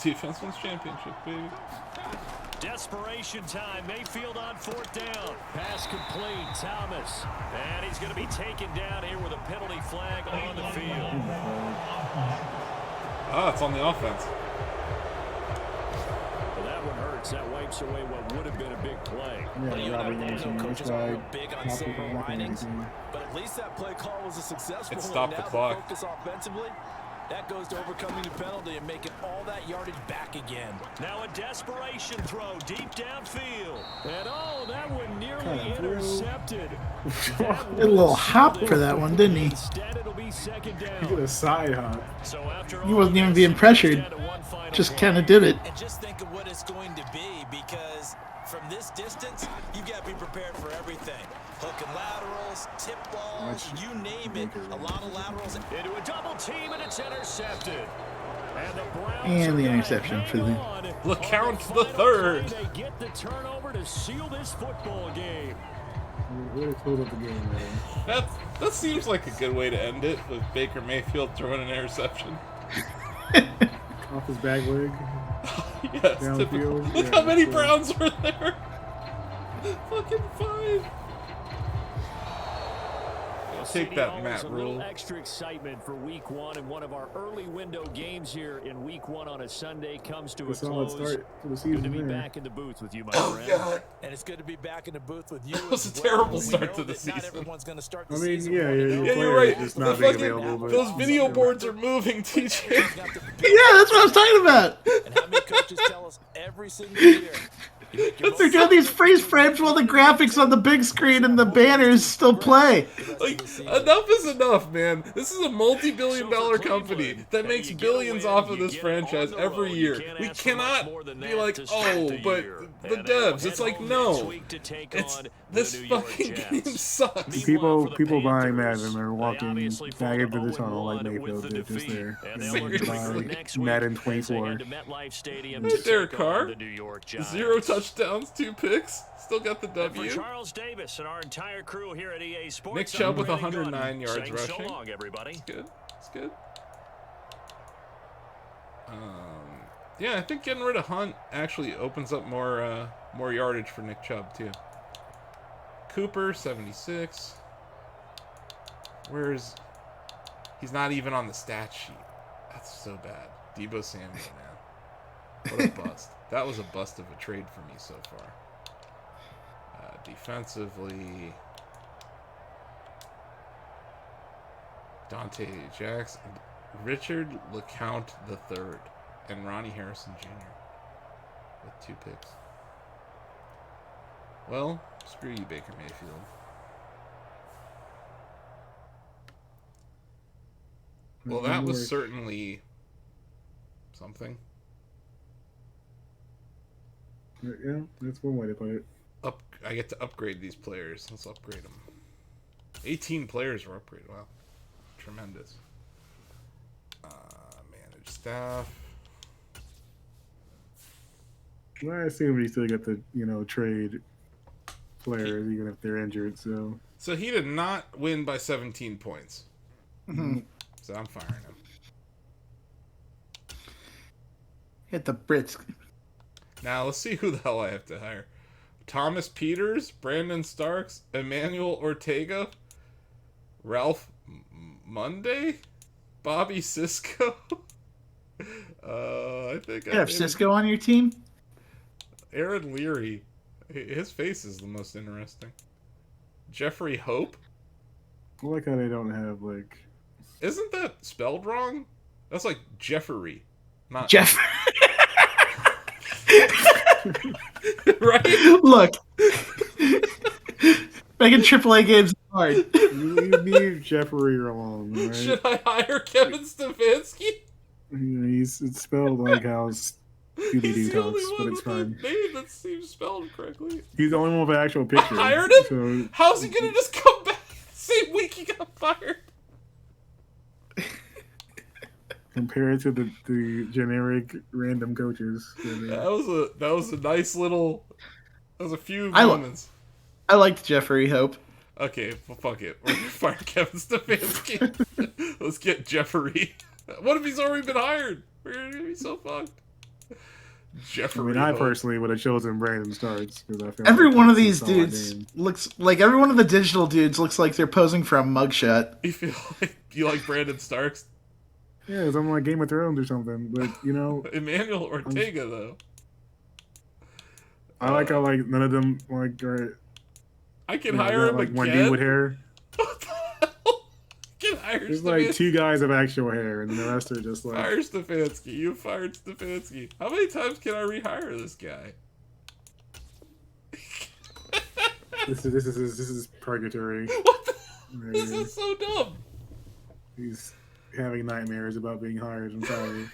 Defense wins championship, baby. Desperation time. Mayfield on 4th down. Pass complete. Thomas. And he's going to be taken down here with a penalty flag on the field. Ah, it's on the offense. Well, that one hurts. That wipes away what would have been a big play. Yeah, coaches are real big on silver linings, but at least that play call was a successful one. It stopped the clock. Focus offensively, That goes to overcoming the penalty and making all that yardage back again. Now a desperation throw deep downfield. And that one nearly intercepted. A little hop for that one, didn't he? Instead, it'll be second down. He did a side hop. So after he wasn't even being pressured. Just kind of did it. And just think of what it's going to be, because from this distance, you've got to be prepared for everything. Hook and laterals, tip balls, you name it. A lot of laterals. Into a double team, and it's intercepted. And the interception for the... LeCount the third. They get the turnover to seal this football game. Really close up the game, man. That seems like a good way to end it, with Baker Mayfield throwing an interception. Off his back leg. Yes, typical. Look how many Browns were there. Fucking 5. Take that, Matt Rule. Extra excitement for Week 1, and one of our early window games here in Week 1 on a Sunday comes to a close. Start for the season. Good to be back in the booth with you, my friend. God. And it's good to be back in the booth with you. That was a terrible start to the season. Not everyone's going to start the I mean, season. yeah, you're right. Just not being available, but those video boards are moving, TJ. Yeah, that's what I was talking about. And how many coaches tell us every single year? They're doing these freeze frames while the graphics on the big screen and the banners still play. Like, enough is enough, man. This is a multi-billion-dollar company that makes billions off of this franchise every year. We cannot be like, oh, but the devs. It's like, no. This fucking game sucks. People buying Madden are walking back into the tunnel like Mayfield did just there. Madden 24. There's Derek Carr. 0 touchdowns, 2 picks. Still got the W. For Charles Davis and our entire crew here at EA Sports. Nick Chubb with 109 yards rushing. So long, everybody. It's good. It's good. Yeah, I think getting rid of Hunt actually opens up more yardage for Nick Chubb too. Cooper 76. He's not even on the stat sheet. That's so bad. Deebo Samuel, man. What a bust. That was a bust of a trade for me so far. Defensively, Dante Jackson, Richard LeCount III, and Ronnie Harrison Jr. with 2 picks. Well, screw you, Baker Mayfield. Well, that was certainly something. Yeah, that's one way to put it. I get to upgrade these players. Let's upgrade them. 18 players were upgraded. Wow. Tremendous. Manage staff. Well, I assume we still get to, trade players even if they're injured, so. So he did not win by 17 points. Mm-hmm. So I'm firing him. Hit the Brits. Now let's see who the hell I have to hire. Thomas Peters, Brandon Starks, Emmanuel Ortega, Ralph Monday, Bobby Sisko. I think you have Sisko on your team. Aaron Leary, his face is the most interesting. Jeffrey Hope. I like how they don't have Isn't that spelled wrong? That's like Jeffery, not Jeff. Right? Look, making AAA games hard. You leave Jeffrey alone, right? Should I hire Kevin Stefanski? It's spelled like how Scooby-Doo talks, but it's fine. Name that seems spelled correctly. He's the only one with an actual picture. I hired him? So... How's he gonna just come back the same week he got fired? Compared to the generic random coaches. That was a nice little. That was a few moments. I liked Jeffrey Hope. Okay, well, fuck it. We're gonna fire Kevin Stefanski. Let's get Jeffrey. What if he's already been hired? We're gonna be so fucked. Jeffrey. I personally would have chosen Brandon Starks because I feel every one of these dudes looks like every one of the digital dudes looks like they're posing for a mugshot. You feel like you like Brandon Starks? Yeah, it's on like Game of Thrones or something, but Emmanuel Ortega though. I like how none of them are. I can hire him like again. one dude with hair. What the hell? I can There's like 2 guys of actual hair, and the rest are just like... Fire Stefanski. You fired Stefanski. How many times can I rehire this guy? This is purgatory. What the? This is so dumb. He's having nightmares about being hired. I'm sorry.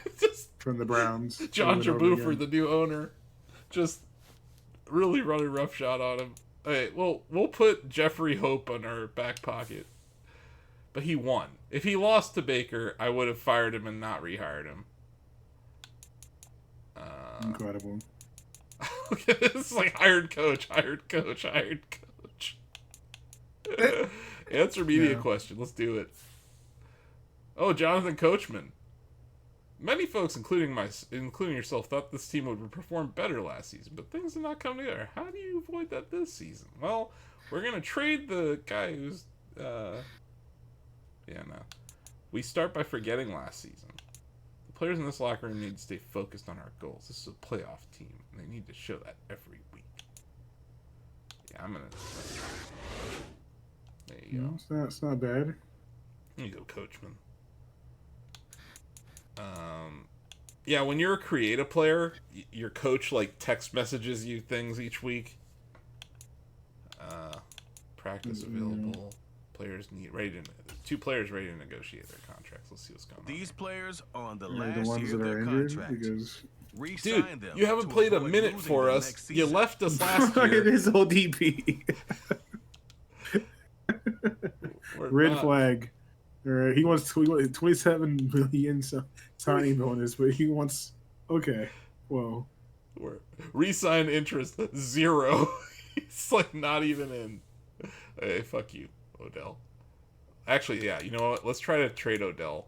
From the Browns. John Jabuford, the new owner, just really running roughshod on him. Hey, well, we'll put Jeffrey Hope on our back pocket. But he won. If he lost to Baker, I would have fired him and not rehired him. Incredible. It's like hired coach. Answer media question. Let's do it. Oh, Jonathan Coachman. Many folks, including yourself, thought this team would perform better last season, but things did not come together. How do you avoid that this season? Well, we're gonna trade the guy who's we start by forgetting last season. The players in this locker room need to stay focused on our goals. This is a playoff team, and they need to show that every week. Yeah, I'm gonna. There you go. It's not bad. There you go, Coachman. Yeah, when you're a creative player, your coach like text messages you things each week. Practice available. Players need 2 players ready to negotiate their contracts. Let's see what's going on. These players are on the last year of their contract. Dude, you haven't played a minute for us. You left us last year. It is ODP. Red flag. All right, he wants 27 million signing bonus, but he wants. Okay, well, re-sign interest 0. He's like not even in. Hey, fuck you, Odell. Actually, yeah, you know what? Let's try to trade Odell.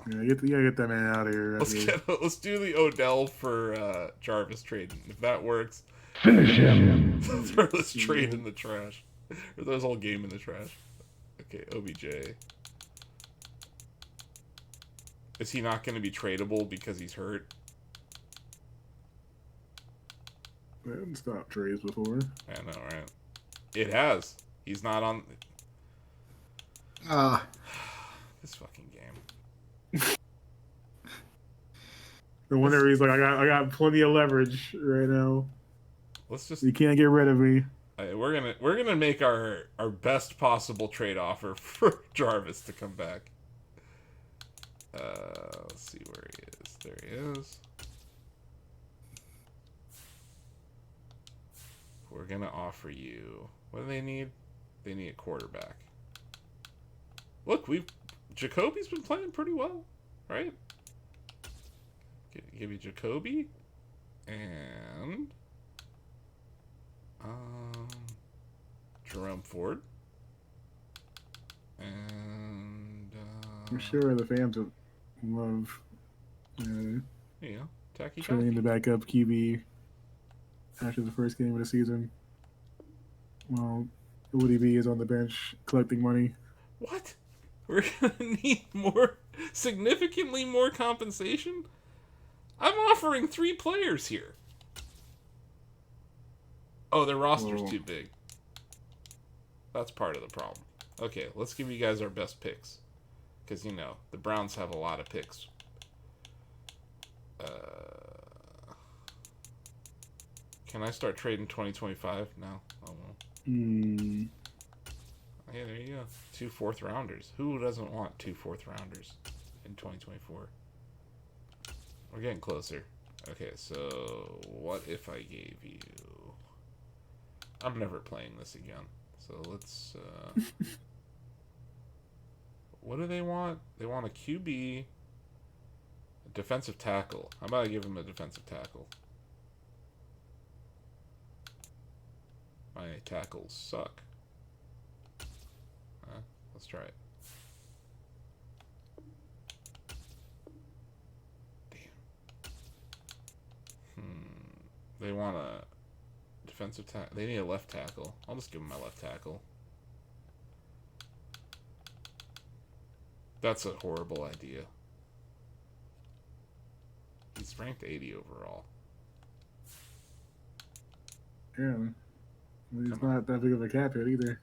You gotta get that man out of here. Let's do the Odell for Jarvis trade. If that works, finish him. Throw this trade in the trash. Or throw this whole game in the trash. Okay, OBJ. Is he not going to be tradable because he's hurt? I haven't stopped trades before. I know, right? It has. He's not on. This fucking game. No wonder he's like, I got plenty of leverage right now. Let's just. You can't get rid of me. We're gonna make our best possible trade offer for Jarvis to come back. Let's see where he is. There he is. We're gonna offer you. What do they need? They need a quarterback. Look, Jacoby's been playing pretty well, right? Give you Jacoby and Jerome Ford. And I'm sure the fans would love training the backup QB after the first game of the season. Well, ODB is on the bench collecting money. What? We're gonna need significantly more compensation? I'm offering 3 players here. Oh, their roster's too big. That's part of the problem. Okay, let's give you guys our best picks. Because, the Browns have a lot of picks. Can I start trading 2025? No. Oh, well. Yeah, there you go. 2 4th-rounders. Who doesn't want 2 4th-rounders in 2024? We're getting closer. Okay, so what if I gave you... I'm never playing this again. So let's... What do they want? They want a QB, a defensive tackle. How about I give them a defensive tackle? My tackles suck. Let's try it. Damn. They want a defensive tackle. They need a left tackle. I'll just give them my left tackle. That's a horrible idea. He's ranked 80 overall. Yeah. Well, he's not that big of a cap hit either.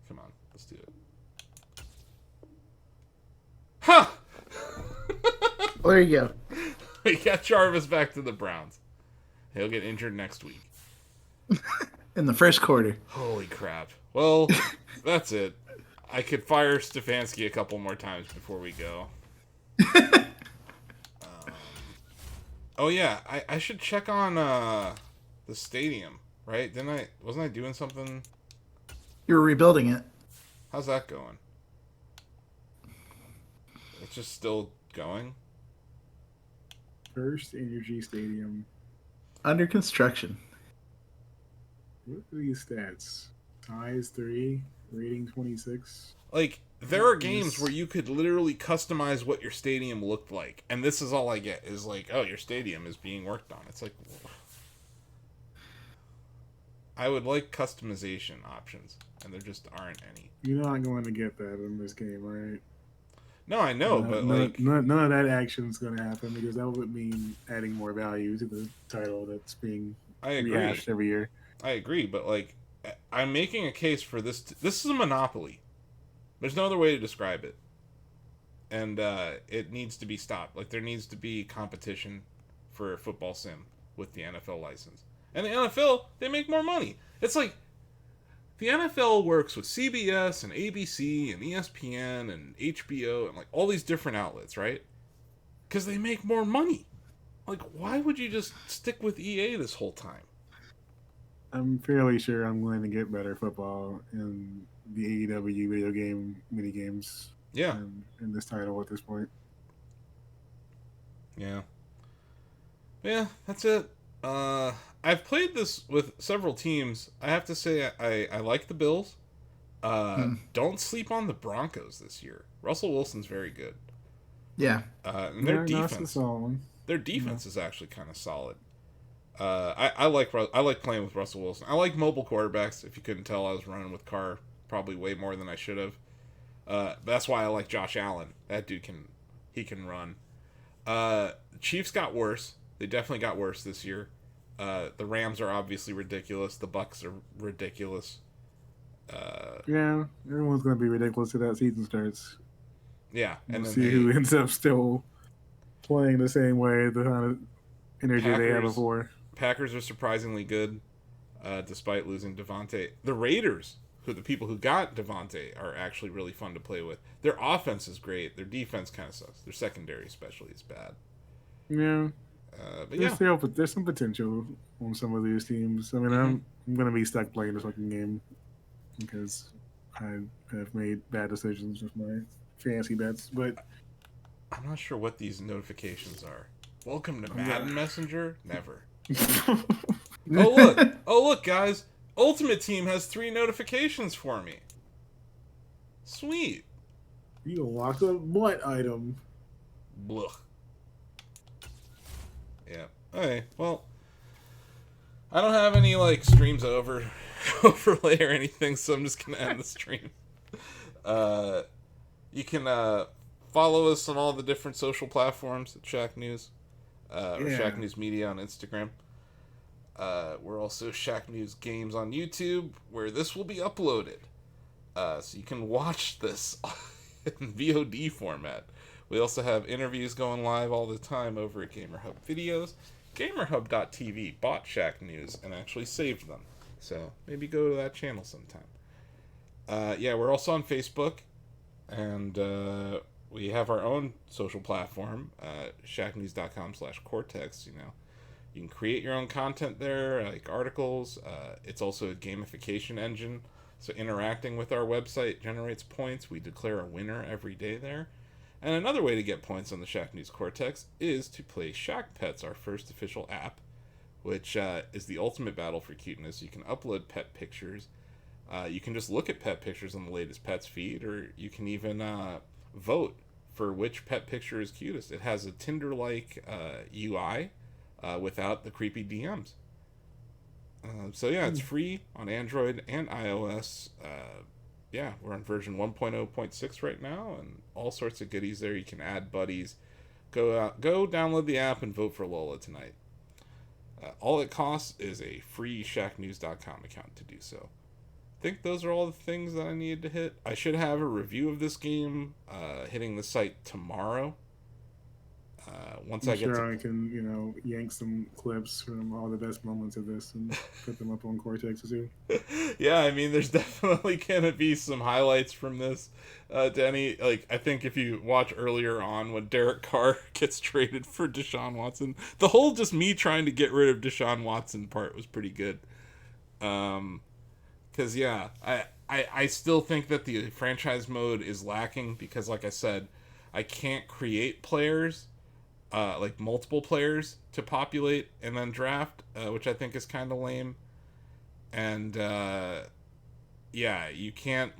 Come on, let's do it. there you go. We got Jarvis back to the Browns. He'll get injured next week. In the first quarter. Holy crap. Well, that's it. I could fire Stefanski a couple more times before we go. Oh yeah, I should check on the stadium, right? Wasn't I doing something? You were rebuilding it. How's that going? It's just still going? First Energy Stadium. Under construction. What are these stats? Size 3, rating 26. Like, there are games where you could literally customize what your stadium looked like. And this is all I get, is like, oh, your stadium is being worked on. It's like, I would like customization options, and there just aren't any. You're not going to get that in this game, right? No, I know, but none of that action is going to happen, because that would mean adding more value to the title that's being rehashed every year. I agree, but like, I'm making a case for this. This is a monopoly. There's no other way to describe it. And it needs to be stopped. Like, there needs to be competition for football sim with the NFL license. And the NFL, they make more money. It's like, the NFL works with CBS and ABC and ESPN and HBO and like all these different outlets, right? Because they make more money. Like, why would you just stick with EA this whole time? I'm fairly sure I'm going to get better football in the AEW video game mini games. Yeah. In this title at this point. Yeah. Yeah, that's it. I've played this with several teams. I have to say I like the Bills. Don't sleep on the Broncos this year. Russell Wilson's very good. Yeah. And their defense is actually kind of solid. I like playing with Russell Wilson. I like mobile quarterbacks. If you couldn't tell, I was running with Carr probably way more than I should have. That's why I like Josh Allen. That dude can run. Chiefs got worse. They definitely got worse this year. The Rams are obviously ridiculous. The Bucks are ridiculous. Yeah, everyone's going to be ridiculous till that season starts. Yeah, and we'll see who ends up still playing the same way, the kind of energy they had before. Packers are surprisingly good, despite losing Devontae. The Raiders, the people who got Devontae, are actually really fun to play with. Their offense is great. Their defense kind of sucks. Their secondary especially is bad. Yeah. But there's some potential on some of these teams. I mean, I'm going to be stuck playing this fucking game because I have made bad decisions with my fantasy bets. But I'm not sure what these notifications are. Welcome to Madden Messenger? Never. Oh look, guys! Ultimate Team has 3 notifications for me. Sweet. You unlocked a what item? Blah. Yeah. Okay. Well, I don't have any like streams overlay or anything, so I'm just gonna end the stream. You can follow us on all the different social platforms at Shacknews, or Shacknews Media on Instagram. We're also Shacknews Games on YouTube, where this will be uploaded, so you can watch this in VOD format. We also have interviews going live all the time over at GamerHub Videos. GamerHub.tv bought Shacknews and actually saved them. So maybe go to that channel sometime. We're also on Facebook. And we have our own social platform, shacknews.com/cortex. You can create your own content there, like articles. It's also a gamification engine. So interacting with our website generates points. We declare a winner every day there. And another way to get points on the Shacknews Cortex is to play Shack Pets, our first official app, which is the ultimate battle for cuteness. You can upload pet pictures. You can just look at pet pictures on the latest Pets feed, or you can even vote for which pet picture is cutest. It has a Tinder-like UI without the creepy DMs. It's free on Android and iOS. We're on version 1.0.6 right now, and all sorts of goodies there. You can add buddies. Go download the app and vote for Lola tonight. All it costs is a free shacknews.com account to do so. I think those are all the things that I needed to hit. I should have a review of this game hitting the site tomorrow. I can, yank some clips from all the best moments of this and put them up on Cortex soon. Yeah, I mean, there's definitely gonna be some highlights from this, Denny. Like, I think if you watch earlier on when Derek Carr gets traded for Deshaun Watson, the whole just me trying to get rid of Deshaun Watson part was pretty good. Because yeah, I still think that the franchise mode is lacking because, like I said, I can't create players. Like multiple players to populate and then draft, which I think is kind of lame. And yeah, you can't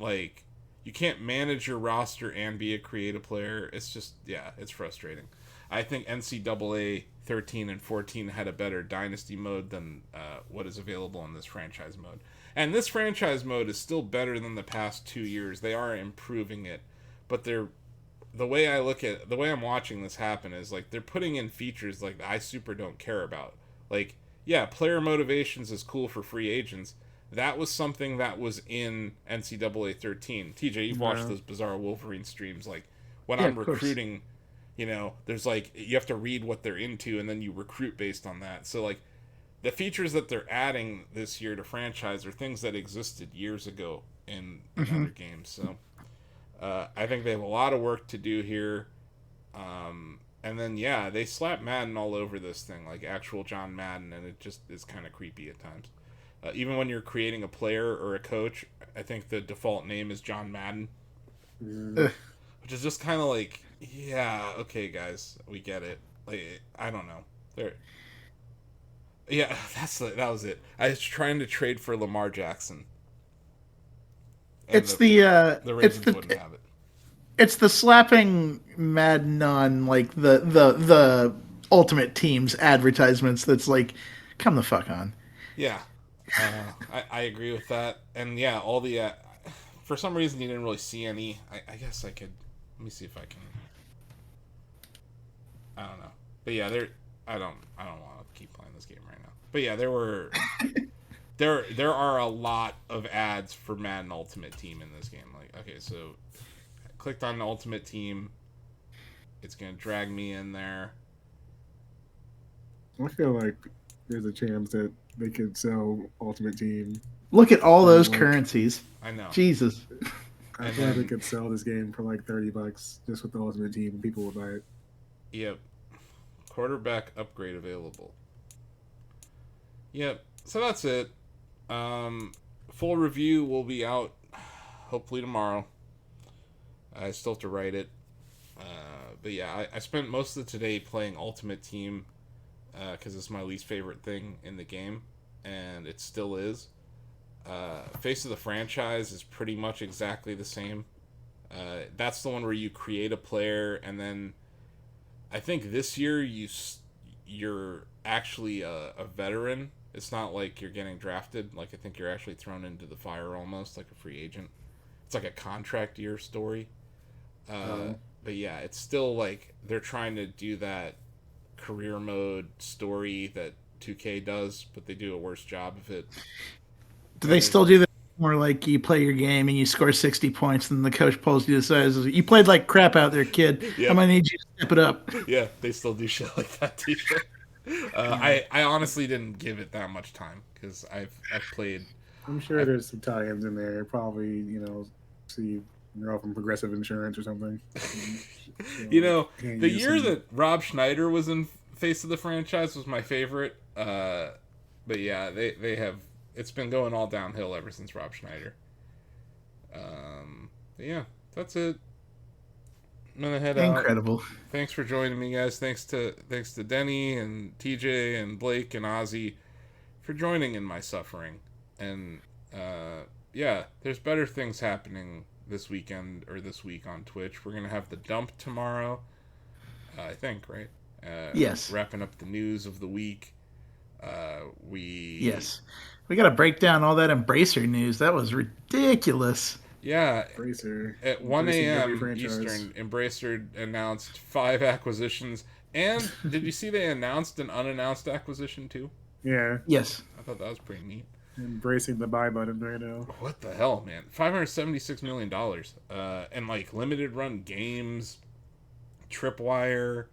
manage your roster and be a creative player. It's just, yeah, it's frustrating. I think NCAA 13 and 14 had a better dynasty mode than what is available in this franchise mode. And this franchise mode is still better than the past 2 years. They are improving it, but the way I'm watching this happen is like they're putting in features like I super don't care about. Like, yeah, player motivations is cool for free agents. That was something that was in NCAA 13. TJ, you've watched those Bizarre Wolverine streams. Like, when I'm recruiting, there's like, you have to read what they're into and then you recruit based on that. So, like, the features that they're adding this year to franchise are things that existed years ago in other games. So, I think they have a lot of work to do here. And then, yeah, they slap Madden all over this thing, like actual John Madden, and it just is kind of creepy at times. Even when you're creating a player or a coach, I think the default name is John Madden. Which is just kind of like, yeah, okay, guys, we get it. Like, I don't know. Yeah, that was it. I was trying to trade for Lamar Jackson. It's the Ravens wouldn't have it. It's the slapping Madden on like the Ultimate Team's advertisements that's like, come the fuck on. Yeah, I agree with that. And yeah, all the for some reason you didn't really see any. I guess I could. Let me see if I can. I don't know, but yeah, I don't want to keep playing this game right now. But yeah, there were. There are a lot of ads for Madden Ultimate Team in this game. Like, okay, so I clicked on the Ultimate Team. It's going to drag me in there. I feel like there's a chance that they could sell Ultimate Team. Look at all those currencies. I know. Jesus. I feel like they could sell this game for like $30 just with the Ultimate Team and people would buy it. Yep. Quarterback upgrade available. Yep. So that's it. Full review will be out hopefully tomorrow. I still have to write it. But yeah, I spent most of today playing Ultimate Team because it's my least favorite thing in the game, and it still is. Face of the Franchise is pretty much exactly the same. That's the one where you create a player, and then I think this year you're actually a veteran. It's not like you're getting drafted. Like, I think you're actually thrown into the fire almost like a free agent. It's like a contract year story. But yeah, it's still like they're trying to do that career mode story that 2K does, but they do a worse job of it. Do they still do that? More like you play your game and you score 60 points, and the coach pulls you aside and says, "You played like crap out there, kid. Yep. I'm gonna need you to step it up." Yeah, they still do shit like that too. I honestly didn't give it that much time because I've played. I'm sure there's some tie-ins in there. Probably, see you're off from Progressive Insurance or something. The year that Rob Schneider was in Face of the Franchise was my favorite. But yeah, they have. It's been going all downhill ever since Rob Schneider. But yeah, that's it. I'm gonna head out. Incredible. Thanks for joining me, guys. Thanks to Denny and TJ and Blake and Ozzy for joining in my suffering. And yeah, there's better things happening this weekend or this week on Twitch. We're gonna have the dump tomorrow. I think, right? Yes. Wrapping up the news of the week. Yes. We got to break down all that Embracer news. That was ridiculous. Yeah. Embracer. At 1 a.m. Eastern, Embracer announced 5 acquisitions. And did you see they announced an unannounced acquisition too? Yeah. Yes. I thought that was pretty neat. Embracing the buy button right now. What the hell, man? $576 million. And like limited run games, Tripwire,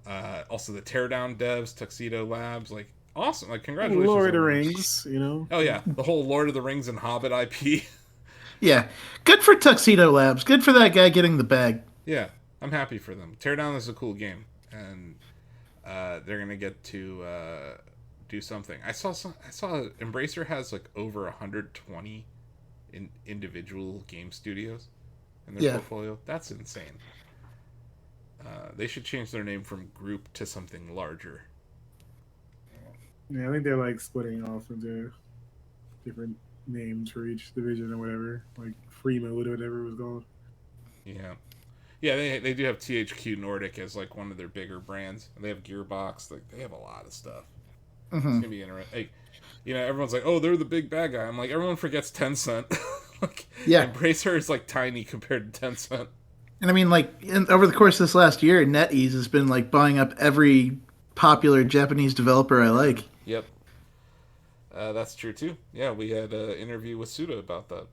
Also the Teardown devs, Tuxedo Labs, like awesome. Like congratulations. Lord of the Rings, you know. Oh yeah, the whole Lord of the Rings and Hobbit IP. Yeah, good for Tuxedo Labs. Good for that guy getting the bag. Yeah, I'm happy for them. Teardown is a cool game, and they're gonna get to do something. I saw Embracer has like over 120 individual game studios in their portfolio. That's insane. They should change their name from group to something larger. Yeah, I think they're like splitting off into different names for each division or whatever, like free mode or whatever it was called. Yeah, they do have THQ Nordic as like one of their bigger brands. They have Gearbox. Like they have a lot of stuff. It's gonna be interesting. Like, you know, everyone's like, "Oh, they're the big bad guy." I'm like, everyone forgets Tencent. Like, Embracer is like tiny compared to Tencent. And I mean, like over the course of this last year, NetEase has been like buying up every popular Japanese developer I like. Yep. That's true too. Yeah, we had an interview with Suda about that.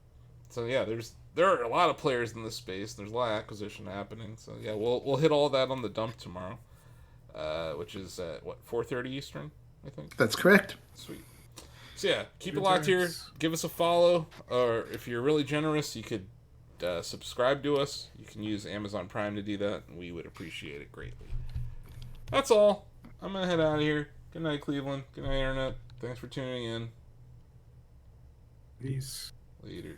So yeah, there are a lot of players in this space. There's a lot of acquisition happening. So yeah, we'll hit all that on the dump tomorrow, which is at 4:30 Eastern, I think. That's correct. Sweet. So yeah, keep it locked here. Give us a follow, or if you're really generous, you could subscribe to us. You can use Amazon Prime to do that, and we would appreciate it greatly. That's all. I'm gonna head out of here. Good night, Cleveland. Good night, Internet. Thanks for tuning in. Peace. Later.